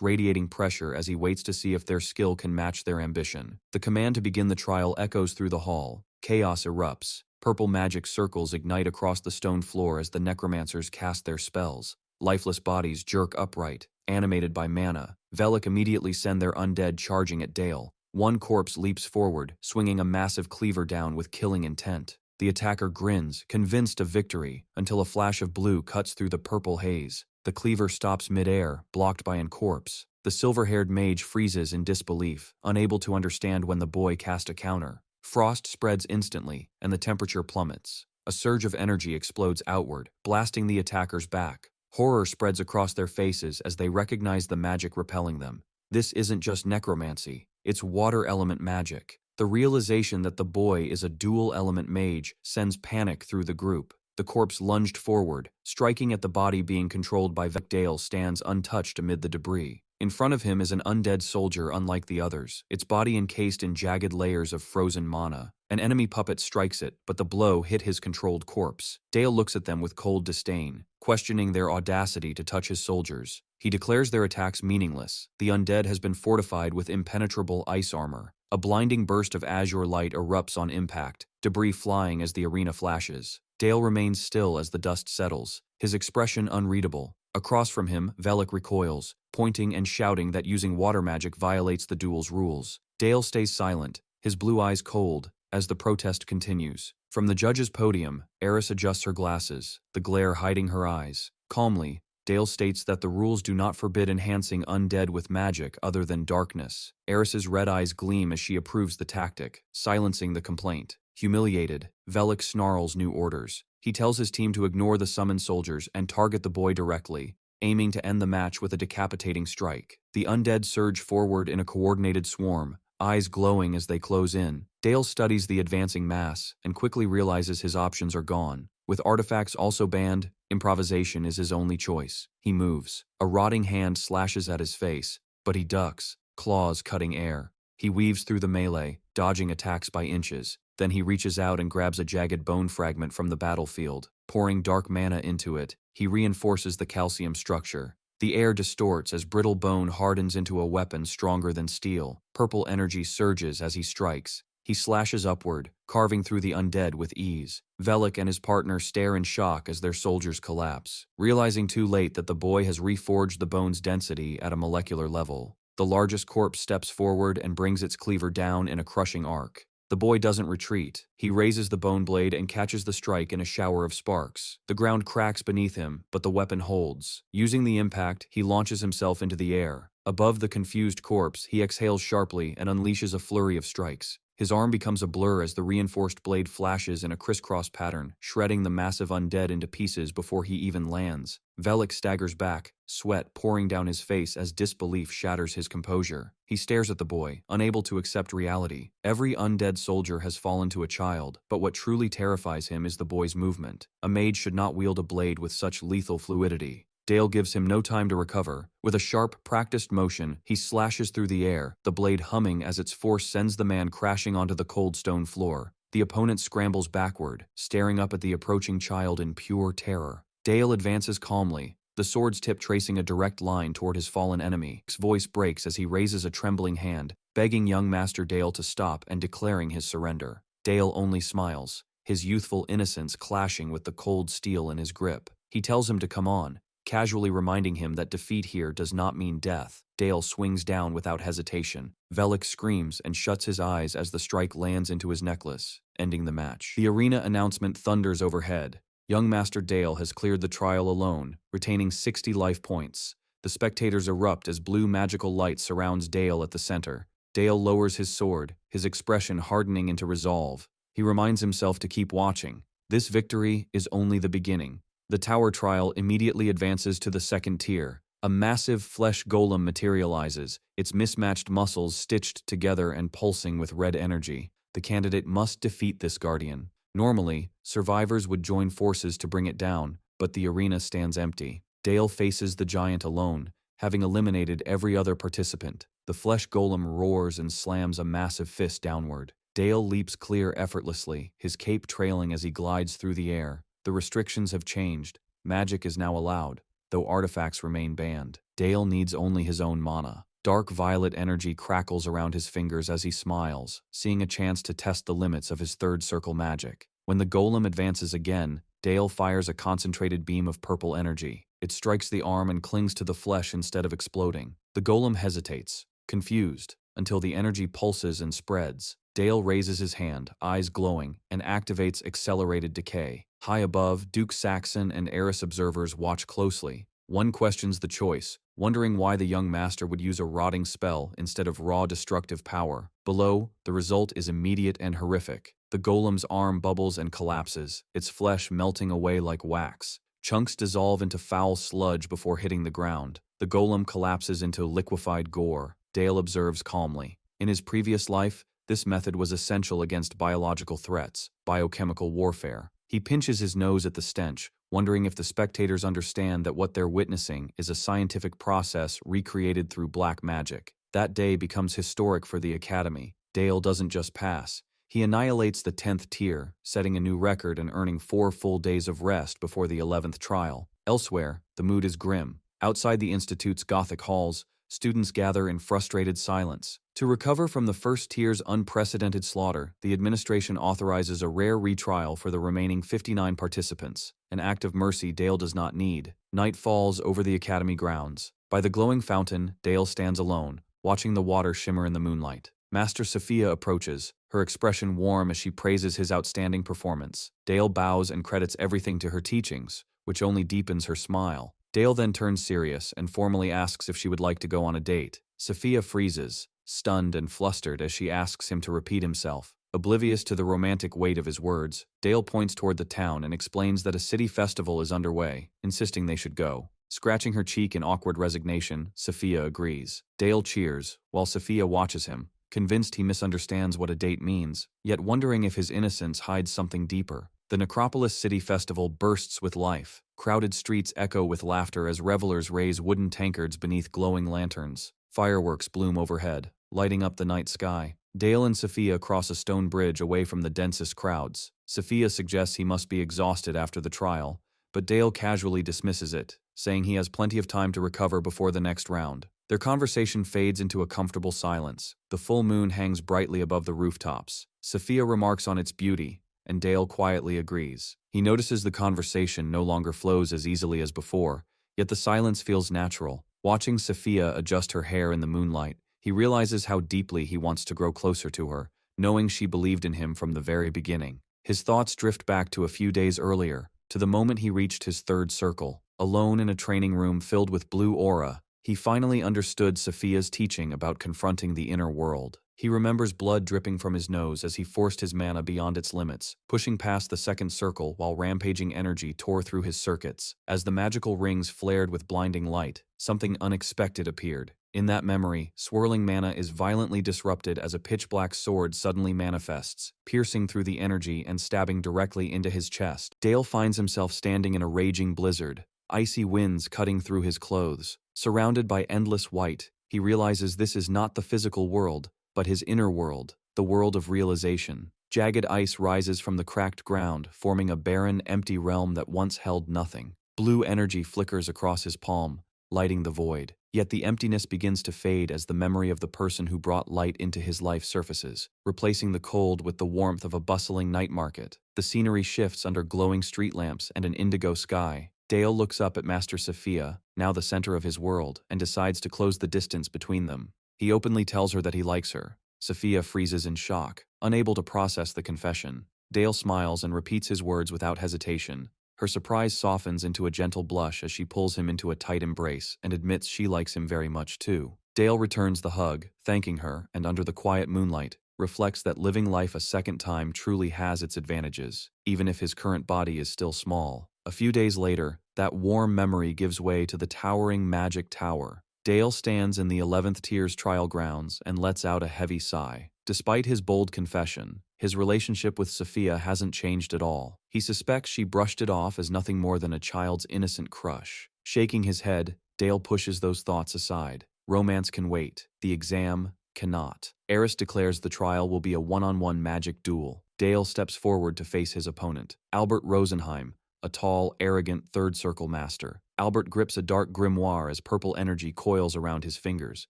radiating pressure as he waits to see if their skill can match their ambition. The command to begin the trial echoes through the hall. Chaos erupts. Purple magic circles ignite across the stone floor as the necromancers cast their spells. Lifeless bodies jerk upright, animated by mana. Velik immediately send their undead charging at Dale. One corpse leaps forward, swinging a massive cleaver down with killing intent. The attacker grins, convinced of victory, until a flash of blue cuts through the purple haze. The cleaver stops mid-air, blocked by an corpse. The silver-haired mage freezes in disbelief, unable to understand when the boy cast a counter. Frost spreads instantly, and the temperature plummets. A surge of energy explodes outward, blasting the attackers back. Horror spreads across their faces as they recognize the magic repelling them. This isn't just necromancy, it's water element magic. The realization that the boy is a dual-element mage sends panic through the group. The corpse lunged forward, striking at the body being controlled by Vec. Dale stands untouched amid the debris. In front of him is an undead soldier unlike the others, its body encased in jagged layers of frozen mana. An enemy puppet strikes it, but the blow hit his controlled corpse. Dale looks at them with cold disdain, questioning their audacity to touch his soldiers. He declares their attacks meaningless. The undead has been fortified with impenetrable ice armor. A blinding burst of azure light erupts on impact, debris flying as the arena flashes. Dale remains still as the dust settles, his expression unreadable. Across from him, Velik recoils, pointing and shouting that using water magic violates the duel's rules. Dale stays silent, his blue eyes cold, as the protest continues. From the judge's podium, Eris adjusts her glasses, the glare hiding her eyes. Calmly, Dale states that the rules do not forbid enhancing undead with magic other than darkness. Eris's red eyes gleam as she approves the tactic, silencing the complaint. Humiliated, Velik snarls new orders. He tells his team to ignore the summoned soldiers and target the boy directly, aiming to end the match with a decapitating strike. The undead surge forward in a coordinated swarm, eyes glowing as they close in. Dale studies the advancing mass and quickly realizes his options are gone. With artifacts also banned, improvisation is his only choice. He moves. A rotting hand slashes at his face, but he ducks, claws cutting air. He weaves through the melee, dodging attacks by inches. Then he reaches out and grabs a jagged bone fragment from the battlefield. Pouring dark mana into it, he reinforces the calcium structure. The air distorts as brittle bone hardens into a weapon stronger than steel. Purple energy surges as he strikes. He slashes upward, carving through the undead with ease. Velik and his partner stare in shock as their soldiers collapse, realizing too late that the boy has reforged the bone's density at a molecular level. The largest corpse steps forward and brings its cleaver down in a crushing arc. The boy doesn't retreat. He raises the bone blade and catches the strike in a shower of sparks. The ground cracks beneath him, but the weapon holds. Using the impact, he launches himself into the air. Above the confused corpse, he exhales sharply and unleashes a flurry of strikes. His arm becomes a blur as the reinforced blade flashes in a crisscross pattern, shredding the massive undead into pieces before he even lands. Velik staggers back, sweat pouring down his face as disbelief shatters his composure. He stares at the boy, unable to accept reality. Every undead soldier has fallen to a child, but what truly terrifies him is the boy's movement. A mage should not wield a blade with such lethal fluidity. Dale gives him no time to recover. With a sharp, practiced motion, he slashes through the air, the blade humming as its force sends the man crashing onto the cold stone floor. The opponent scrambles backward, staring up at the approaching child in pure terror. Dale advances calmly, the sword's tip tracing a direct line toward his fallen enemy. His voice breaks as he raises a trembling hand, begging young Master Dale to stop and declaring his surrender. Dale only smiles, his youthful innocence clashing with the cold steel in his grip. He tells him to come on, casually reminding him that defeat here does not mean death. Dale swings down without hesitation. Velik screams and shuts his eyes as the strike lands into his necklace, ending the match. The arena announcement thunders overhead. Young Master Dale has cleared the trial alone, retaining 60 life points. The spectators erupt as blue magical light surrounds Dale at the center. Dale lowers his sword, his expression hardening into resolve. He reminds himself to keep watching. This victory is only the beginning. The tower trial immediately advances to the second tier. A massive flesh golem materializes, its mismatched muscles stitched together and pulsing with red energy. The candidate must defeat this guardian. Normally, survivors would join forces to bring it down, but the arena stands empty. Dale faces the giant alone, having eliminated every other participant. The flesh golem roars and slams a massive fist downward. Dale leaps clear effortlessly, his cape trailing as he glides through the air. The restrictions have changed. Magic is now allowed, though artifacts remain banned. Dale needs only his own mana. Dark violet energy crackles around his fingers as he smiles, seeing a chance to test the limits of his third circle magic. When the golem advances again, Dale fires a concentrated beam of purple energy. It strikes the arm and clings to the flesh instead of exploding. The golem hesitates, confused, until the energy pulses and spreads. Dale raises his hand, eyes glowing, and activates accelerated decay. High above, Duke Saxon and Eris observers watch closely. One questions the choice, wondering why the young master would use a rotting spell instead of raw destructive power. Below, the result is immediate and horrific. The golem's arm bubbles and collapses, its flesh melting away like wax. Chunks dissolve into foul sludge before hitting the ground. The golem collapses into liquefied gore. Dale observes calmly. In his previous life, this method was essential against biological threats, biochemical warfare. He pinches his nose at the stench, wondering if the spectators understand that what they're witnessing is a scientific process recreated through black magic. That day becomes historic for the Academy. Dale doesn't just pass. He annihilates the 10th tier, setting a new record and earning 4 full days of rest before the 11th trial. Elsewhere, the mood is grim. Outside the Institute's Gothic halls, students gather in frustrated silence. To recover from the first tier's unprecedented slaughter, the administration authorizes a rare retrial for the remaining 59 participants, an act of mercy Dale does not need. Night falls over the Academy grounds. By the glowing fountain, Dale stands alone, watching the water shimmer in the moonlight. Master Sophia approaches, her expression warm as she praises his outstanding performance. Dale bows and credits everything to her teachings, which only deepens her smile. Dale then turns serious and formally asks if she would like to go on a date. Sophia freezes, stunned and flustered as she asks him to repeat himself. Oblivious to the romantic weight of his words, Dale points toward the town and explains that a city festival is underway, insisting they should go. Scratching her cheek in awkward resignation, Sophia agrees. Dale cheers, while Sophia watches him, convinced he misunderstands what a date means, yet wondering if his innocence hides something deeper. The Necropolis City Festival bursts with life. Crowded streets echo with laughter as revelers raise wooden tankards beneath glowing lanterns. Fireworks bloom overhead, lighting up the night sky. Dale and Sophia cross a stone bridge away from the densest crowds. Sophia suggests he must be exhausted after the trial, but Dale casually dismisses it, saying he has plenty of time to recover before the next round. Their conversation fades into a comfortable silence. The full moon hangs brightly above the rooftops. Sophia remarks on its beauty, and Dale quietly agrees. He notices the conversation no longer flows as easily as before, yet the silence feels natural. Watching Sophia adjust her hair in the moonlight, he realizes how deeply he wants to grow closer to her, knowing she believed in him from the very beginning. His thoughts drift back to a few days earlier, to the moment he reached his third circle. Alone in a training room filled with blue aura, he finally understood Sophia's teaching about confronting the inner world. He remembers blood dripping from his nose as he forced his mana beyond its limits, pushing past the second circle while rampaging energy tore through his circuits. As the magical rings flared with blinding light, something unexpected appeared. In that memory, swirling mana is violently disrupted as a pitch-black sword suddenly manifests, piercing through the energy and stabbing directly into his chest. Dale finds himself standing in a raging blizzard, icy winds cutting through his clothes. Surrounded by endless white, he realizes this is not the physical world, but his inner world, the world of realization. Jagged ice rises from the cracked ground, forming a barren, empty realm that once held nothing. Blue energy flickers across his palm, lighting the void. Yet the emptiness begins to fade as the memory of the person who brought light into his life surfaces, replacing the cold with the warmth of a bustling night market. The scenery shifts under glowing street lamps and an indigo sky. Dale looks up at Master Sophia, now the center of his world, and decides to close the distance between them. He openly tells her that he likes her. Sophia freezes in shock, unable to process the confession. Dale smiles and repeats his words without hesitation. Her surprise softens into a gentle blush as she pulls him into a tight embrace and admits she likes him very much too. Dale returns the hug, thanking her, and under the quiet moonlight, reflects that living life a second time truly has its advantages, even if his current body is still small. A few days later, that warm memory gives way to the towering magic tower. Dale stands in the 11th tier's trial grounds and lets out a heavy sigh. Despite his bold confession, his relationship with Sophia hasn't changed at all. He suspects she brushed it off as nothing more than a child's innocent crush. Shaking his head, Dale pushes those thoughts aside. Romance can wait. The exam cannot. Eris declares the trial will be a one-on-one magic duel. Dale steps forward to face his opponent, Albert Rosenheim, a tall, arrogant third circle master. Albert grips a dark grimoire as purple energy coils around his fingers.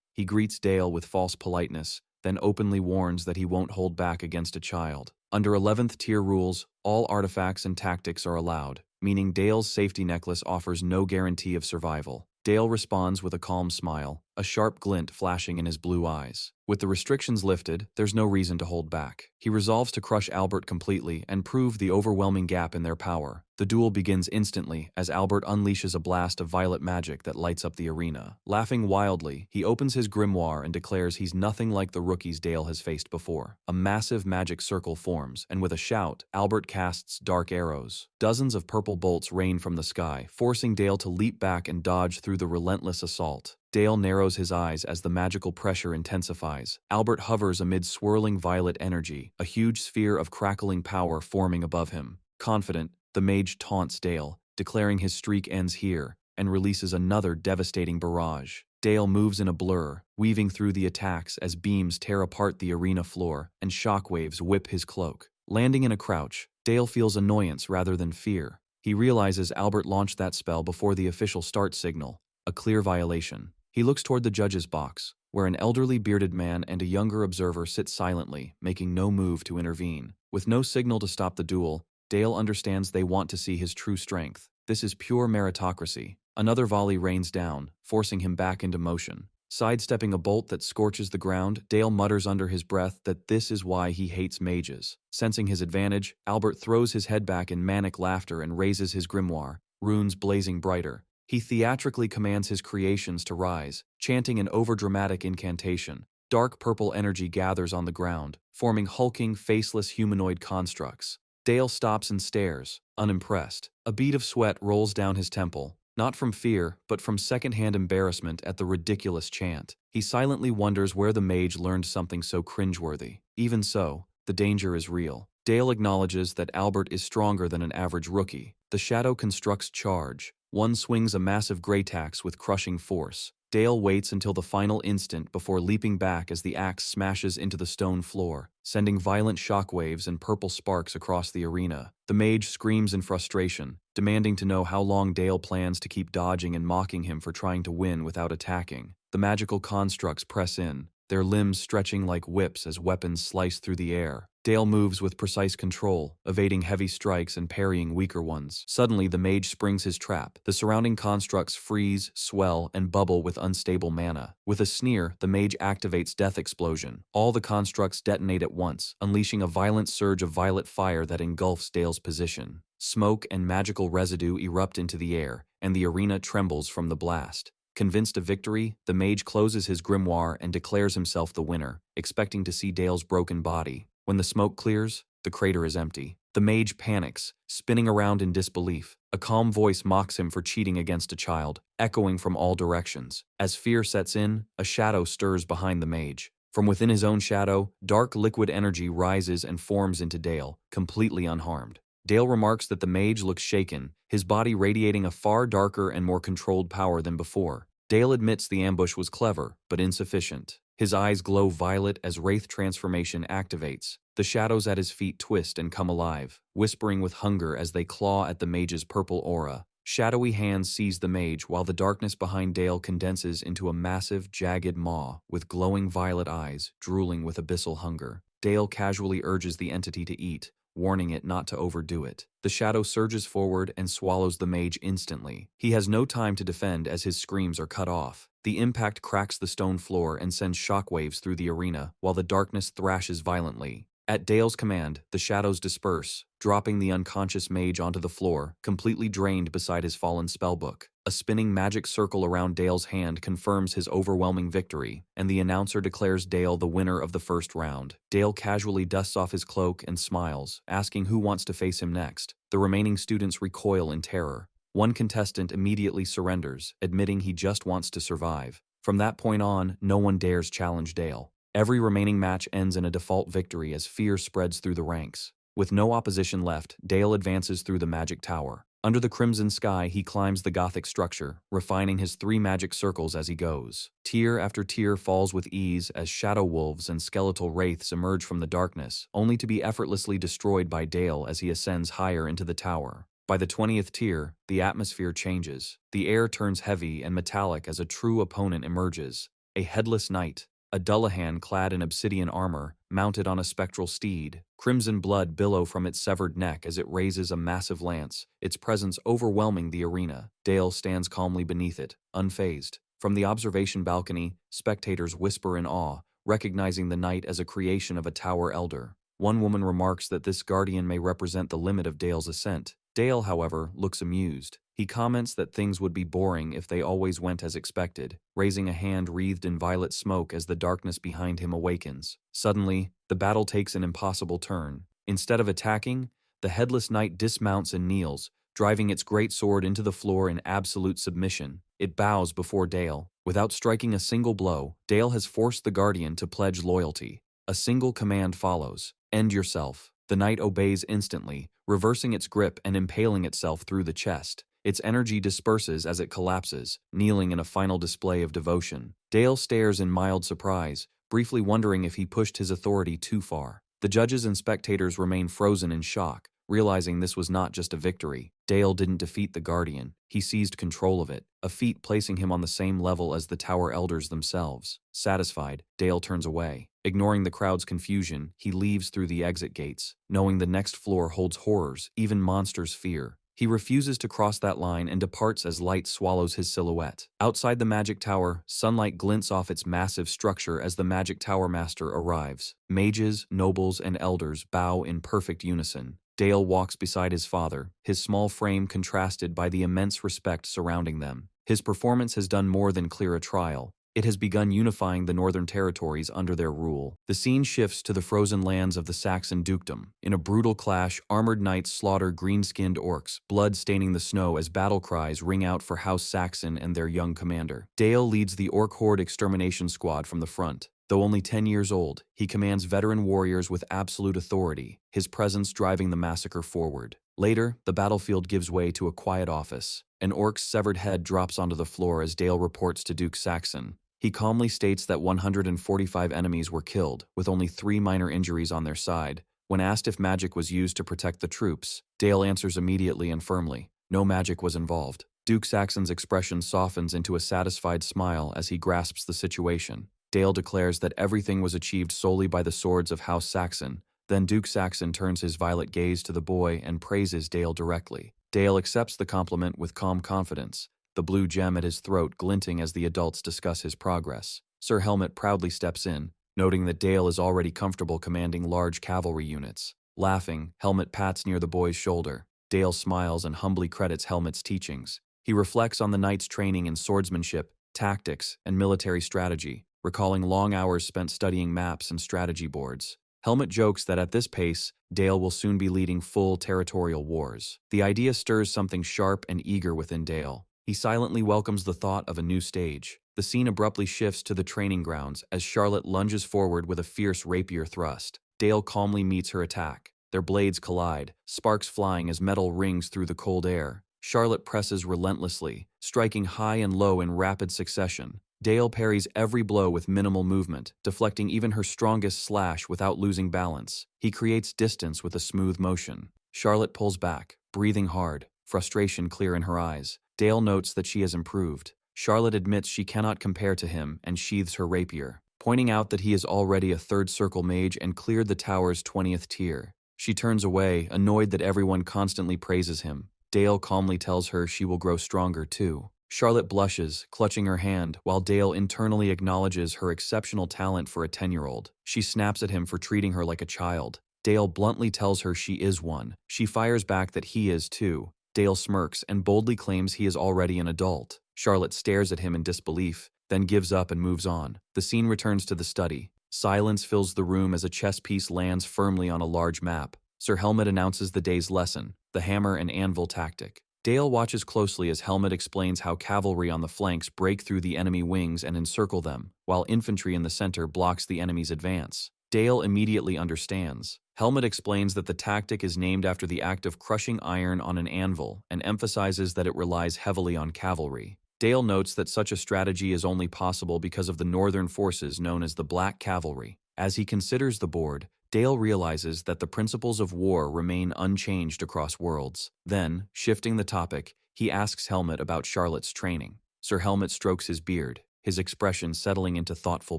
He greets Dale with false politeness, then openly warns that he won't hold back against a child. Under 11th tier rules, all artifacts and tactics are allowed, meaning Dale's safety necklace offers no guarantee of survival. Dale responds with a calm smile, a sharp glint flashing in his blue eyes. With the restrictions lifted, there's no reason to hold back. He resolves to crush Albert completely and prove the overwhelming gap in their power. The duel begins instantly as Albert unleashes a blast of violet magic that lights up the arena. Laughing wildly, he opens his grimoire and declares he's nothing like the rookies Dale has faced before. A massive magic circle forms, and with a shout, Albert casts dark arrows. Dozens of purple bolts rain from the sky, forcing Dale to leap back and dodge through the relentless assault. Dale narrows his eyes as the magical pressure intensifies. Albert hovers amid swirling violet energy, a huge sphere of crackling power forming above him. Confident, the mage taunts Dale, declaring his streak ends here, and releases another devastating barrage. Dale moves in a blur, weaving through the attacks as beams tear apart the arena floor and shockwaves whip his cloak. Landing in a crouch, Dale feels annoyance rather than fear. He realizes Albert launched that spell before the official start signal, a clear violation. He looks toward the judge's box, where an elderly bearded man and a younger observer sit silently, making no move to intervene. With no signal to stop the duel, Dale understands they want to see his true strength. This is pure meritocracy. Another volley rains down, forcing him back into motion. Sidestepping a bolt that scorches the ground, Dale mutters under his breath that this is why he hates mages. Sensing his advantage, Albert throws his head back in manic laughter and raises his grimoire, runes blazing brighter. He theatrically commands his creations to rise, chanting an overdramatic incantation. Dark purple energy gathers on the ground, forming hulking, faceless humanoid constructs. Dale stops and stares, unimpressed. A bead of sweat rolls down his temple, not from fear, but from secondhand embarrassment at the ridiculous chant. He silently wonders where the mage learned something so cringeworthy. Even so, the danger is real. Dale acknowledges that Albert is stronger than an average rookie. The shadow constructs charge. One swings a massive greytax with crushing force. Dale waits until the final instant before leaping back as the axe smashes into the stone floor, sending violent shockwaves and purple sparks across the arena. The mage screams in frustration, demanding to know how long Dale plans to keep dodging and mocking him for trying to win without attacking. The magical constructs press in, their limbs stretching like whips as weapons slice through the air. Dale moves with precise control, evading heavy strikes and parrying weaker ones. Suddenly, the mage springs his trap. The surrounding constructs freeze, swell, and bubble with unstable mana. With a sneer, the mage activates Death Explosion. All the constructs detonate at once, unleashing a violent surge of violet fire that engulfs Dale's position. Smoke and magical residue erupt into the air, and the arena trembles from the blast. Convinced of victory, the mage closes his grimoire and declares himself the winner, expecting to see Dale's broken body. When the smoke clears, the crater is empty. The mage panics, spinning around in disbelief. A calm voice mocks him for cheating against a child, echoing from all directions. As fear sets in, a shadow stirs behind the mage. From within his own shadow, dark liquid energy rises and forms into Dale, completely unharmed. Dale remarks that the mage looks shaken, his body radiating a far darker and more controlled power than before. Dale admits the ambush was clever, but insufficient. His eyes glow violet as Wraith transformation activates. The shadows at his feet twist and come alive, whispering with hunger as they claw at the mage's purple aura. Shadowy hands seize the mage while the darkness behind Dale condenses into a massive, jagged maw with glowing violet eyes, drooling with abyssal hunger. Dale casually urges the entity to eat, warning it not to overdo it. The shadow surges forward and swallows the mage instantly. He has no time to defend as his screams are cut off. The impact cracks the stone floor and sends shockwaves through the arena, while the darkness thrashes violently. At Dale's command, the shadows disperse, dropping the unconscious mage onto the floor, completely drained beside his fallen spellbook. A spinning magic circle around Dale's hand confirms his overwhelming victory, and the announcer declares Dale the winner of the first round. Dale casually dusts off his cloak and smiles, asking who wants to face him next. The remaining students recoil in terror. One contestant immediately surrenders, admitting he just wants to survive. From that point on, no one dares challenge Dale. Every remaining match ends in a default victory as fear spreads through the ranks. With no opposition left, Dale advances through the magic tower. Under the crimson sky, he climbs the Gothic structure, refining his 3 magic circles as he goes. Tier after tier falls with ease as shadow wolves and skeletal wraiths emerge from the darkness, only to be effortlessly destroyed by Dale as he ascends higher into the tower. By the 20th tier, the atmosphere changes. The air turns heavy and metallic as a true opponent emerges. A headless knight. A Dullahan clad in obsidian armor, mounted on a spectral steed. Crimson blood billow from its severed neck as it raises a massive lance, its presence overwhelming the arena. Dale stands calmly beneath it, unfazed. From the observation balcony, spectators whisper in awe, recognizing the knight as a creation of a tower elder. One woman remarks that this guardian may represent the limit of Dale's ascent. Dale, however, looks amused. He comments that things would be boring if they always went as expected, raising a hand wreathed in violet smoke as the darkness behind him awakens. Suddenly, the battle takes an impossible turn. Instead of attacking, the headless knight dismounts and kneels, driving its great sword into the floor in absolute submission. It bows before Dale. Without striking a single blow, Dale has forced the guardian to pledge loyalty. A single command follows: end yourself. The knight obeys instantly, reversing its grip and impaling itself through the chest. Its energy disperses as it collapses, kneeling in a final display of devotion. Dale stares in mild surprise, briefly wondering if he pushed his authority too far. The judges and spectators remain frozen in shock, realizing this was not just a victory. Dale didn't defeat the Guardian, he seized control of it, a feat placing him on the same level as the Tower Elders themselves. Satisfied, Dale turns away. Ignoring the crowd's confusion, he leaves through the exit gates, knowing the next floor holds horrors, even monsters' fear. He refuses to cross that line and departs as light swallows his silhouette. Outside the Magic Tower, sunlight glints off its massive structure as the Magic Tower Master arrives. Mages, nobles, and elders bow in perfect unison. Dale walks beside his father, his small frame contrasted by the immense respect surrounding them. His performance has done more than clear a trial. It has begun unifying the northern territories under their rule. The scene shifts to the frozen lands of the Saxon dukedom. In a brutal clash, armored knights slaughter green-skinned orcs, blood staining the snow as battle cries ring out for House Saxon and their young commander. Dale leads the orc horde extermination squad from the front. Though only 10 years old, he commands veteran warriors with absolute authority, his presence driving the massacre forward. Later, the battlefield gives way to a quiet office. An orc's severed head drops onto the floor as Dale reports to Duke Saxon. He calmly states that 145 enemies were killed, with only 3 minor injuries on their side. When asked if magic was used to protect the troops, Dale answers immediately and firmly, no magic was involved. Duke Saxon's expression softens into a satisfied smile as he grasps the situation. Dale declares that everything was achieved solely by the swords of House Saxon. Then Duke Saxon turns his violet gaze to the boy and praises Dale directly. Dale accepts the compliment with calm confidence, the blue gem at his throat glinting as the adults discuss his progress. Sir Helmet proudly steps in, noting that Dale is already comfortable commanding large cavalry units. Laughing, Helmet pats near the boy's shoulder. Dale smiles and humbly credits Helmet's teachings. He reflects on the knight's training in swordsmanship, tactics, and military strategy, recalling long hours spent studying maps and strategy boards. Helmet jokes that at this pace, Dale will soon be leading full territorial wars. The idea stirs something sharp and eager within Dale. He silently welcomes the thought of a new stage. The scene abruptly shifts to the training grounds as Charlotte lunges forward with a fierce rapier thrust. Dale calmly meets her attack. Their blades collide, sparks flying as metal rings through the cold air. Charlotte presses relentlessly, striking high and low in rapid succession. Dale parries every blow with minimal movement, deflecting even her strongest slash without losing balance. He creates distance with a smooth motion. Charlotte pulls back, breathing hard, frustration clear in her eyes. Dale notes that she has improved. Charlotte admits she cannot compare to him and sheathes her rapier, pointing out that he is already a third-circle mage and cleared the tower's 20th tier. She turns away, annoyed that everyone constantly praises him. Dale calmly tells her she will grow stronger too. Charlotte blushes, clutching her hand, while Dale internally acknowledges her exceptional talent for a 10-year-old. She snaps at him for treating her like a child. Dale bluntly tells her she is one. She fires back that he is too. Dale smirks and boldly claims he is already an adult. Charlotte stares at him in disbelief, then gives up and moves on. The scene returns to the study. Silence fills the room as a chess piece lands firmly on a large map. Sir Helmet announces the day's lesson, the hammer and anvil tactic. Dale watches closely as Helmet explains how cavalry on the flanks break through the enemy wings and encircle them, while infantry in the center blocks the enemy's advance. Dale immediately understands. Helmet explains that the tactic is named after the act of crushing iron on an anvil and emphasizes that it relies heavily on cavalry. Dale notes that such a strategy is only possible because of the northern forces known as the Black Cavalry. As he considers the board, Dale realizes that the principles of war remain unchanged across worlds. Then, shifting the topic, he asks Helmet about Charlotte's training. Sir Helmet strokes his beard, his expression settling into thoughtful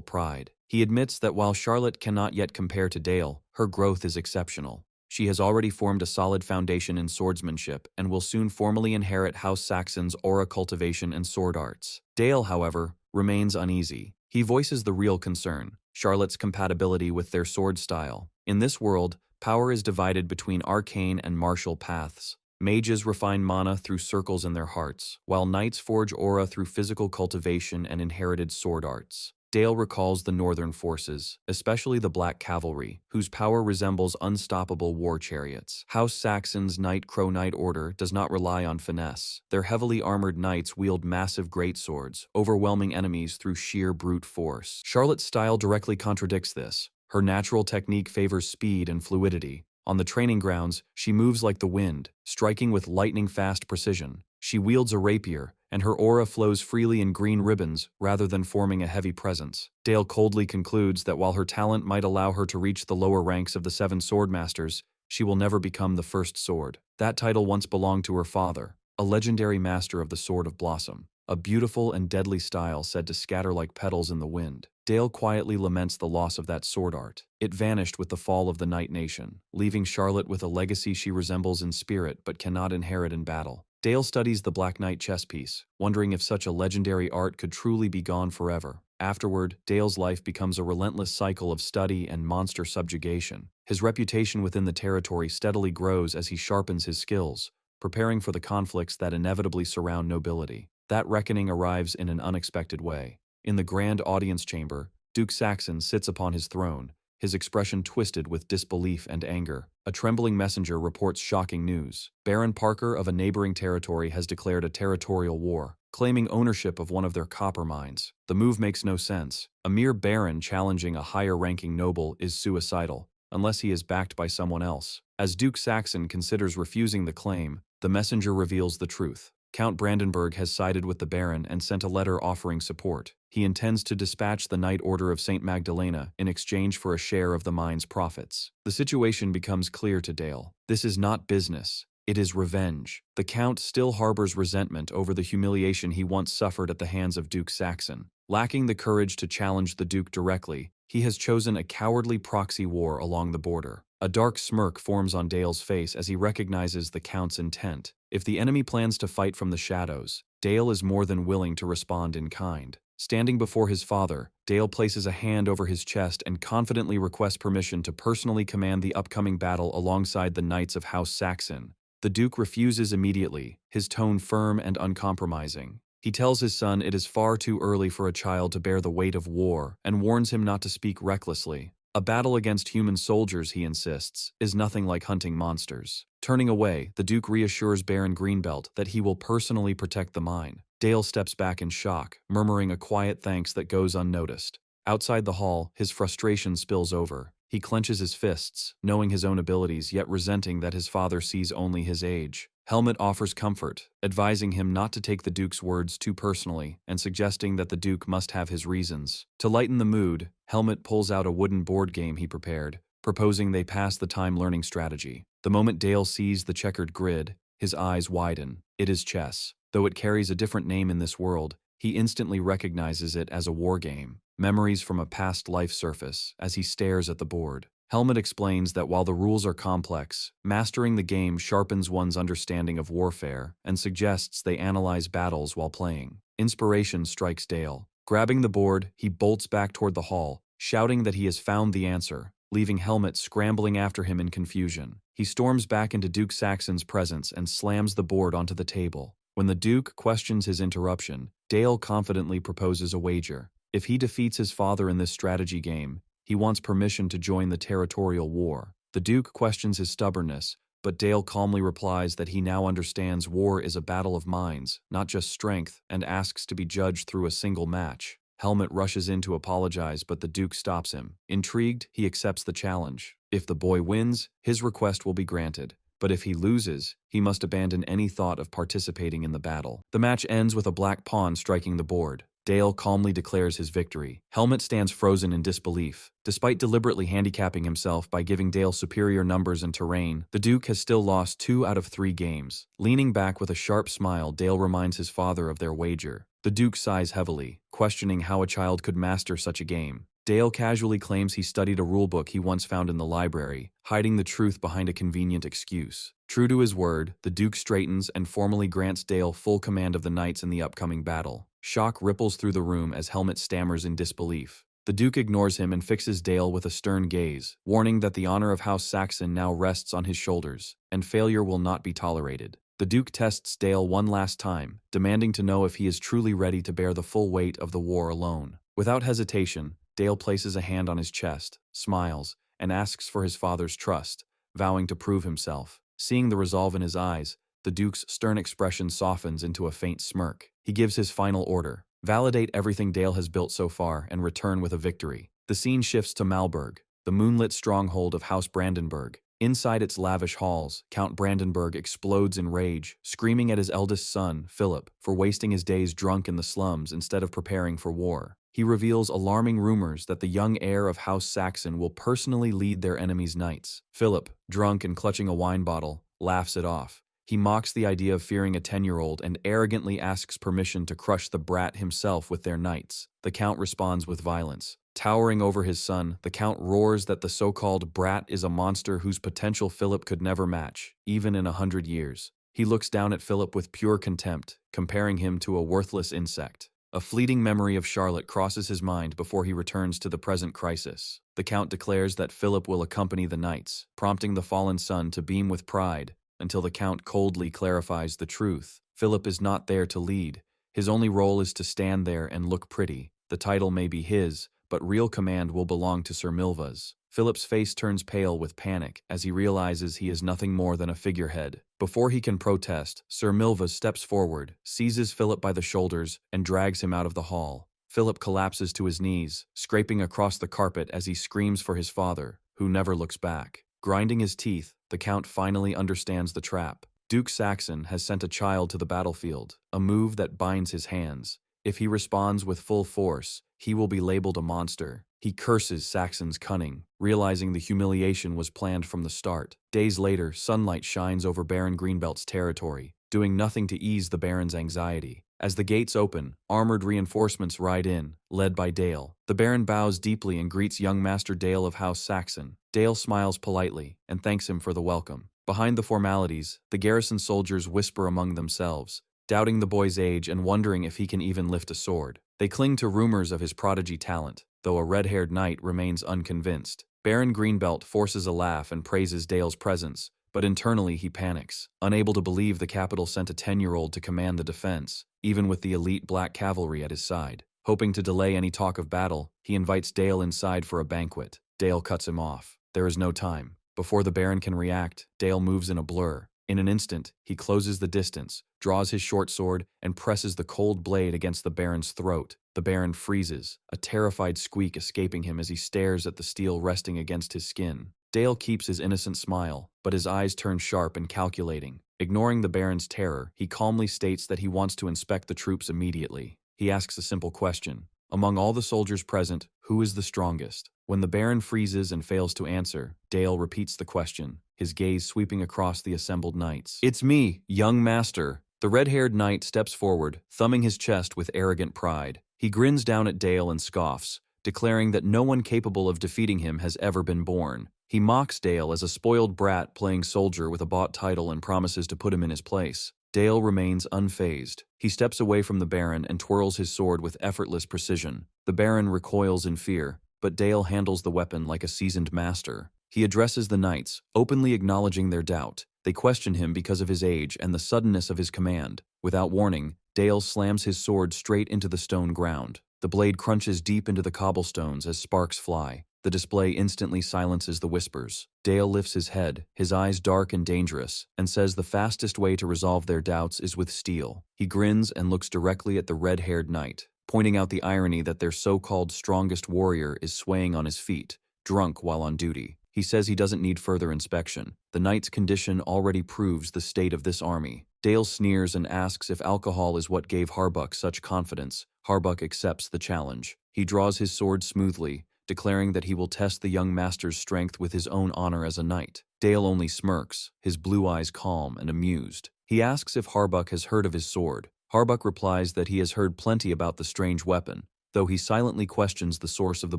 pride. He admits that while Charlotte cannot yet compare to Dale, her growth is exceptional. She has already formed a solid foundation in swordsmanship and will soon formally inherit House Saxon's aura cultivation and sword arts. Dale, however, remains uneasy. He voices the real concern: Charlotte's compatibility with their sword style. In this world, power is divided between arcane and martial paths. Mages refine mana through circles in their hearts, while knights forge aura through physical cultivation and inherited sword arts. Dale recalls the northern forces, especially the Black Cavalry, whose power resembles unstoppable war chariots. House Saxon's Knight Crow Knight Order does not rely on finesse. Their heavily armored knights wield massive greatswords, overwhelming enemies through sheer brute force. Charlotte's style directly contradicts this. Her natural technique favors speed and fluidity. On the training grounds, she moves like the wind, striking with lightning-fast precision. She wields a rapier, and her aura flows freely in green ribbons rather than forming a heavy presence. Dale coldly concludes that while her talent might allow her to reach the lower ranks of the 7 Swordmasters, she will never become the first sword. That title once belonged to her father, a legendary master of the Sword of Blossom, a beautiful and deadly style said to scatter like petals in the wind. Dale quietly laments the loss of that sword art. It vanished with the fall of the Knight Nation, leaving Charlotte with a legacy she resembles in spirit but cannot inherit in battle. Dale studies the Black Knight chess piece, wondering if such a legendary art could truly be gone forever. Afterward, Dale's life becomes a relentless cycle of study and monster subjugation. His reputation within the territory steadily grows as he sharpens his skills, preparing for the conflicts that inevitably surround nobility. That reckoning arrives in an unexpected way. In the grand audience chamber, Duke Saxon sits upon his throne, his expression twisted with disbelief and anger. A trembling messenger reports shocking news. Baron Parker of a neighboring territory has declared a territorial war, claiming ownership of one of their copper mines. The move makes no sense. A mere baron challenging a higher-ranking noble is suicidal, unless he is backed by someone else. As Duke Saxon considers refusing the claim, the messenger reveals the truth. Count Brandenburg has sided with the Baron and sent a letter offering support. He intends to dispatch the Knight Order of St. Magdalena in exchange for a share of the mine's profits. The situation becomes clear to Dale. This is not business. It is revenge. The Count still harbors resentment over the humiliation he once suffered at the hands of Duke Saxon. Lacking the courage to challenge the Duke directly, he has chosen a cowardly proxy war along the border. A dark smirk forms on Dale's face as he recognizes the Count's intent. If the enemy plans to fight from the shadows, Dale is more than willing to respond in kind. Standing before his father, Dale places a hand over his chest and confidently requests permission to personally command the upcoming battle alongside the Knights of House Saxon. The Duke refuses immediately, his tone firm and uncompromising. He tells his son it is far too early for a child to bear the weight of war and warns him not to speak recklessly. A battle against human soldiers, he insists, is nothing like hunting monsters. Turning away, the Duke reassures Baron Greenbelt that he will personally protect the mine. Dale steps back in shock, murmuring a quiet thanks that goes unnoticed. Outside the hall, his frustration spills over. He clenches his fists, knowing his own abilities yet resenting that his father sees only his age. Helmet offers comfort, advising him not to take the Duke's words too personally and suggesting that the Duke must have his reasons. To lighten the mood, Helmet pulls out a wooden board game he prepared, proposing they pass the time learning strategy. The moment Dale sees the checkered grid, His eyes widen. It is chess. Though it carries a different name in this world, he instantly recognizes it as a war game. Memories from a past life surface as he stares at the board. Helmet explains that while the rules are complex, mastering the game sharpens one's understanding of warfare and suggests they analyze battles while playing. Inspiration strikes Dale. Grabbing the board, he bolts back toward the hall, shouting that he has found the answer, leaving Helmet scrambling after him in confusion. He storms back into Duke Saxon's presence and slams the board onto the table. When the Duke questions his interruption, Dale confidently proposes a wager. If he defeats his father in this strategy game, he wants permission to join the territorial war. The Duke questions his stubbornness, but Dale calmly replies that he now understands war is a battle of minds, not just strength, and asks to be judged through a single match. Helmet rushes in to apologize, but the Duke stops him. Intrigued, he accepts the challenge. If the boy wins, his request will be granted. But if he loses, he must abandon any thought of participating in the battle. The match ends with a black pawn striking the board. Dale calmly declares his victory. Helmet stands frozen in disbelief. Despite deliberately handicapping himself by giving Dale superior numbers and terrain, the Duke has still lost 2 out of 3 games. Leaning back with a sharp smile, Dale reminds his father of their wager. The Duke sighs heavily, questioning how a child could master such a game. Dale casually claims he studied a rulebook he once found in the library, hiding the truth behind a convenient excuse. True to his word, the Duke straightens and formally grants Dale full command of the knights in the upcoming battle. Shock ripples through the room as Helmet stammers in disbelief. The Duke ignores him and fixes Dale with a stern gaze, warning that the honor of House Saxon now rests on his shoulders, and failure will not be tolerated. The Duke tests Dale one last time, demanding to know if he is truly ready to bear the full weight of the war alone. Without hesitation, Dale places a hand on his chest, smiles, and asks for his father's trust, vowing to prove himself. Seeing the resolve in his eyes, the Duke's stern expression softens into a faint smirk. He gives his final order: validate everything Dale has built so far and return with a victory. The scene shifts to Malberg, the moonlit stronghold of House Brandenburg. Inside its lavish halls, Count Brandenburg explodes in rage, screaming at his eldest son, Philip, for wasting his days drunk in the slums instead of preparing for war. He reveals alarming rumors that the young heir of House Saxon will personally lead their enemies' knights. Philip, drunk and clutching a wine bottle, laughs it off. He mocks the idea of fearing a 10-year-old and arrogantly asks permission to crush the brat himself with their knights. The Count responds with violence. Towering over his son, the Count roars that the so-called brat is a monster whose potential Philip could never match, even in 100 years. He looks down at Philip with pure contempt, comparing him to a worthless insect. A fleeting memory of Charlotte crosses his mind before he returns to the present crisis. The Count declares that Philip will accompany the knights, prompting the fallen son to beam with pride, until the Count coldly clarifies the truth. Philip is not there to lead. His only role is to stand there and look pretty. The title may be his, but real command will belong to Sir Milva's. Philip's face turns pale with panic as he realizes he is nothing more than a figurehead. Before he can protest, Sir Milva steps forward, seizes Philip by the shoulders, and drags him out of the hall. Philip collapses to his knees, scraping across the carpet as he screams for his father, who never looks back. Grinding his teeth, the Count finally understands the trap. Duke Saxon has sent a child to the battlefield, a move that binds his hands. If he responds with full force, he will be labeled a monster. He curses Saxon's cunning, realizing the humiliation was planned from the start. Days later, sunlight shines over Baron Greenbelt's territory, doing nothing to ease the Baron's anxiety. As the gates open, armored reinforcements ride in, led by Dale. The Baron bows deeply and greets young Master Dale of House Saxon. Dale smiles politely and thanks him for the welcome. Behind the formalities, the garrison soldiers whisper among themselves, doubting the boy's age and wondering if he can even lift a sword. They cling to rumors of his prodigy talent, though a red-haired knight remains unconvinced. Baron Greenbelt forces a laugh and praises Dale's presence, but internally he panics, unable to believe the capital sent a 10-year-old to command the defense, even with the elite black cavalry at his side. Hoping to delay any talk of battle, he invites Dale inside for a banquet. Dale cuts him off. There is no time. Before the Baron can react, Dale moves in a blur. In an instant, he closes the distance, draws his short sword, and presses the cold blade against the Baron's throat. The Baron freezes, a terrified squeak escaping him as he stares at the steel resting against his skin. Dale keeps his innocent smile, but his eyes turn sharp and calculating. Ignoring the Baron's terror, he calmly states that he wants to inspect the troops immediately. He asks a simple question. Among all the soldiers present, who is the strongest? When the Baron freezes and fails to answer, Dale repeats the question. his gaze sweeping across the assembled knights. "It's me, young master." The red-haired knight steps forward, thumbing his chest with arrogant pride. He grins down at Dale and scoffs, declaring that no one capable of defeating him has ever been born. He mocks Dale as a spoiled brat playing soldier with a bought title and promises to put him in his place. Dale remains unfazed. He steps away from the Baron and twirls his sword with effortless precision. The Baron recoils in fear, but Dale handles the weapon like a seasoned master. He addresses the knights, openly acknowledging their doubt. They question him because of his age and the suddenness of his command. Without warning, Dale slams his sword straight into the stone ground. The blade crunches deep into the cobblestones as sparks fly. The display instantly silences the whispers. Dale lifts his head, his eyes dark and dangerous, and says the fastest way to resolve their doubts is with steel. He grins and looks directly at the red-haired knight, pointing out the irony that their so-called strongest warrior is swaying on his feet, drunk while on duty. He says he doesn't need further inspection. The knight's condition already proves the state of this army. Dale sneers and asks if alcohol is what gave Harbuck such confidence. Harbuck accepts the challenge. He draws his sword smoothly, declaring that he will test the young master's strength with his own honor as a knight. Dale only smirks, his blue eyes calm and amused. He asks if Harbuck has heard of his sword. Harbuck replies that he has heard plenty about the strange weapon, though he silently questions the source of the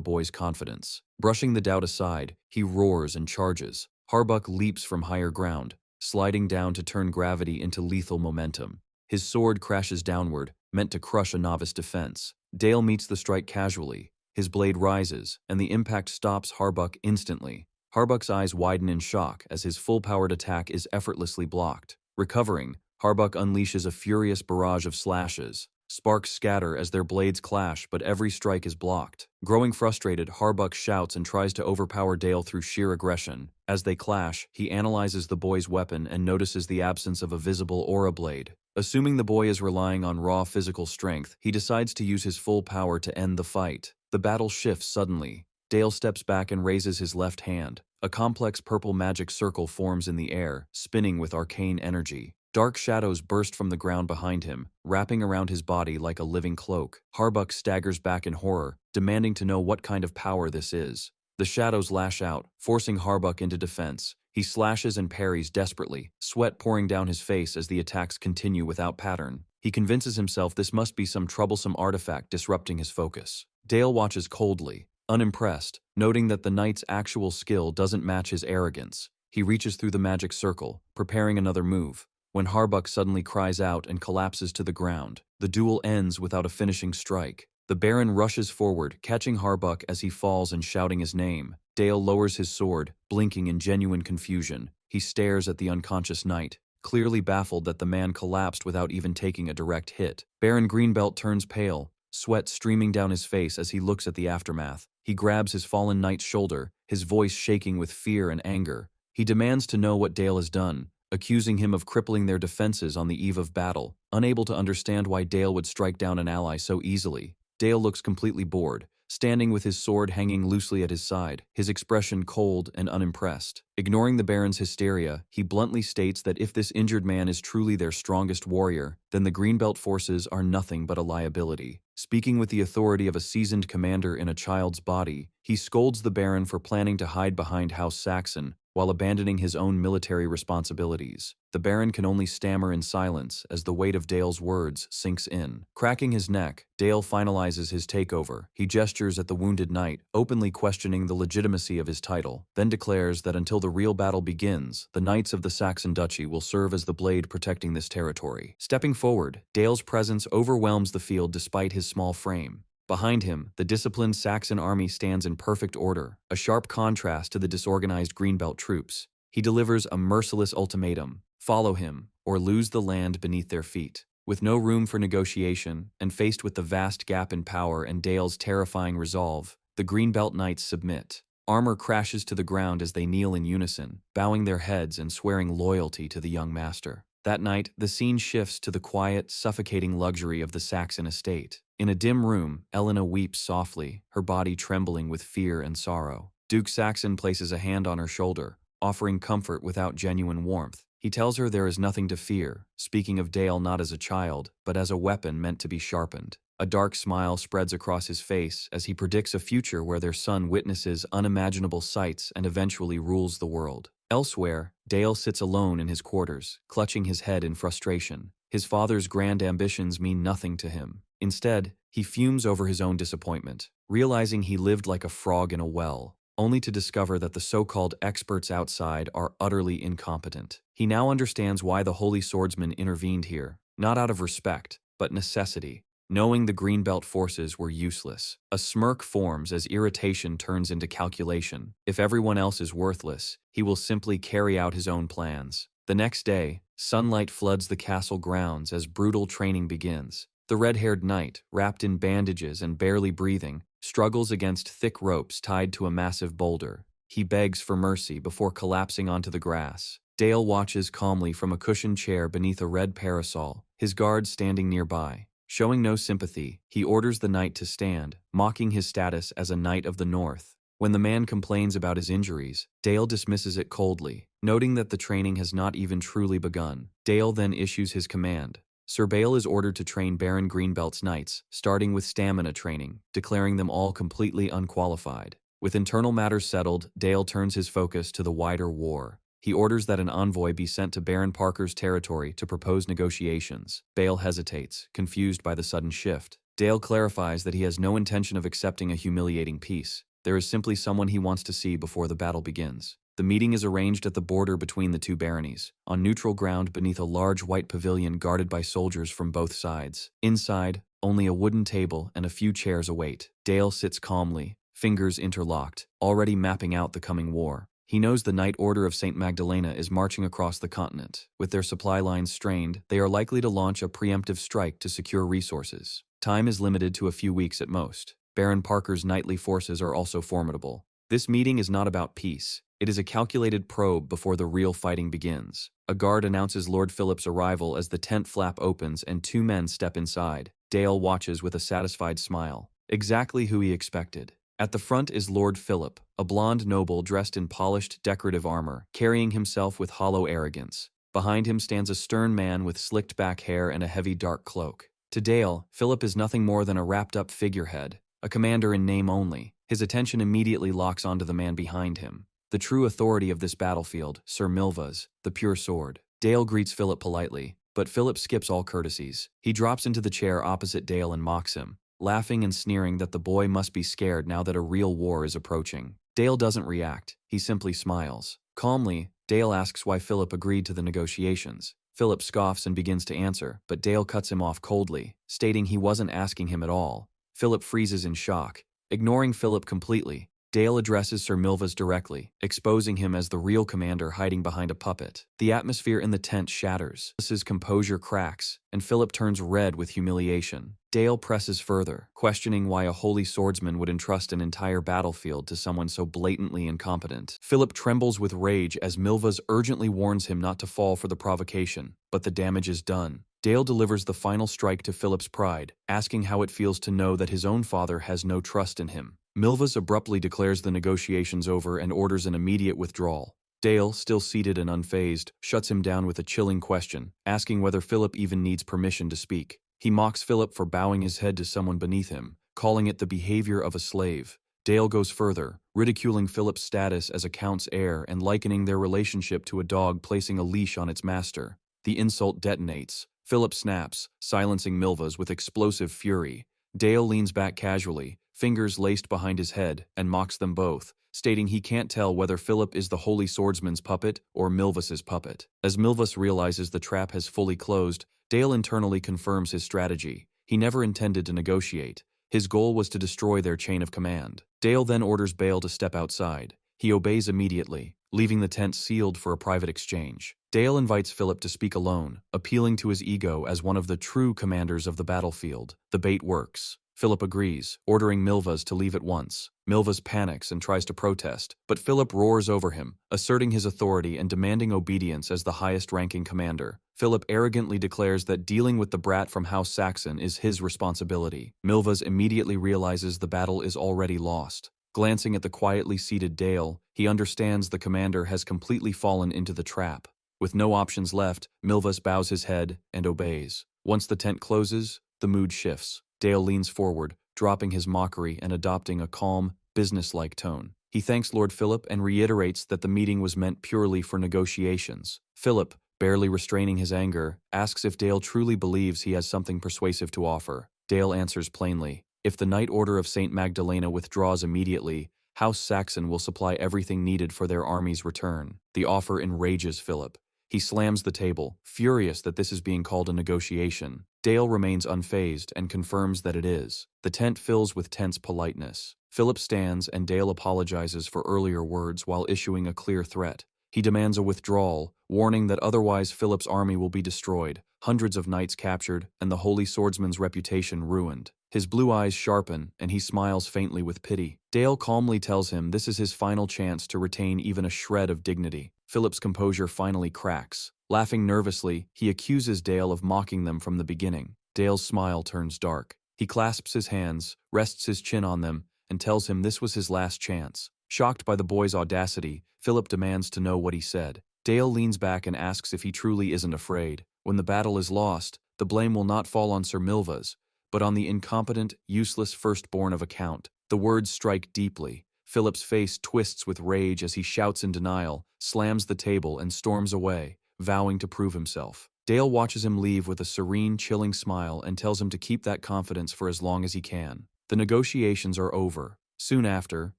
boy's confidence. Brushing the doubt aside, he roars and charges. Harbuck leaps from higher ground, sliding down to turn gravity into lethal momentum. His sword crashes downward, meant to crush a novice defense. Dale meets the strike casually. His blade rises, and the impact stops Harbuck instantly. Harbuck's eyes widen in shock as his full-powered attack is effortlessly blocked. Recovering, Harbuck unleashes a furious barrage of slashes. Sparks scatter as their blades clash, but every strike is blocked. Growing frustrated, Harbuck shouts and tries to overpower Dale through sheer aggression. As they clash, he analyzes the boy's weapon and notices the absence of a visible aura blade. Assuming the boy is relying on raw physical strength, he decides to use his full power to end the fight. The battle shifts suddenly. Dale steps back and raises his left hand. A complex purple magic circle forms in the air, spinning with arcane energy. Dark shadows burst from the ground behind him, wrapping around his body like a living cloak. Harbuck staggers back in horror, demanding to know what kind of power this is. The shadows lash out, forcing Harbuck into defense. He slashes and parries desperately, sweat pouring down his face as the attacks continue without pattern. He convinces himself this must be some troublesome artifact disrupting his focus. Dale watches coldly, unimpressed, noting that the knight's actual skill doesn't match his arrogance. He reaches through the magic circle, preparing another move, when Harbuck suddenly cries out and collapses to the ground. The duel ends without a finishing strike. The Baron rushes forward, catching Harbuck as he falls and shouting his name. Dale lowers his sword, blinking in genuine confusion. He stares at the unconscious knight, clearly baffled that the man collapsed without even taking a direct hit. Baron Greenbelt turns pale, sweat streaming down his face as he looks at the aftermath. He grabs his fallen knight's shoulder, his voice shaking with fear and anger. He demands to know what Dale has done, accusing him of crippling their defenses on the eve of battle. Unable to understand why Dale would strike down an ally so easily, Dale looks completely bored, standing with his sword hanging loosely at his side, his expression cold and unimpressed. Ignoring the Baron's hysteria, he bluntly states that if this injured man is truly their strongest warrior, then the Greenbelt forces are nothing but a liability. Speaking with the authority of a seasoned commander in a child's body, he scolds the Baron for planning to hide behind House Saxon, while abandoning his own military responsibilities. The Baron can only stammer in silence as the weight of Dale's words sinks in. Cracking his neck, Dale finalizes his takeover. He gestures at the wounded knight, openly questioning the legitimacy of his title, then declares that until the real battle begins, the Knights of the Saxon Duchy will serve as the blade protecting this territory. Stepping forward, Dale's presence overwhelms the field despite his small frame. Behind him, the disciplined Saxon army stands in perfect order, a sharp contrast to the disorganized Greenbelt troops. He delivers a merciless ultimatum: follow him, or lose the land beneath their feet. With no room for negotiation, and faced with the vast gap in power and Dale's terrifying resolve, the Greenbelt Knights submit. Armor crashes to the ground as they kneel in unison, bowing their heads and swearing loyalty to the young master. That night, the scene shifts to the quiet, suffocating luxury of the Saxon estate. In a dim room, Elena weeps softly, her body trembling with fear and sorrow. Duke Saxon places a hand on her shoulder, offering comfort without genuine warmth. He tells her there is nothing to fear, speaking of Dale not as a child, but as a weapon meant to be sharpened. A dark smile spreads across his face as he predicts a future where their son witnesses unimaginable sights and eventually rules the world. Elsewhere, Dale sits alone in his quarters, clutching his head in frustration. His father's grand ambitions mean nothing to him. Instead, he fumes over his own disappointment, realizing he lived like a frog in a well, only to discover that the so-called experts outside are utterly incompetent. He now understands why the Holy Swordsman intervened here, not out of respect, but necessity. Knowing the Greenbelt forces were useless, a smirk forms as irritation turns into calculation. If everyone else is worthless, he will simply carry out his own plans. The next day, sunlight floods the castle grounds as brutal training begins. The red-haired knight, wrapped in bandages and barely breathing, struggles against thick ropes tied to a massive boulder. He begs for mercy before collapsing onto the grass. Dale watches calmly from a cushioned chair beneath a red parasol, his guards standing nearby. Showing no sympathy, he orders the knight to stand, mocking his status as a knight of the North. When the man complains about his injuries, Dale dismisses it coldly, noting that the training has not even truly begun. Dale then issues his command. Sir Bale is ordered to train Baron Greenbelt's knights, starting with stamina training, declaring them all completely unqualified. With internal matters settled, Dale turns his focus to the wider war. He orders that an envoy be sent to Baron Parker's territory to propose negotiations. Bale hesitates, confused by the sudden shift. Dale clarifies that he has no intention of accepting a humiliating peace. There is simply someone he wants to see before the battle begins. The meeting is arranged at the border between the two baronies, on neutral ground beneath a large white pavilion guarded by soldiers from both sides. Inside, only a wooden table and a few chairs await. Dale sits calmly, fingers interlocked, already mapping out the coming war. He knows the Knight Order of St. Magdalena is marching across the continent. With their supply lines strained, they are likely to launch a preemptive strike to secure resources. Time is limited to a few weeks at most. Baron Parker's knightly forces are also formidable. This meeting is not about peace. It is a calculated probe before the real fighting begins. A guard announces Lord Philip's arrival as the tent flap opens and two men step inside. Dale watches with a satisfied smile. Exactly who he expected. At the front is Lord Philip, a blonde noble dressed in polished, decorative armor, carrying himself with hollow arrogance. Behind him stands a stern man with slicked-back hair and a heavy dark cloak. To Dale, Philip is nothing more than a wrapped-up figurehead, a commander in name only. His attention immediately locks onto the man behind him, the true authority of this battlefield, Sir Milva's, the pure sword. Dale greets Philip politely, but Philip skips all courtesies. He drops into the chair opposite Dale and mocks him, laughing and sneering that the boy must be scared now that a real war is approaching. Dale doesn't react, he simply smiles. Calmly, Dale asks why Philip agreed to the negotiations. Philip scoffs and begins to answer, but Dale cuts him off coldly, stating he wasn't asking him at all. Philip freezes in shock. Ignoring Philip completely, Dale addresses Sir Milva's directly, exposing him as the real commander hiding behind a puppet. The atmosphere in the tent shatters. His composure cracks, and Philip turns red with humiliation. Dale presses further, questioning why a holy swordsman would entrust an entire battlefield to someone so blatantly incompetent. Philip trembles with rage as Milva's urgently warns him not to fall for the provocation, but the damage is done. Dale delivers the final strike to Philip's pride, asking how it feels to know that his own father has no trust in him. Milvas abruptly declares the negotiations over and orders an immediate withdrawal. Dale, still seated and unfazed, shuts him down with a chilling question, asking whether Philip even needs permission to speak. He mocks Philip for bowing his head to someone beneath him, calling it the behavior of a slave. Dale goes further, ridiculing Philip's status as a count's heir and likening their relationship to a dog placing a leash on its master. The insult detonates. Philip snaps, silencing Milvas with explosive fury. Dale leans back casually, fingers laced behind his head, and mocks them both, stating he can't tell whether Philip is the holy swordsman's puppet or Milvas's puppet. As Milvas realizes the trap has fully closed, Dale internally confirms his strategy. He never intended to negotiate. His goal was to destroy their chain of command. Dale then orders Bale to step outside. He obeys immediately, leaving the tent sealed for a private exchange. Dale invites Philip to speak alone, appealing to his ego as one of the true commanders of the battlefield. The bait works. Philip agrees, ordering Milvas to leave at once. Milvas panics and tries to protest, but Philip roars over him, asserting his authority and demanding obedience as the highest-ranking commander. Philip arrogantly declares that dealing with the brat from House Saxon is his responsibility. Milvas immediately realizes the battle is already lost. Glancing at the quietly seated Dale, he understands the commander has completely fallen into the trap. With no options left, Milvas bows his head and obeys. Once the tent closes, the mood shifts. Dale leans forward, dropping his mockery and adopting a calm, businesslike tone. He thanks Lord Philip and reiterates that the meeting was meant purely for negotiations. Philip, barely restraining his anger, asks if Dale truly believes he has something persuasive to offer. Dale answers plainly, if the Knight Order of St. Magdalena withdraws immediately, House Saxon will supply everything needed for their army's return. The offer enrages Philip. He slams the table, furious that this is being called a negotiation. Dale remains unfazed and confirms that it is. The tent fills with tense politeness. Philip stands and Dale apologizes for earlier words while issuing a clear threat. He demands a withdrawal, warning that otherwise Philip's army will be destroyed, hundreds of knights captured, and the holy swordsman's reputation ruined. His blue eyes sharpen, and he smiles faintly with pity. Dale calmly tells him this is his final chance to retain even a shred of dignity. Philip's composure finally cracks. Laughing nervously, he accuses Dale of mocking them from the beginning. Dale's smile turns dark. He clasps his hands, rests his chin on them, and tells him this was his last chance. Shocked by the boy's audacity, Philip demands to know what he said. Dale leans back and asks if he truly isn't afraid. When the battle is lost, the blame will not fall on Sir Milvas, but on the incompetent, useless firstborn of a count. The words strike deeply. Philip's face twists with rage as he shouts in denial, slams the table, and storms away, vowing to prove himself. Dale watches him leave with a serene, chilling smile and tells him to keep that confidence for as long as he can. The negotiations are over. Soon after,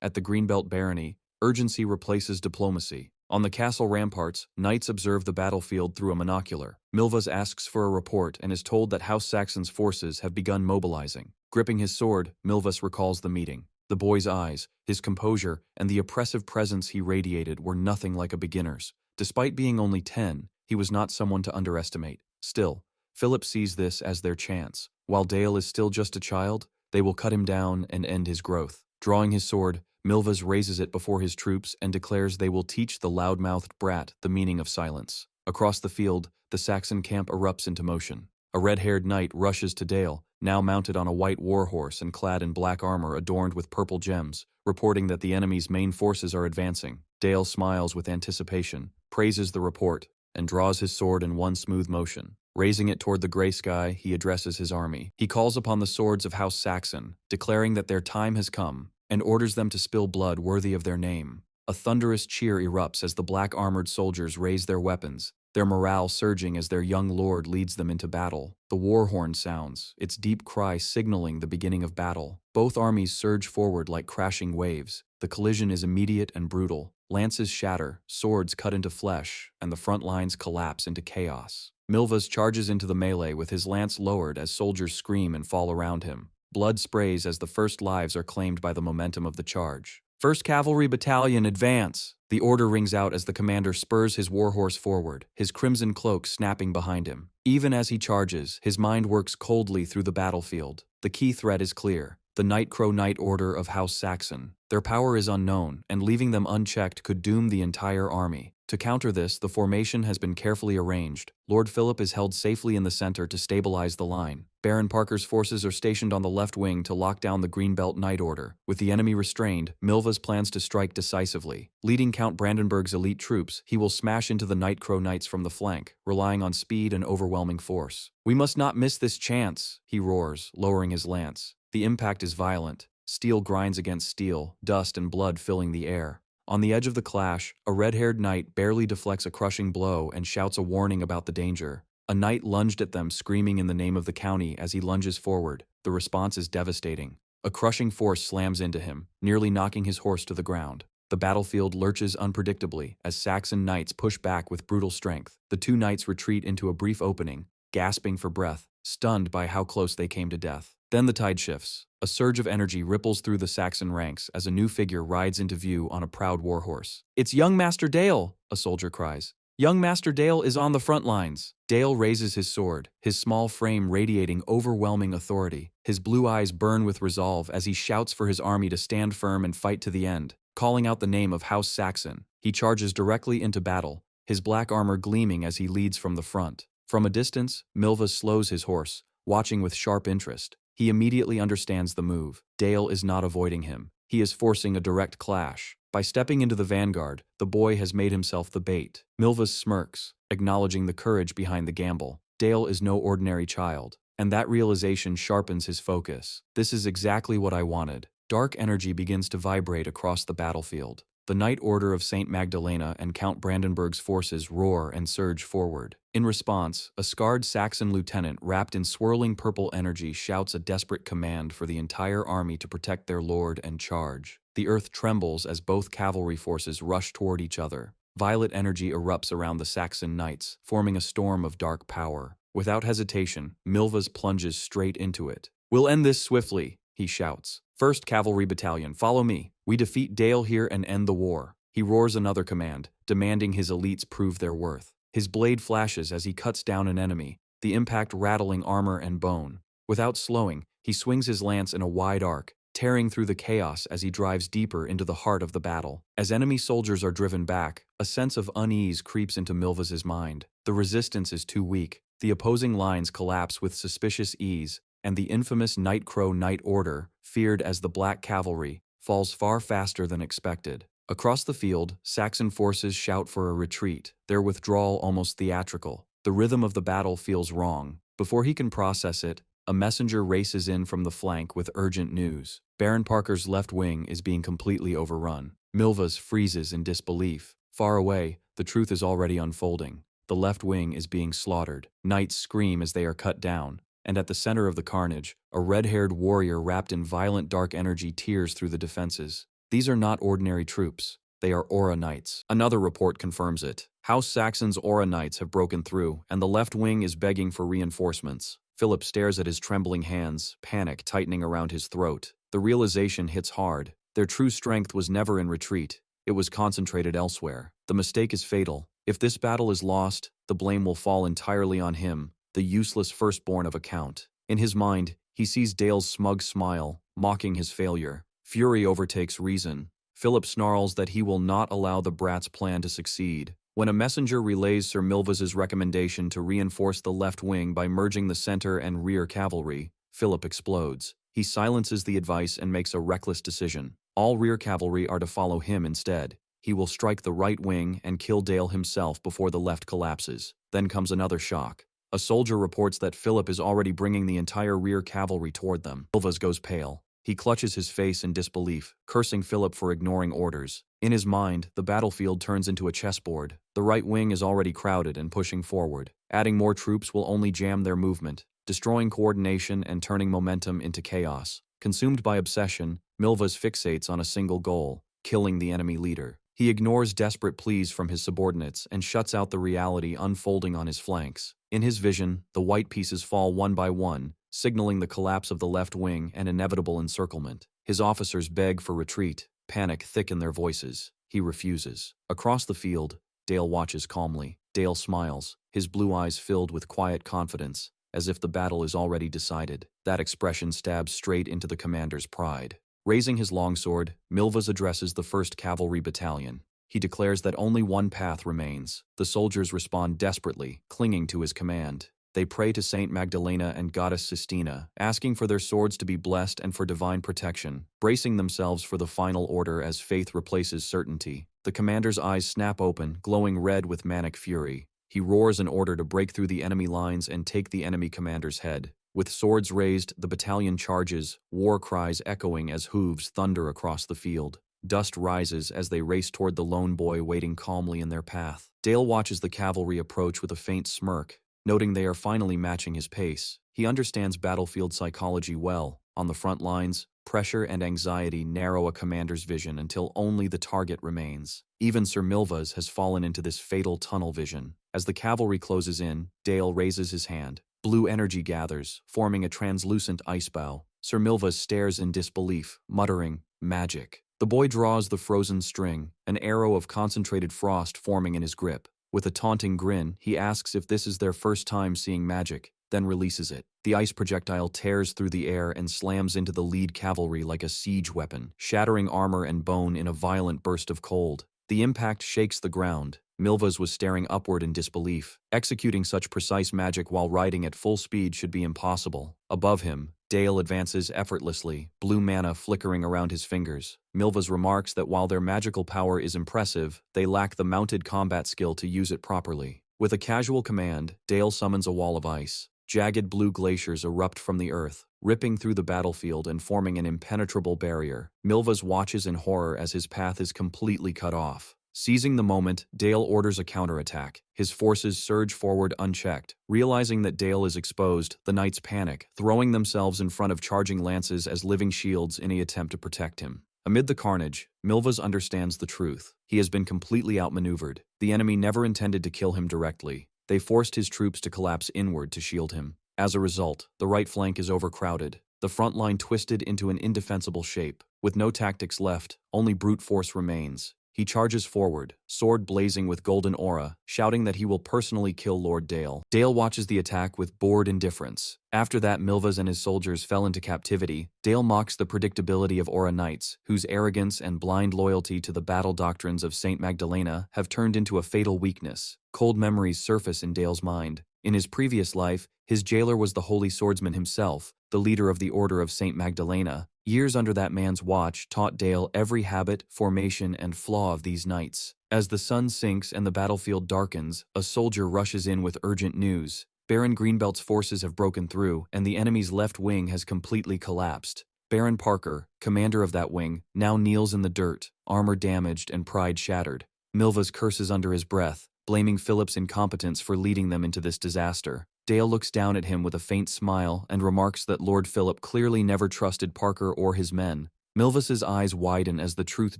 at the Greenbelt Barony, urgency replaces diplomacy. On the castle ramparts, knights observe the battlefield through a monocular. Milvas asks for a report and is told that House Saxon's forces have begun mobilizing. Gripping his sword, Milvas recalls the meeting. The boy's eyes, his composure, and the oppressive presence he radiated were nothing like a beginner's. Despite being only 10, he was not someone to underestimate. Still, Philip sees this as their chance. While Dale is still just a child, they will cut him down and end his growth. Drawing his sword, Milvas raises it before his troops and declares they will teach the loud-mouthed brat the meaning of silence. Across the field, the Saxon camp erupts into motion. A red-haired knight rushes to Dale, now mounted on a white warhorse and clad in black armor adorned with purple gems, reporting that the enemy's main forces are advancing. Dale smiles with anticipation, praises the report, and draws his sword in one smooth motion. Raising it toward the gray sky, he addresses his army. He calls upon the swords of House Saxon, declaring that their time has come, and orders them to spill blood worthy of their name. A thunderous cheer erupts as the black-armored soldiers raise their weapons, their morale surging as their young lord leads them into battle. The war horn sounds, its deep cry signaling the beginning of battle. Both armies surge forward like crashing waves. The collision is immediate and brutal. Lances shatter, swords cut into flesh, and the front lines collapse into chaos. Milvas charges into the melee with his lance lowered as soldiers scream and fall around him. Blood sprays as the first lives are claimed by the momentum of the charge. "First Cavalry Battalion, advance!" The order rings out as the commander spurs his warhorse forward, his crimson cloak snapping behind him. Even as he charges, his mind works coldly through the battlefield. The key threat is clear: the Nightcrow Knight Order of House Saxon. Their power is unknown, and leaving them unchecked could doom the entire army. To counter this, the formation has been carefully arranged. Lord Philip is held safely in the center to stabilize the line. Baron Parker's forces are stationed on the left wing to lock down the Greenbelt Knight Order. With the enemy restrained, Milvas plans to strike decisively. Leading Count Brandenburg's elite troops, he will smash into the Nightcrow Knights from the flank, relying on speed and overwhelming force. "We must not miss this chance," he roars, lowering his lance. The impact is violent. Steel grinds against steel, dust and blood filling the air. On the edge of the clash, a red-haired knight barely deflects a crushing blow and shouts a warning about the danger. A knight lunged at them, screaming in the name of the county as he lunges forward. The response is devastating. A crushing force slams into him, nearly knocking his horse to the ground. The battlefield lurches unpredictably as Saxon knights push back with brutal strength. The two knights retreat into a brief opening, gasping for breath, stunned by how close they came to death. Then the tide shifts. A surge of energy ripples through the Saxon ranks as a new figure rides into view on a proud warhorse. "It's young Master Dale!" a soldier cries. "Young Master Dale is on the front lines." Dale raises his sword, his small frame radiating overwhelming authority. His blue eyes burn with resolve as he shouts for his army to stand firm and fight to the end. Calling out the name of House Saxon, he charges directly into battle, his black armor gleaming as he leads from the front. From a distance, Milvas slows his horse, watching with sharp interest. He immediately understands the move. Dale is not avoiding him. He is forcing a direct clash. By stepping into the vanguard, the boy has made himself the bait. Milvas smirks, acknowledging the courage behind the gamble. Dale is no ordinary child, and that realization sharpens his focus. "This is exactly what I wanted." Dark energy begins to vibrate across the battlefield. The Knight Order of St. Magdalena and Count Brandenburg's forces roar and surge forward. In response, a scarred Saxon lieutenant wrapped in swirling purple energy shouts a desperate command for the entire army to protect their lord and charge. The earth trembles as both cavalry forces rush toward each other. Violet energy erupts around the Saxon knights, forming a storm of dark power. Without hesitation, Milvas plunges straight into it. "We'll end this swiftly," he shouts. "First Cavalry Battalion, follow me. We defeat Dale here and end the war." He roars another command, demanding his elites prove their worth. His blade flashes as he cuts down an enemy, the impact rattling armor and bone. Without slowing, he swings his lance in a wide arc, tearing through the chaos as he drives deeper into the heart of the battle. As enemy soldiers are driven back, a sense of unease creeps into Milvas's mind. The resistance is too weak. The opposing lines collapse with suspicious ease, and the infamous Nightcrow Knight Order, feared as the Black Cavalry, falls far faster than expected. Across the field, Saxon forces shout for a retreat, their withdrawal almost theatrical. The rhythm of the battle feels wrong. Before he can process it, a messenger races in from the flank with urgent news. Baron Parker's left wing is being completely overrun. Milvas freezes in disbelief. Far away, the truth is already unfolding. The left wing is being slaughtered. Knights scream as they are cut down, and at the center of the carnage, a red-haired warrior wrapped in violent dark energy tears through the defenses. These are not ordinary troops. They are Aura Knights. Another report confirms it. House Saxon's Aura Knights have broken through, and the left wing is begging for reinforcements. Philip stares at his trembling hands, panic tightening around his throat. The realization hits hard. Their true strength was never in retreat. It was concentrated elsewhere. The mistake is fatal. If this battle is lost, the blame will fall entirely on him, the useless firstborn of a count. In his mind, he sees Dale's smug smile, mocking his failure. Fury overtakes reason. Philip snarls that he will not allow the brat's plan to succeed. When a messenger relays Sir Milvas's recommendation to reinforce the left wing by merging the center and rear cavalry, Philip explodes. He silences the advice and makes a reckless decision. All rear cavalry are to follow him instead. He will strike the right wing and kill Dale himself before the left collapses. Then comes another shock. A soldier reports that Philip is already bringing the entire rear cavalry toward them. Milvas goes pale. He clutches his face in disbelief, cursing Philip for ignoring orders. In his mind, the battlefield turns into a chessboard. The right wing is already crowded and pushing forward. Adding more troops will only jam their movement, destroying coordination and turning momentum into chaos. Consumed by obsession, Milvas fixates on a single goal: killing the enemy leader. He ignores desperate pleas from his subordinates and shuts out the reality unfolding on his flanks. In his vision, the white pieces fall one by one, signaling the collapse of the left wing and inevitable encirclement. His officers beg for retreat, panic thick in their voices. He refuses. Across the field, Dale watches calmly. Dale smiles, his blue eyes filled with quiet confidence, as if the battle is already decided. That expression stabs straight into the commander's pride. Raising his longsword, Milvas addresses the 1st Cavalry Battalion. He declares that only one path remains. The soldiers respond desperately, clinging to his command. They pray to Saint Magdalena and Goddess Sistina, asking for their swords to be blessed and for divine protection, bracing themselves for the final order as faith replaces certainty. The commander's eyes snap open, glowing red with manic fury. He roars an order to break through the enemy lines and take the enemy commander's head. With swords raised, the battalion charges, war cries echoing as hooves thunder across the field. Dust rises as they race toward the lone boy waiting calmly in their path. Dale watches the cavalry approach with a faint smirk, noting they are finally matching his pace. He understands battlefield psychology well. On the front lines, pressure and anxiety narrow a commander's vision until only the target remains. Even Sir Milvas has fallen into this fatal tunnel vision. As the cavalry closes in, Dale raises his hand. Blue energy gathers, forming a translucent ice bow. Sir Milvas stares in disbelief, muttering, "Magic." The boy draws the frozen string, an arrow of concentrated frost forming in his grip. With a taunting grin, he asks if this is their first time seeing magic, then releases it. The ice projectile tears through the air and slams into the lead cavalry like a siege weapon, shattering armor and bone in a violent burst of cold. The impact shakes the ground. Milvas was staring upward in disbelief. Executing such precise magic while riding at full speed should be impossible. Above him, Dale advances effortlessly, blue mana flickering around his fingers. Milvas remarks that while their magical power is impressive, they lack the mounted combat skill to use it properly. With a casual command, Dale summons a wall of ice. Jagged blue glaciers erupt from the earth, ripping through the battlefield and forming an impenetrable barrier. Milvas watches in horror as his path is completely cut off. Seizing the moment, Dale orders a counterattack. His forces surge forward unchecked. Realizing that Dale is exposed, the knights panic, throwing themselves in front of charging lances as living shields in an attempt to protect him. Amid the carnage, Milvas understands the truth. He has been completely outmaneuvered. The enemy never intended to kill him directly. They forced his troops to collapse inward to shield him. As a result, the right flank is overcrowded. The front line twisted into an indefensible shape. With no tactics left, only brute force remains. He charges forward, sword blazing with golden aura, shouting that he will personally kill Lord Dale. Dale watches the attack with bored indifference. After that, Milvas and his soldiers fell into captivity. Dale mocks the predictability of Aura Knights, whose arrogance and blind loyalty to the battle doctrines of Saint Magdalena have turned into a fatal weakness. Cold memories surface in Dale's mind. In his previous life, his jailer was the holy swordsman himself, the leader of the Order of Saint Magdalena. Years under that man's watch taught Dale every habit, formation, and flaw of these knights. As the sun sinks and the battlefield darkens, a soldier rushes in with urgent news. Baron Greenbelt's forces have broken through, and the enemy's left wing has completely collapsed. Baron Parker, commander of that wing, now kneels in the dirt, armor damaged and pride shattered. Milvas curses under his breath, blaming Philip's incompetence for leading them into this disaster. Dale looks down at him with a faint smile and remarks that Lord Philip clearly never trusted Parker or his men. Milvas's eyes widen as the truth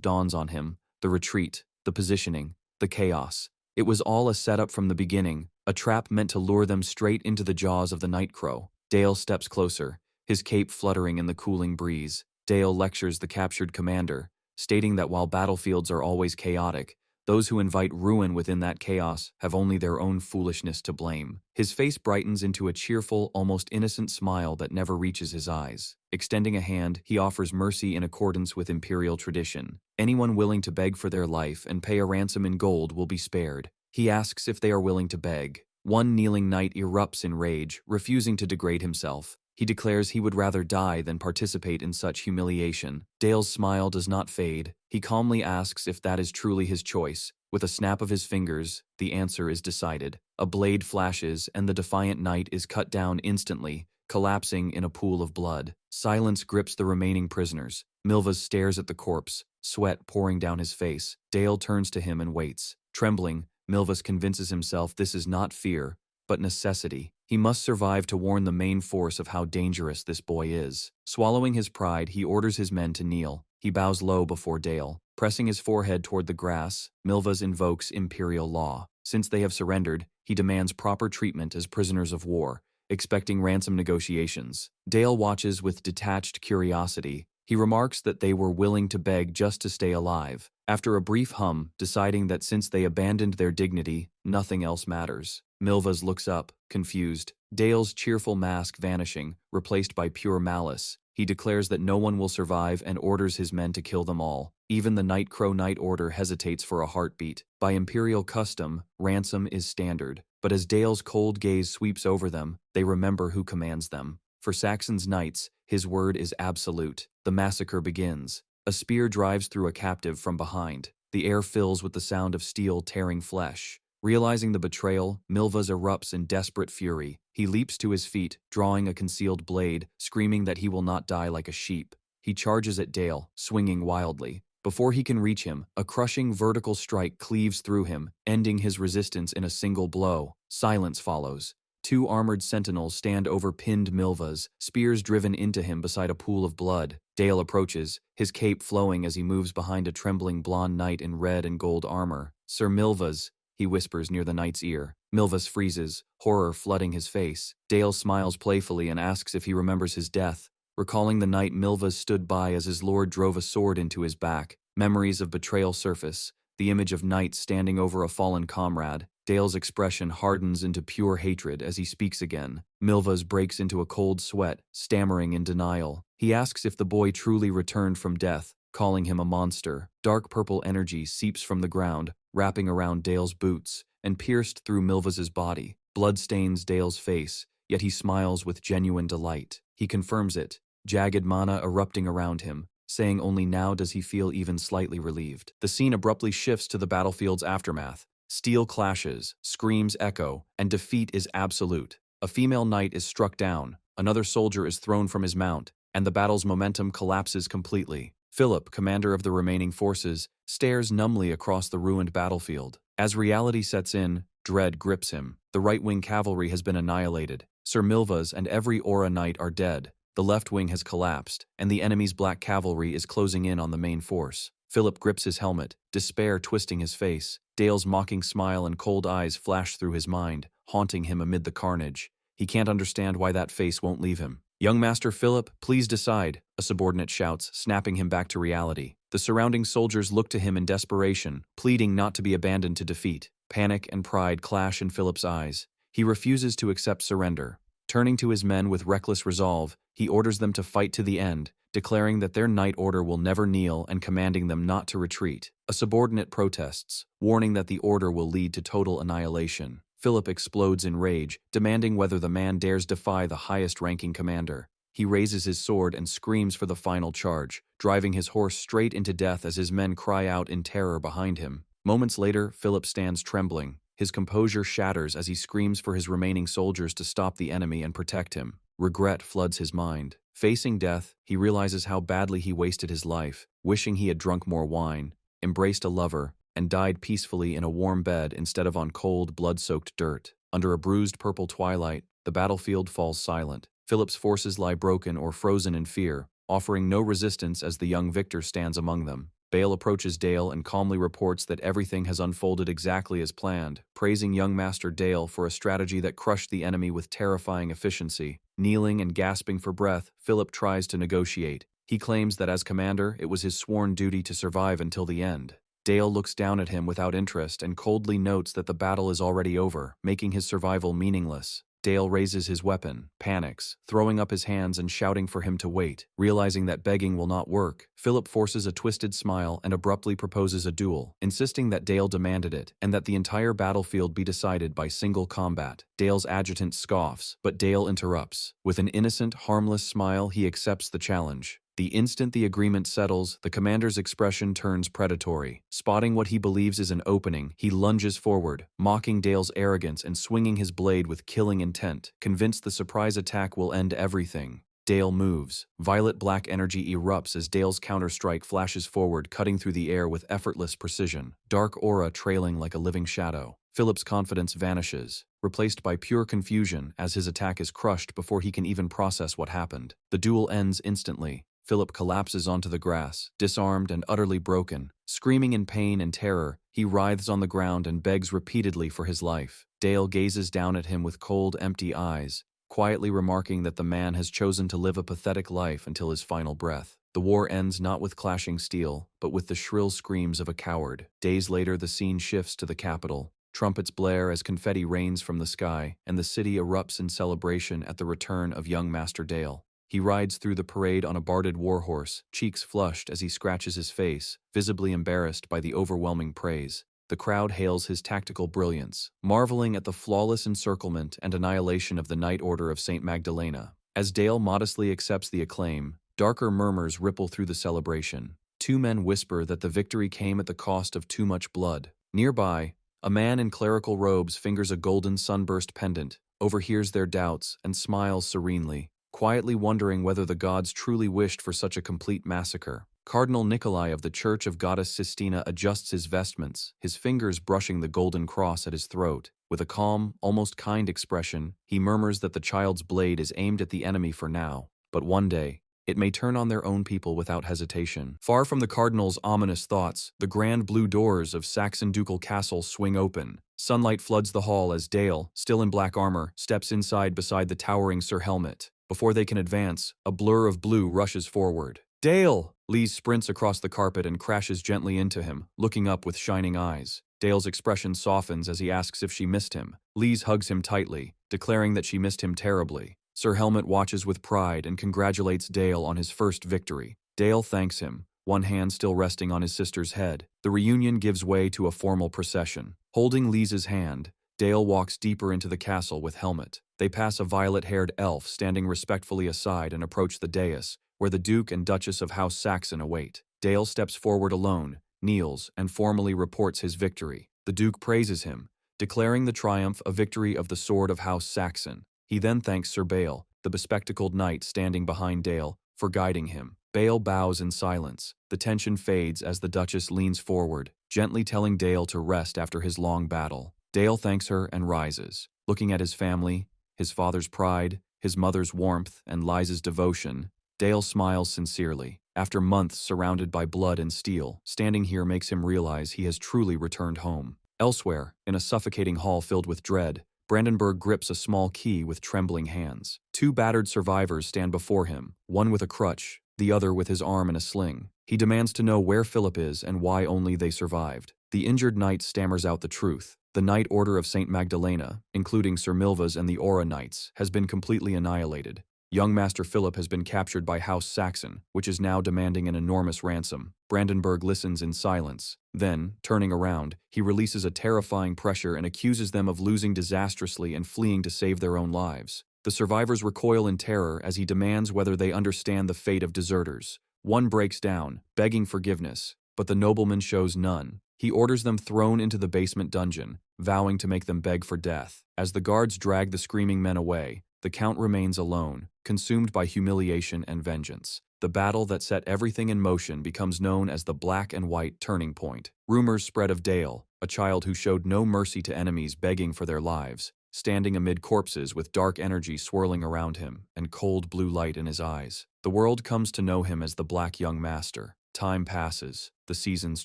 dawns on him. The retreat, the positioning, the chaos. It was all a setup from the beginning, a trap meant to lure them straight into the jaws of the Nightcrow. Dale steps closer, his cape fluttering in the cooling breeze. Dale lectures the captured commander, stating that while battlefields are always chaotic, those who invite ruin within that chaos have only their own foolishness to blame. His face brightens into a cheerful, almost innocent smile that never reaches his eyes. Extending a hand, he offers mercy in accordance with imperial tradition. Anyone willing to beg for their life and pay a ransom in gold will be spared. He asks if they are willing to beg. One kneeling knight erupts in rage, refusing to degrade himself. He declares he would rather die than participate in such humiliation. Dale's smile does not fade. He calmly asks if that is truly his choice. With a snap of his fingers, the answer is decided. A blade flashes, and the defiant knight is cut down instantly, collapsing in a pool of blood. Silence grips the remaining prisoners. Milvas stares at the corpse, sweat pouring down his face. Dale turns to him and waits. Trembling, Milvas convinces himself this is not fear, but necessity. He must survive to warn the main force of how dangerous this boy is. Swallowing his pride, he orders his men to kneel. He bows low before Dale. Pressing his forehead toward the grass, Milvas invokes imperial law. Since they have surrendered, he demands proper treatment as prisoners of war, expecting ransom negotiations. Dale watches with detached curiosity. He remarks that they were willing to beg just to stay alive. After a brief hum, deciding that since they abandoned their dignity, nothing else matters. Milvas looks up, confused. Dale's cheerful mask vanishing, replaced by pure malice. He declares that no one will survive and orders his men to kill them all. Even the Nightcrow Knight Order hesitates for a heartbeat. By imperial custom, ransom is standard. But as Dale's cold gaze sweeps over them, they remember who commands them. For Saxon's knights, his word is absolute. The massacre begins. A spear drives through a captive from behind. The air fills with the sound of steel tearing flesh. Realizing the betrayal, Milvas erupts in desperate fury. He leaps to his feet, drawing a concealed blade, screaming that he will not die like a sheep. He charges at Dale, swinging wildly. Before he can reach him, a crushing vertical strike cleaves through him, ending his resistance in a single blow. Silence follows. Two armored sentinels stand over pinned Milvas, spears driven into him beside a pool of blood. Dale approaches, his cape flowing as he moves behind a trembling blonde knight in red and gold armor. "Sir Milvas," he whispers near the knight's ear. Milvas freezes, horror flooding his face. Dale smiles playfully and asks if he remembers his death. Recalling the night Milvas stood by as his lord drove a sword into his back, memories of betrayal surface, the image of knights standing over a fallen comrade. Dale's expression hardens into pure hatred as he speaks again. Milvas breaks into a cold sweat, stammering in denial. He asks if the boy truly returned from death, calling him a monster. Dark purple energy seeps from the ground, wrapping around Dale's boots, and pierced through Milvas's body. Blood stains Dale's face, yet he smiles with genuine delight. He confirms it, jagged mana erupting around him, saying only now does he feel even slightly relieved. The scene abruptly shifts to the battlefield's aftermath. Steel clashes, screams echo, and defeat is absolute. A female knight is struck down, Another soldier is thrown from his mount, and the battle's momentum collapses completely. Philip, commander of the remaining forces, stares numbly across the ruined battlefield. As reality sets in, dread grips him. The right-wing cavalry has been annihilated. Sir Milva's and every Aura knight are dead. The left wing has collapsed, and the enemy's black cavalry is closing in on the main force. Philip grips his helmet, despair twisting his face. Dale's mocking smile and cold eyes flash through his mind, haunting him amid the carnage. He can't understand why that face won't leave him. "Young Master Philip, please decide," a subordinate shouts, snapping him back to reality. The surrounding soldiers look to him in desperation, pleading not to be abandoned to defeat. Panic and pride clash in Philip's eyes. He refuses to accept surrender. Turning to his men with reckless resolve, he orders them to fight to the end, declaring that their knight order will never kneel and commanding them not to retreat. A subordinate protests, warning that the order will lead to total annihilation. Philip explodes in rage, demanding whether the man dares defy the highest-ranking commander. He raises his sword and screams for the final charge, driving his horse straight into death as his men cry out in terror behind him. Moments later, Philip stands trembling. His composure shatters as he screams for his remaining soldiers to stop the enemy and protect him. Regret floods his mind. Facing death, he realizes how badly he wasted his life, wishing he had drunk more wine, embraced a lover, and died peacefully in a warm bed instead of on cold, blood-soaked dirt. Under a bruised purple twilight, the battlefield falls silent. Philip's forces lie broken or frozen in fear, offering no resistance as the young victor stands among them. Bale approaches Dale and calmly reports that everything has unfolded exactly as planned, praising young Master Dale for a strategy that crushed the enemy with terrifying efficiency. Kneeling and gasping for breath, Philip tries to negotiate. He claims that as commander, it was his sworn duty to survive until the end. Dale looks down at him without interest and coldly notes that the battle is already over, making his survival meaningless. Dale raises his weapon, panics, throwing up his hands and shouting for him to wait. Realizing that begging will not work, Philip forces a twisted smile and abruptly proposes a duel, insisting that Dale demanded it and that the entire battlefield be decided by single combat. Dale's adjutant scoffs, but Dale interrupts. With an innocent, harmless smile, he accepts the challenge. The instant the agreement settles, the commander's expression turns predatory. Spotting what he believes is an opening, he lunges forward, mocking Dale's arrogance and swinging his blade with killing intent, convinced the surprise attack will end everything. Dale moves. Violet-black energy erupts as Dale's counterstrike flashes forward, cutting through the air with effortless precision, dark aura trailing like a living shadow. Philip's confidence vanishes, replaced by pure confusion as his attack is crushed before he can even process what happened. The duel ends instantly. Philip collapses onto the grass, disarmed and utterly broken. Screaming in pain and terror, he writhes on the ground and begs repeatedly for his life. Dale gazes down at him with cold, empty eyes, quietly remarking that the man has chosen to live a pathetic life until his final breath. The war ends not with clashing steel, but with the shrill screams of a coward. Days later, the scene shifts to the capital. Trumpets blare as confetti rains from the sky, and the city erupts in celebration at the return of young Master Dale. He rides through the parade on a barded warhorse, cheeks flushed as he scratches his face, visibly embarrassed by the overwhelming praise. The crowd hails his tactical brilliance, marveling at the flawless encirclement and annihilation of the Knight Order of St. Magdalena. As Dale modestly accepts the acclaim, darker murmurs ripple through the celebration. Two men whisper that the victory came at the cost of too much blood. Nearby, a man in clerical robes fingers a golden sunburst pendant, overhears their doubts, and smiles serenely, quietly wondering whether the gods truly wished for such a complete massacre. Cardinal Nikolai of the Church of Goddess Sistina adjusts his vestments, his fingers brushing the golden cross at his throat. With a calm, almost kind expression, he murmurs that the child's blade is aimed at the enemy for now, but one day, it may turn on their own people without hesitation. Far from the cardinal's ominous thoughts, the grand blue doors of Saxon ducal castle swing open. Sunlight floods the hall as Dale, still in black armor, steps inside beside the towering Sir Helmet. Before they can advance, a blur of blue rushes forward. "Dale!" Lise sprints across the carpet and crashes gently into him, looking up with shining eyes. Dale's expression softens as he asks if she missed him. Lise hugs him tightly, declaring that she missed him terribly. Sir Helmet watches with pride and congratulates Dale on his first victory. Dale thanks him, one hand still resting on his sister's head. The reunion gives way to a formal procession. Holding Lise's hand, Dale walks deeper into the castle with Helmet. They pass a violet-haired elf standing respectfully aside and approach the dais, where the Duke and Duchess of House Saxon await. Dale steps forward alone, kneels, and formally reports his victory. The Duke praises him, declaring the triumph a victory of the sword of House Saxon. He then thanks Sir Bale, the bespectacled knight standing behind Dale, for guiding him. Bale bows in silence. The tension fades as the Duchess leans forward, gently telling Dale to rest after his long battle. Dale thanks her and rises. Looking at his family, his father's pride, his mother's warmth, and Liza's devotion, Dale smiles sincerely. After months surrounded by blood and steel, standing here makes him realize he has truly returned home. Elsewhere, in a suffocating hall filled with dread, Brandenburg grips a small key with trembling hands. Two battered survivors stand before him, one with a crutch, the other with his arm in a sling. He demands to know where Philip is and why only they survived. The injured knight stammers out the truth. The Knight Order of St. Magdalena, including Sir Milva's and the Aura Knights, has been completely annihilated. Young Master Philip has been captured by House Saxon, which is now demanding an enormous ransom. Brandenburg listens in silence. Then, turning around, he releases a terrifying pressure and accuses them of losing disastrously and fleeing to save their own lives. The survivors recoil in terror as he demands whether they understand the fate of deserters. One breaks down, begging forgiveness, but the nobleman shows none. He orders them thrown into the basement dungeon, vowing to make them beg for death. As the guards drag the screaming men away, the Count remains alone, consumed by humiliation and vengeance. The battle that set everything in motion becomes known as the Black and White Turning Point. Rumors spread of Dale, a child who showed no mercy to enemies begging for their lives, standing amid corpses with dark energy swirling around him and cold blue light in his eyes. The world comes to know him as the Black Young Master. Time passes, the seasons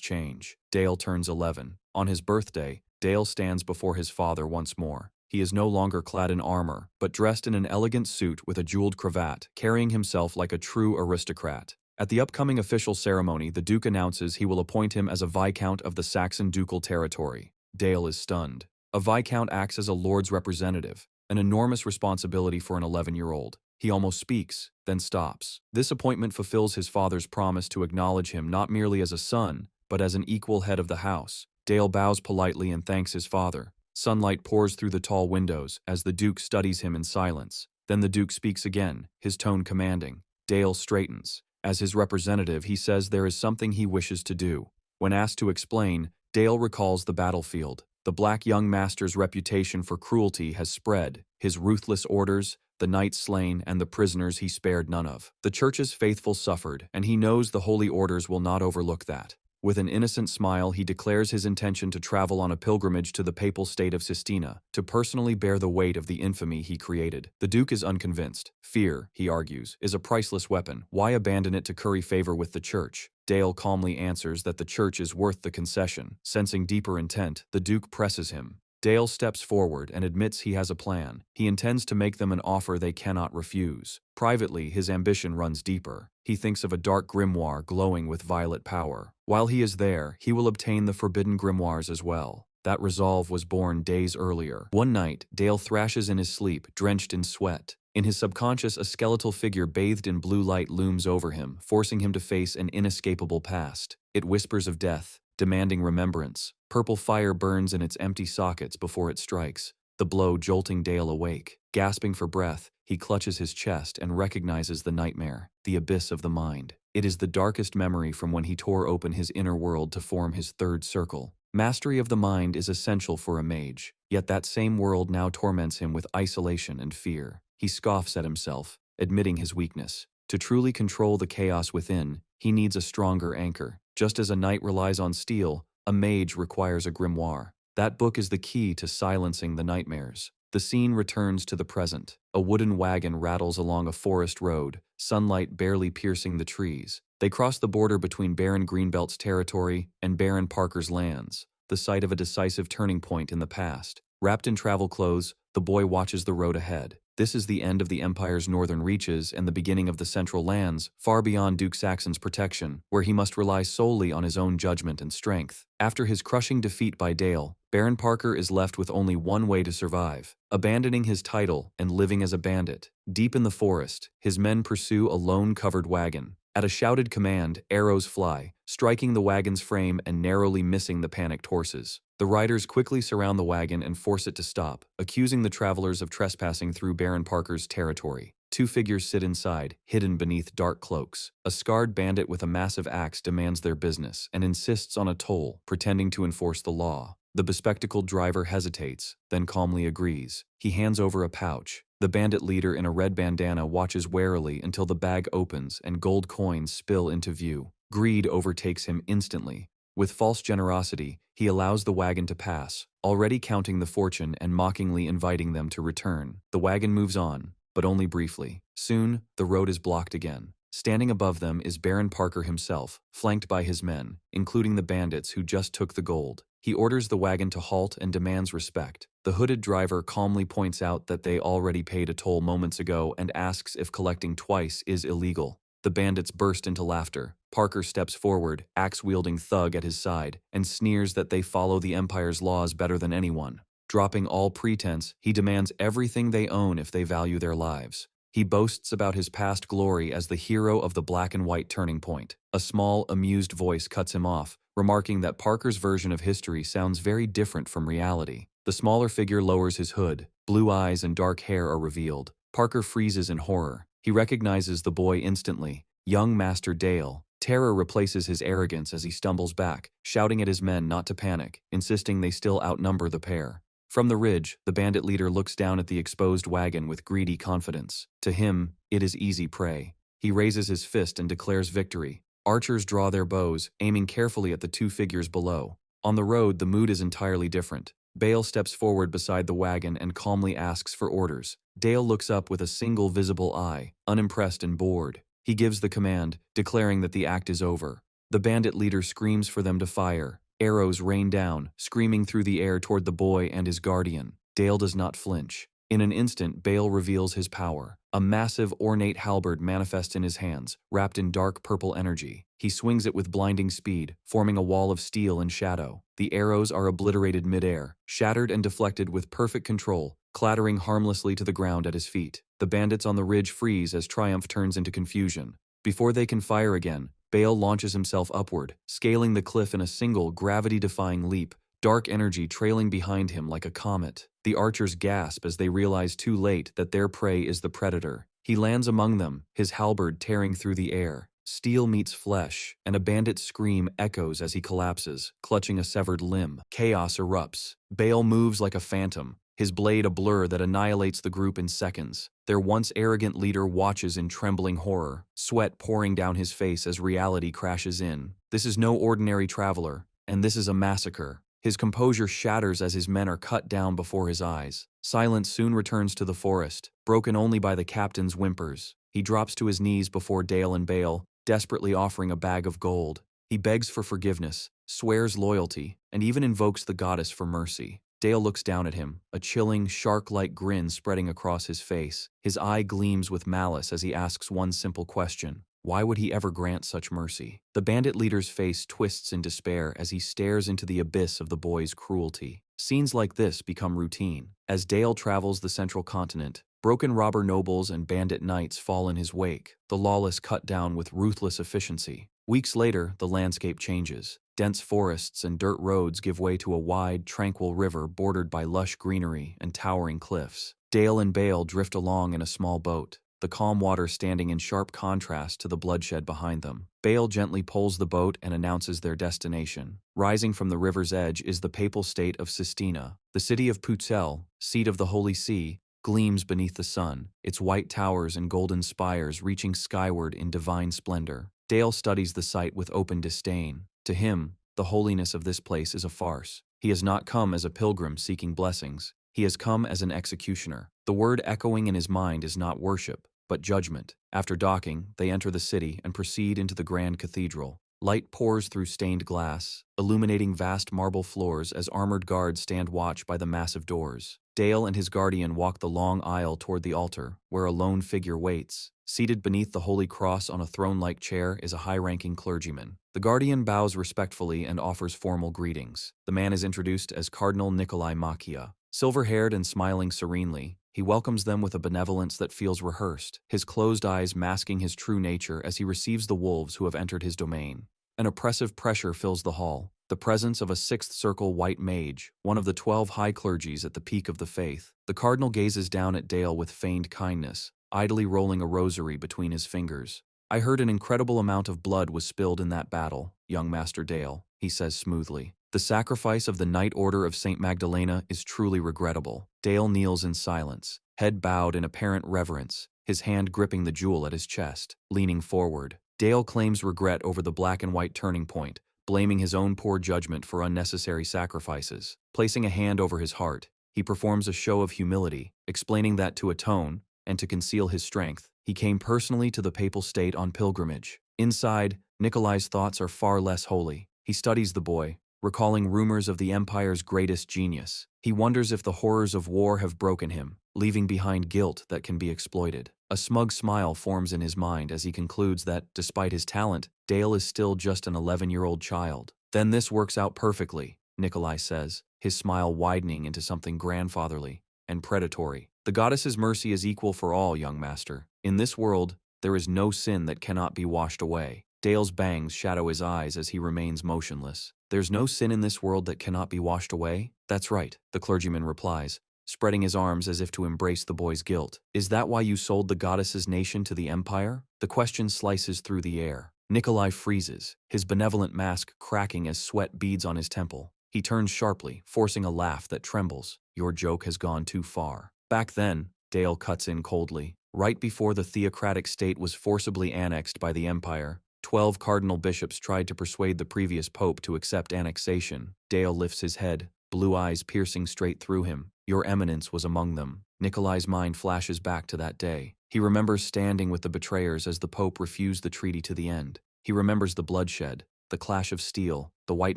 change. Dale turns 11. On his birthday, Dale stands before his father once more. He is no longer clad in armor, but dressed in an elegant suit with a jeweled cravat, carrying himself like a true aristocrat. At the upcoming official ceremony, the Duke announces he will appoint him as a Viscount of the Saxon ducal territory. Dale is stunned. A Viscount acts as a Lord's representative, an enormous responsibility for an 11-year-old. He almost speaks, then stops. This appointment fulfills his father's promise to acknowledge him not merely as a son, but as an equal head of the house. Dale bows politely and thanks his father. Sunlight pours through the tall windows as the Duke studies him in silence. Then the Duke speaks again, his tone commanding. Dale straightens. As his representative, he says there is something he wishes to do. When asked to explain, Dale recalls the battlefield. The Black Young Master's reputation for cruelty has spread, his ruthless orders, the knights slain, and the prisoners he spared none of. The Church's faithful suffered, and he knows the holy orders will not overlook that. With an innocent smile, he declares his intention to travel on a pilgrimage to the papal state of Sistina, to personally bear the weight of the infamy he created. The Duke is unconvinced. Fear, he argues, is a priceless weapon. Why abandon it to curry favor with the Church? Dale calmly answers that the Church is worth the concession. Sensing deeper intent, the Duke presses him. Dale steps forward and admits he has a plan. He intends to make them an offer they cannot refuse. Privately, his ambition runs deeper. He thinks of a dark grimoire glowing with violet power. While he is there, he will obtain the forbidden grimoires as well. That resolve was born days earlier. One night, Dale thrashes in his sleep, drenched in sweat. In his subconscious, a skeletal figure bathed in blue light looms over him, forcing him to face an inescapable past. It whispers of death, demanding remembrance. Purple fire burns in its empty sockets before it strikes, the blow jolting Dale awake. Gasping for breath, he clutches his chest and recognizes the nightmare, the abyss of the mind. It is the darkest memory from when he tore open his inner world to form his third circle. Mastery of the mind is essential for a mage, yet that same world now torments him with isolation and fear. He scoffs at himself, admitting his weakness. To truly control the chaos within, he needs a stronger anchor. Just as a knight relies on steel, a mage requires a grimoire. That book is the key to silencing the nightmares. The scene returns to the present. A wooden wagon rattles along a forest road, sunlight barely piercing the trees. They cross the border between Baron Greenbelt's territory and Baron Parker's lands, the site of a decisive turning point in the past. Wrapped in travel clothes, the boy watches the road ahead. This is the end of the Empire's northern reaches and the beginning of the central lands, far beyond Duke Saxon's protection, where he must rely solely on his own judgment and strength. After his crushing defeat by Dale, Baron Parker is left with only one way to survive: abandoning his title and living as a bandit. Deep in the forest, his men pursue a lone-covered wagon. At a shouted command, arrows fly, striking the wagon's frame and narrowly missing the panicked horses. The riders quickly surround the wagon and force it to stop, accusing the travelers of trespassing through Baron Parker's territory. Two figures sit inside, hidden beneath dark cloaks. A scarred bandit with a massive axe demands their business and insists on a toll, pretending to enforce the law. The bespectacled driver hesitates, then calmly agrees. He hands over a pouch. The bandit leader in a red bandana watches warily until the bag opens and gold coins spill into view. Greed overtakes him instantly. With false generosity, he allows the wagon to pass, already counting the fortune and mockingly inviting them to return. The wagon moves on, but only briefly. Soon, the road is blocked again. Standing above them is Baron Parker himself, flanked by his men, including the bandits who just took the gold. He orders the wagon to halt and demands respect. The hooded driver calmly points out that they already paid a toll moments ago and asks if collecting twice is illegal. The bandits burst into laughter. Parker steps forward, axe-wielding thug at his side, and sneers that they follow the Empire's laws better than anyone. Dropping all pretense, he demands everything they own if they value their lives. He boasts about his past glory as the hero of the black and white turning point. A small, amused voice cuts him off, remarking that Parker's version of history sounds very different from reality. The smaller figure lowers his hood. Blue eyes and dark hair are revealed. Parker freezes in horror. He recognizes the boy instantly. Young Master Dale. Terror replaces his arrogance as he stumbles back, shouting at his men not to panic, insisting they still outnumber the pair. From the ridge, the bandit leader looks down at the exposed wagon with greedy confidence. To him, it is easy prey. He raises his fist and declares victory. Archers draw their bows, aiming carefully at the two figures below. On the road, the mood is entirely different. Bale steps forward beside the wagon and calmly asks for orders. Dale looks up with a single visible eye, unimpressed and bored. He gives the command, declaring that the act is over. The bandit leader screams for them to fire. Arrows rain down, screaming through the air toward the boy and his guardian. Dale does not flinch. In an instant, Bale reveals his power. A massive, ornate halberd manifests in his hands, wrapped in dark purple energy. He swings it with blinding speed, forming a wall of steel and shadow. The arrows are obliterated midair, shattered and deflected with perfect control, clattering harmlessly to the ground at his feet. The bandits on the ridge freeze as triumph turns into confusion. Before they can fire again, Bale launches himself upward, scaling the cliff in a single, gravity-defying leap, dark energy trailing behind him like a comet. The archers gasp as they realize too late that their prey is the predator. He lands among them, his halberd tearing through the air. Steel meets flesh, and a bandit's scream echoes as he collapses, clutching a severed limb. Chaos erupts. Bale moves like a phantom, his blade a blur that annihilates the group in seconds. Their once arrogant leader watches in trembling horror, sweat pouring down his face as reality crashes in. This is no ordinary traveler, and this is a massacre. His composure shatters as his men are cut down before his eyes. Silence soon returns to the forest, broken only by the captain's whimpers. He drops to his knees before Dale and Bale, desperately offering a bag of gold. He begs for forgiveness, swears loyalty, and even invokes the goddess for mercy. Dale looks down at him, a chilling, shark-like grin spreading across his face. His eye gleams with malice as he asks one simple question. Why would he ever grant such mercy? The bandit leader's face twists in despair as he stares into the abyss of the boy's cruelty. Scenes like this become routine. As Dale travels the central continent, broken robber nobles and bandit knights fall in his wake, the lawless cut down with ruthless efficiency. Weeks later, the landscape changes. Dense forests and dirt roads give way to a wide, tranquil river bordered by lush greenery and towering cliffs. Dale and Bale drift along in a small boat, the calm water standing in sharp contrast to the bloodshed behind them. Bale gently pulls the boat and announces their destination. Rising from the river's edge is the papal state of Sistina. The city of Puzel, seat of the Holy See, gleams beneath the sun, its white towers and golden spires reaching skyward in divine splendor. Dale studies the sight with open disdain. To him, the holiness of this place is a farce. He has not come as a pilgrim seeking blessings. He has come as an executioner. The word echoing in his mind is not worship, but judgment. After docking, they enter the city and proceed into the grand cathedral. Light pours through stained glass, illuminating vast marble floors as armored guards stand watch by the massive doors. Dale and his guardian walk the long aisle toward the altar, where a lone figure waits. Seated beneath the Holy Cross on a throne-like chair is a high-ranking clergyman. The guardian bows respectfully and offers formal greetings. The man is introduced as Cardinal Nikolai Makia. Silver-haired and smiling serenely, he welcomes them with a benevolence that feels rehearsed, his closed eyes masking his true nature as he receives the wolves who have entered his domain. An oppressive pressure fills the hall, the presence of a sixth circle white mage, one of the 12 high clergies at the peak of the faith. The cardinal gazes down at Dale with feigned kindness, idly rolling a rosary between his fingers. I heard an incredible amount of blood was spilled in that battle, young Master Dale, he says smoothly. The sacrifice of the Knight Order of St. Magdalena is truly regrettable. Dale kneels in silence, head bowed in apparent reverence, his hand gripping the jewel at his chest. Leaning forward, Dale claims regret over the black and white turning point, blaming his own poor judgment for unnecessary sacrifices. Placing a hand over his heart, he performs a show of humility, explaining that to atone, and to conceal his strength, he came personally to the papal state on pilgrimage. Inside, Nikolai's thoughts are far less holy. He studies the boy, recalling rumors of the Empire's greatest genius. He wonders if the horrors of war have broken him, leaving behind guilt that can be exploited. A smug smile forms in his mind as he concludes that, despite his talent, Dale is still just an 11-year-old child. Then this works out perfectly, Nikolai says, his smile widening into something grandfatherly and predatory. The goddess's mercy is equal for all, young master. In this world, there is no sin that cannot be washed away. Dale's bangs shadow his eyes as he remains motionless. There's no sin in this world that cannot be washed away? That's right, the clergyman replies, spreading his arms as if to embrace the boy's guilt. Is that why you sold the goddess's nation to the Empire? The question slices through the air. Nikolai freezes, his benevolent mask cracking as sweat beads on his temple. He turns sharply, forcing a laugh that trembles. Your joke has gone too far. Back then, Dale cuts in coldly, right before the theocratic state was forcibly annexed by the Empire, 12 cardinal bishops tried to persuade the previous pope to accept annexation. Dale lifts his head, blue eyes piercing straight through him. Your Eminence was among them. Nikolai's mind flashes back to that day. He remembers standing with the betrayers as the pope refused the treaty to the end. He remembers the bloodshed, the clash of steel, the White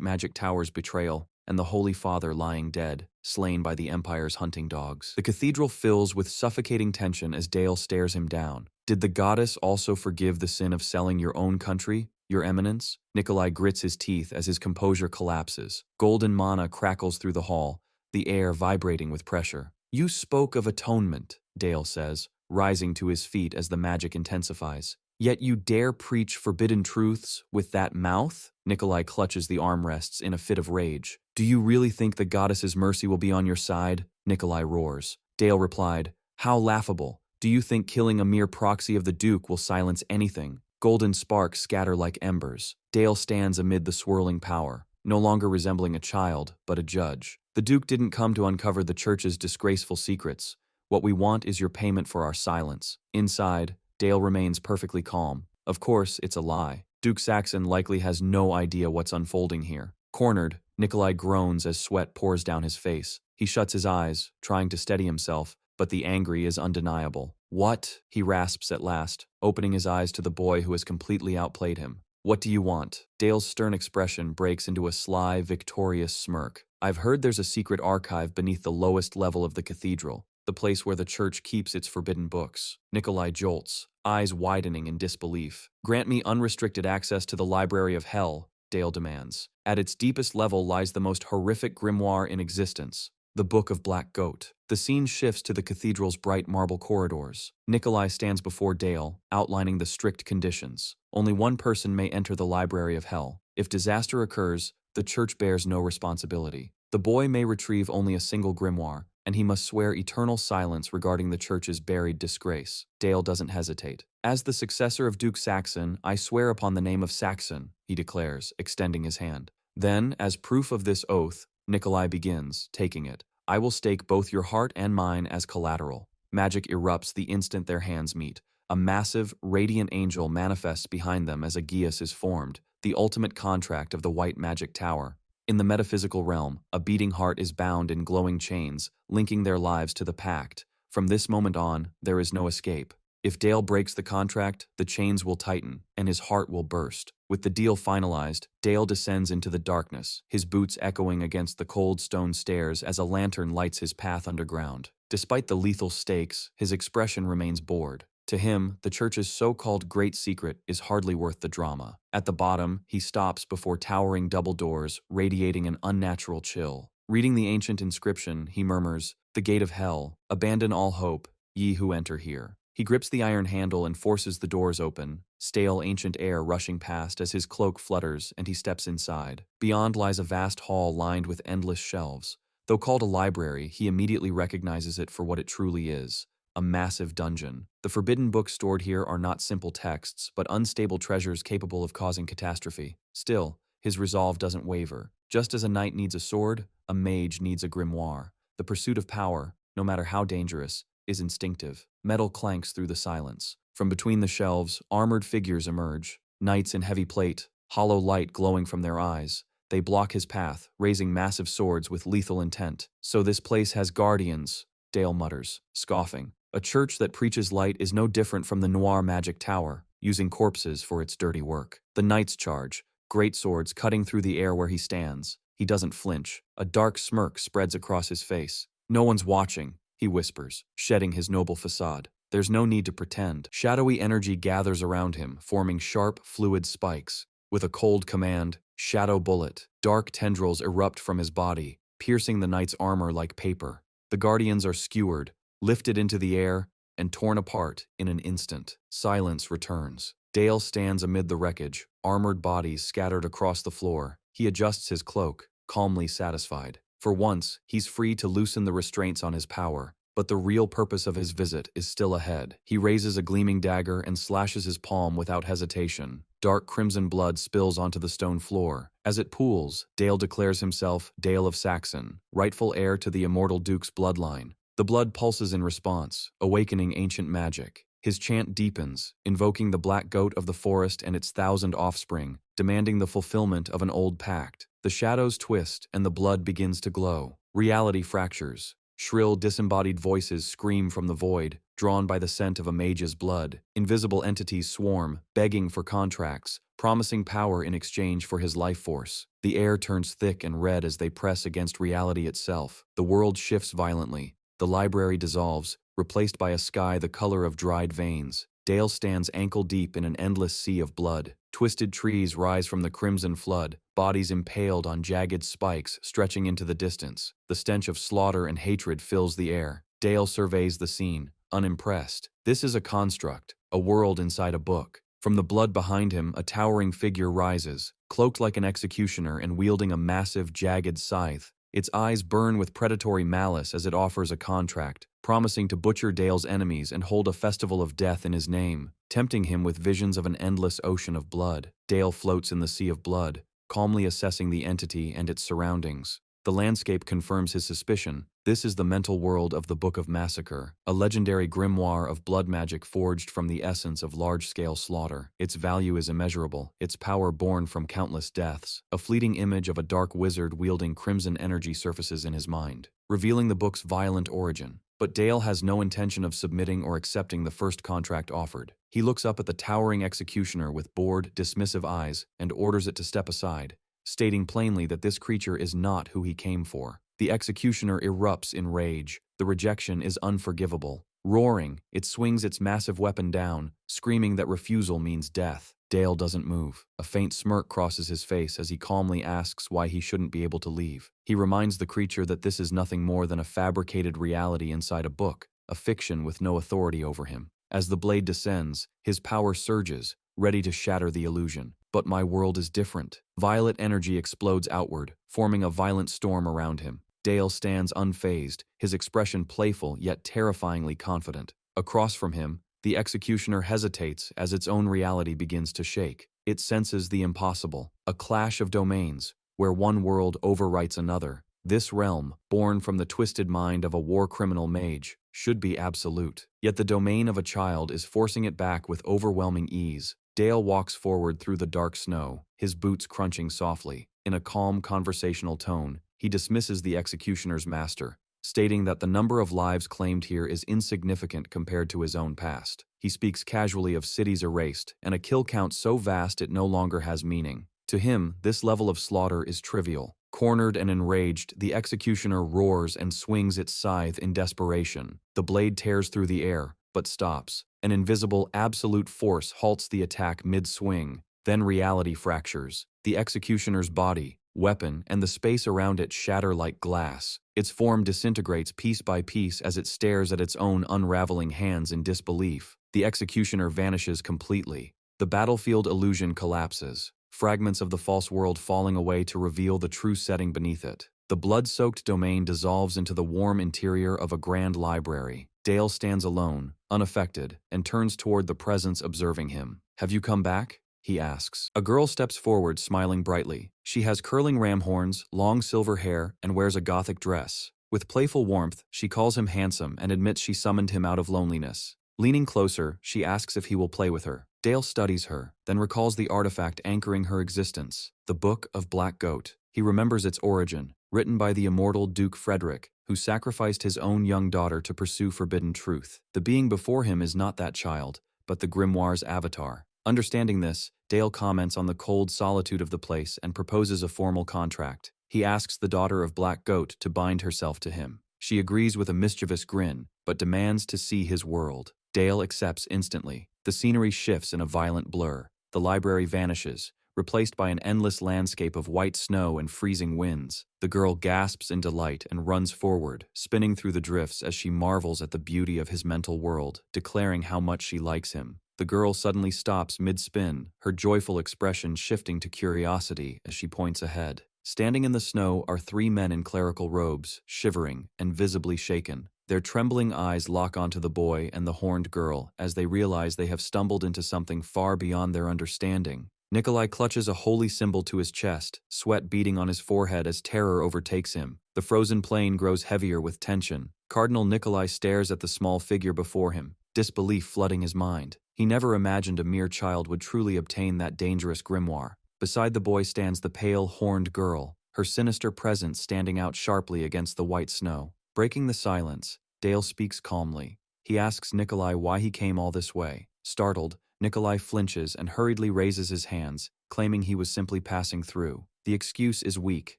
Magic Tower's betrayal, and the Holy Father lying dead, slain by the Empire's hunting dogs. The cathedral fills with suffocating tension as Dale stares him down. Did the goddess also forgive the sin of selling your own country, your Eminence? Nikolai grits his teeth as his composure collapses. Golden mana crackles through the hall, the air vibrating with pressure. You spoke of atonement, Dale says, rising to his feet as the magic intensifies. Yet you dare preach forbidden truths with that mouth? Nikolai clutches the armrests in a fit of rage. Do you really think the goddess's mercy will be on your side? Nikolai roars. Dale replied, how laughable. Do you think killing a mere proxy of the Duke will silence anything? Golden sparks scatter like embers. Dale stands amid the swirling power, no longer resembling a child, but a judge. The Duke didn't come to uncover the Church's disgraceful secrets. What we want is your payment for our silence. Inside, Dale remains perfectly calm. Of course, it's a lie. Duke Saxon likely has no idea what's unfolding here. Cornered, Nikolai groans as sweat pours down his face. He shuts his eyes, trying to steady himself, but the angry is undeniable. What? He rasps at last, opening his eyes to the boy who has completely outplayed him. What do you want? Dale's stern expression breaks into a sly, victorious smirk. I've heard there's a secret archive beneath the lowest level of the cathedral, the place where the Church keeps its forbidden books. Nikolai jolts, eyes widening in disbelief. Grant me unrestricted access to the Library of Hell, Dale demands. At its deepest level lies the most horrific grimoire in existence, the Book of Black Goat. The scene shifts to the cathedral's bright marble corridors. Nikolai stands before Dale, outlining the strict conditions. Only one person may enter the Library of Hell. If disaster occurs, the Church bears no responsibility. The boy may retrieve only a single grimoire, and he must swear eternal silence regarding the Church's buried disgrace. Dale doesn't hesitate. As the successor of Duke Saxon, I swear upon the name of Saxon, he declares, extending his hand. Then, as proof of this oath, Nikolai begins, taking it. I will stake both your heart and mine as collateral. Magic erupts the instant their hands meet. A massive, radiant angel manifests behind them as a geas is formed, the ultimate contract of the White Magic Tower. In the metaphysical realm, a beating heart is bound in glowing chains, linking their lives to the pact. From this moment on, there is no escape. If Dale breaks the contract, the chains will tighten, and his heart will burst. With the deal finalized, Dale descends into the darkness, his boots echoing against the cold stone stairs as a lantern lights his path underground. Despite the lethal stakes, his expression remains bored. To him, the Church's so-called great secret is hardly worth the drama. At the bottom, he stops before towering double doors, radiating an unnatural chill. Reading the ancient inscription, he murmurs, "The gate of hell, abandon all hope, ye who enter here." He grips the iron handle and forces the doors open, stale ancient air rushing past as his cloak flutters and he steps inside. Beyond lies a vast hall lined with endless shelves. Though called a library, he immediately recognizes it for what it truly is. A massive dungeon. The forbidden books stored here are not simple texts, but unstable treasures capable of causing catastrophe. Still, his resolve doesn't waver. Just as a knight needs a sword, a mage needs a grimoire. The pursuit of power, no matter how dangerous, is instinctive. Metal clanks through the silence. From between the shelves, armored figures emerge. Knights in heavy plate, hollow light glowing from their eyes. They block his path, raising massive swords with lethal intent. "So this place has guardians," Dale mutters, scoffing. "A church that preaches light is no different from the Noir magic tower, using corpses for its dirty work." The knights charge, great swords cutting through the air where he stands. He doesn't flinch. A dark smirk spreads across his face. "No one's watching," he whispers, shedding his noble facade. "There's no need to pretend." Shadowy energy gathers around him, forming sharp, fluid spikes. With a cold command, shadow bullet, dark tendrils erupt from his body, piercing the knight's armor like paper. The guardians are skewered, lifted into the air, and torn apart in an instant. Silence returns. Dale stands amid the wreckage, armored bodies scattered across the floor. He adjusts his cloak, calmly satisfied. For once, he's free to loosen the restraints on his power. But the real purpose of his visit is still ahead. He raises a gleaming dagger and slashes his palm without hesitation. Dark crimson blood spills onto the stone floor. As it pools, Dale declares himself Dale of Saxon, rightful heir to the immortal Duke's bloodline. The blood pulses in response, awakening ancient magic. His chant deepens, invoking the black goat of the forest and its 1,000 offspring, demanding the fulfillment of an old pact. The shadows twist and the blood begins to glow. Reality fractures. Shrill, disembodied voices scream from the void, drawn by the scent of a mage's blood. Invisible entities swarm, begging for contracts, promising power in exchange for his life force. The air turns thick and red as they press against reality itself. The world shifts violently. The library dissolves, replaced by a sky the color of dried veins. Dale stands ankle-deep in an endless sea of blood. Twisted trees rise from the crimson flood, bodies impaled on jagged spikes stretching into the distance. The stench of slaughter and hatred fills the air. Dale surveys the scene, unimpressed. This is a construct, a world inside a book. From the blood behind him, a towering figure rises, cloaked like an executioner and wielding a massive, jagged scythe. Its eyes burn with predatory malice as it offers a contract, promising to butcher Dale's enemies and hold a festival of death in his name, tempting him with visions of an endless ocean of blood. Dale floats in the sea of blood, calmly assessing the entity and its surroundings. The landscape confirms his suspicion. This is the mental world of the Book of Massacre, a legendary grimoire of blood magic forged from the essence of large-scale slaughter. Its value is immeasurable, its power born from countless deaths. A fleeting image of a dark wizard wielding crimson energy surfaces in his mind, revealing the book's violent origin. But Dale has no intention of submitting or accepting the first contract offered. He looks up at the towering executioner with bored, dismissive eyes and orders it to step aside, stating plainly that this creature is not who he came for. The executioner erupts in rage. The rejection is unforgivable. Roaring, it swings its massive weapon down, screaming that refusal means death. Dale doesn't move. A faint smirk crosses his face as he calmly asks why he shouldn't be able to leave. He reminds the creature that this is nothing more than a fabricated reality inside a book, a fiction with no authority over him. As the blade descends, his power surges, ready to shatter the illusion. But my world is different. Violet energy explodes outward, forming a violent storm around him. Dale stands unfazed, his expression playful yet terrifyingly confident. Across from him, the executioner hesitates as its own reality begins to shake. It senses the impossible, a clash of domains, where one world overwrites another. This realm, born from the twisted mind of a war criminal mage, should be absolute. Yet the domain of a child is forcing it back with overwhelming ease. Dale walks forward through the dark snow, his boots crunching softly. In a calm, conversational tone, he dismisses the executioner's master, stating that the number of lives claimed here is insignificant compared to his own past. He speaks casually of cities erased and a kill count so vast it no longer has meaning. To him, this level of slaughter is trivial. Cornered and enraged, the executioner roars and swings its scythe in desperation. The blade tears through the air, but stops. An invisible, absolute force halts the attack mid-swing. Then reality fractures. The executioner's body, weapon, and the space around it shatter like glass. Its form disintegrates piece by piece as it stares at its own unraveling hands in disbelief. The executioner vanishes completely. The battlefield illusion collapses, fragments of the false world falling away to reveal the true setting beneath it. The blood-soaked domain dissolves into the warm interior of a grand library. Dale stands alone, unaffected, and turns toward the presence observing him. "Have you come back?" he asks. A girl steps forward, smiling brightly. She has curling ram horns, long silver hair, and wears a gothic dress. With playful warmth, she calls him handsome and admits she summoned him out of loneliness. Leaning closer, she asks if he will play with her. Dale studies her, then recalls the artifact anchoring her existence, the Book of Black Goat. He remembers its origin, written by the immortal Duke Frederick, who sacrificed his own young daughter to pursue forbidden truth. The being before him is not that child, but the grimoire's avatar. Understanding this, Dale comments on the cold solitude of the place and proposes a formal contract. He asks the daughter of Black Goat to bind herself to him. She agrees with a mischievous grin, but demands to see his world. Dale accepts instantly. The scenery shifts in a violent blur. The library vanishes, replaced by an endless landscape of white snow and freezing winds. The girl gasps in delight and runs forward, spinning through the drifts as she marvels at the beauty of his mental world, declaring how much she likes him. The girl suddenly stops mid-spin, her joyful expression shifting to curiosity as she points ahead. Standing in the snow are 3 men in clerical robes, shivering and visibly shaken. Their trembling eyes lock onto the boy and the horned girl as they realize they have stumbled into something far beyond their understanding. Nikolai clutches a holy symbol to his chest, sweat beading on his forehead as terror overtakes him. The frozen plain grows heavier with tension. Cardinal Nikolai stares at the small figure before him, disbelief flooding his mind. He never imagined a mere child would truly obtain that dangerous grimoire. Beside the boy stands the pale, horned girl, her sinister presence standing out sharply against the white snow. Breaking the silence, Dale speaks calmly. He asks Nikolai why he came all this way. Startled, Nikolai flinches and hurriedly raises his hands, claiming he was simply passing through. The excuse is weak,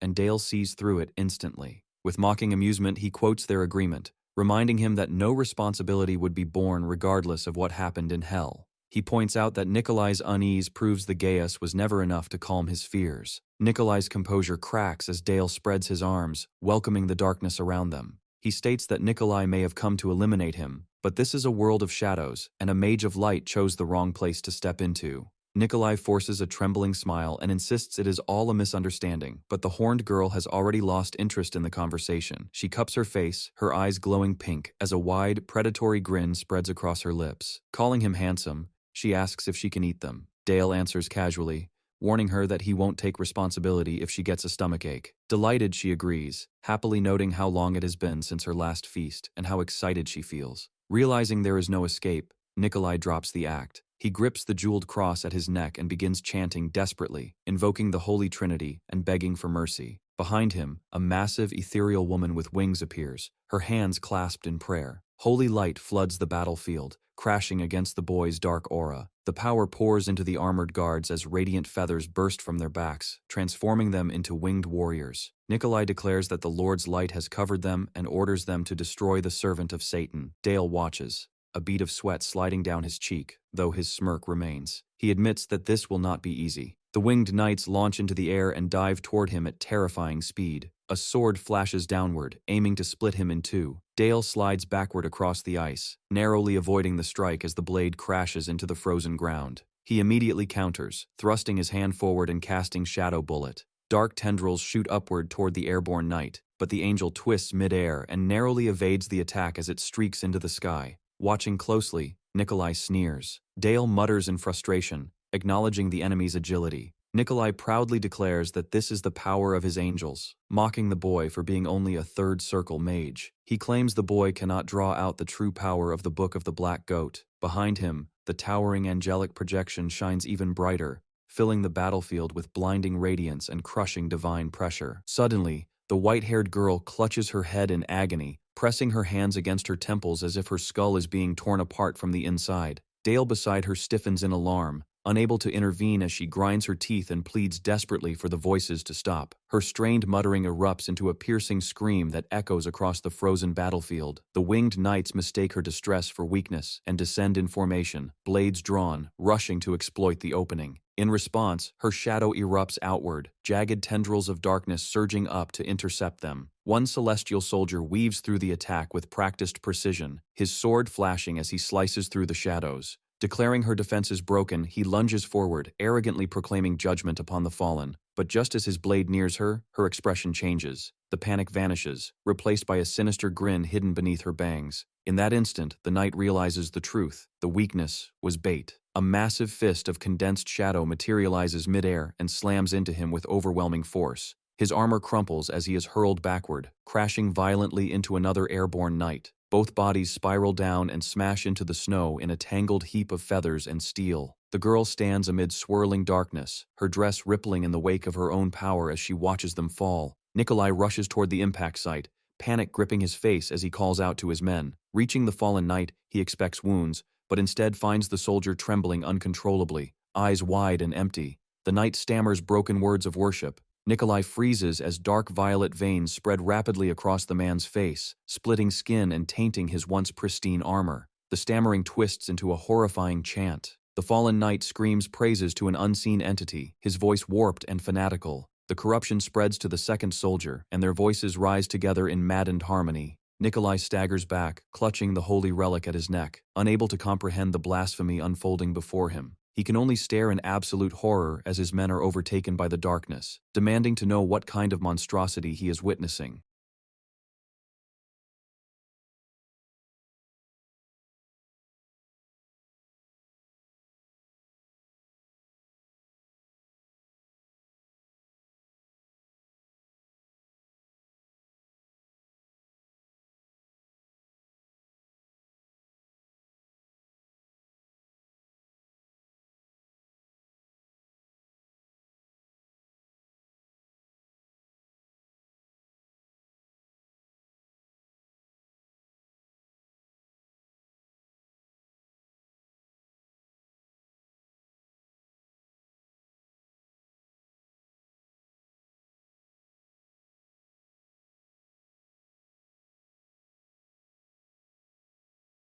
and Dale sees through it instantly. With mocking amusement, he quotes their agreement, reminding him that no responsibility would be borne regardless of what happened in hell. He points out that Nikolai's unease proves the Gaius was never enough to calm his fears. Nikolai's composure cracks as Dale spreads his arms, welcoming the darkness around them. He states that Nikolai may have come to eliminate him, but this is a world of shadows, and a mage of light chose the wrong place to step into. Nikolai forces a trembling smile and insists it is all a misunderstanding, but the horned girl has already lost interest in the conversation. She cups her face, her eyes glowing pink, as a wide, predatory grin spreads across her lips. Calling him handsome, she asks if she can eat them. Dale answers casually, warning her that he won't take responsibility if she gets a stomachache. Delighted, she agrees, happily noting how long it has been since her last feast and how excited she feels. Realizing there is no escape, Nikolai drops the act. He grips the jeweled cross at his neck and begins chanting desperately, invoking the Holy Trinity and begging for mercy. Behind him, a massive ethereal woman with wings appears, her hands clasped in prayer. Holy light floods the battlefield, crashing against the boy's dark aura. The power pours into the armored guards as radiant feathers burst from their backs, transforming them into winged warriors. Nikolai declares that the Lord's light has covered them and orders them to destroy the servant of Satan. Dale watches, a bead of sweat sliding down his cheek, though his smirk remains. He admits that this will not be easy. The winged knights launch into the air and dive toward him at terrifying speed. A sword flashes downward, aiming to split him in two. Dale slides backward across the ice, narrowly avoiding the strike as the blade crashes into the frozen ground. He immediately counters, thrusting his hand forward and casting Shadow Bullet. Dark tendrils shoot upward toward the airborne knight, but the angel twists mid-air and narrowly evades the attack as it streaks into the sky. Watching closely, Nikolai sneers. Dale mutters in frustration, acknowledging the enemy's agility. Nikolai proudly declares that this is the power of his angels, mocking the boy for being only a third-circle mage. He claims the boy cannot draw out the true power of the Book of the Black Goat. Behind him, the towering angelic projection shines even brighter, filling the battlefield with blinding radiance and crushing divine pressure. Suddenly, the white-haired girl clutches her head in agony, pressing her hands against her temples as if her skull is being torn apart from the inside. Dale beside her stiffens in alarm, unable to intervene as she grinds her teeth and pleads desperately for the voices to stop. Her strained muttering erupts into a piercing scream that echoes across the frozen battlefield. The winged knights mistake her distress for weakness and descend in formation, blades drawn, rushing to exploit the opening. In response, her shadow erupts outward, jagged tendrils of darkness surging up to intercept them. One celestial soldier weaves through the attack with practiced precision, his sword flashing as he slices through the shadows. Declaring her defenses broken, he lunges forward, arrogantly proclaiming judgment upon the fallen. But just as his blade nears her, her expression changes. The panic vanishes, replaced by a sinister grin hidden beneath her bangs. In that instant, the knight realizes the truth. The weakness was bait. A massive fist of condensed shadow materializes midair and slams into him with overwhelming force. His armor crumples as he is hurled backward, crashing violently into another airborne knight. Both bodies spiral down and smash into the snow in a tangled heap of feathers and steel. The girl stands amid swirling darkness, her dress rippling in the wake of her own power as she watches them fall. Nikolai rushes toward the impact site, panic gripping his face as he calls out to his men. Reaching the fallen knight, he expects wounds, but instead finds the soldier trembling uncontrollably, eyes wide and empty. The knight stammers broken words of worship. Nikolai freezes as dark violet veins spread rapidly across the man's face, splitting skin and tainting his once pristine armor. The stammering twists into a horrifying chant. The fallen knight screams praises to an unseen entity, his voice warped and fanatical. The corruption spreads to the second soldier, and their voices rise together in maddened harmony. Nikolai staggers back, clutching the holy relic at his neck, unable to comprehend the blasphemy unfolding before him. He can only stare in absolute horror as his men are overtaken by the darkness, demanding to know what kind of monstrosity he is witnessing.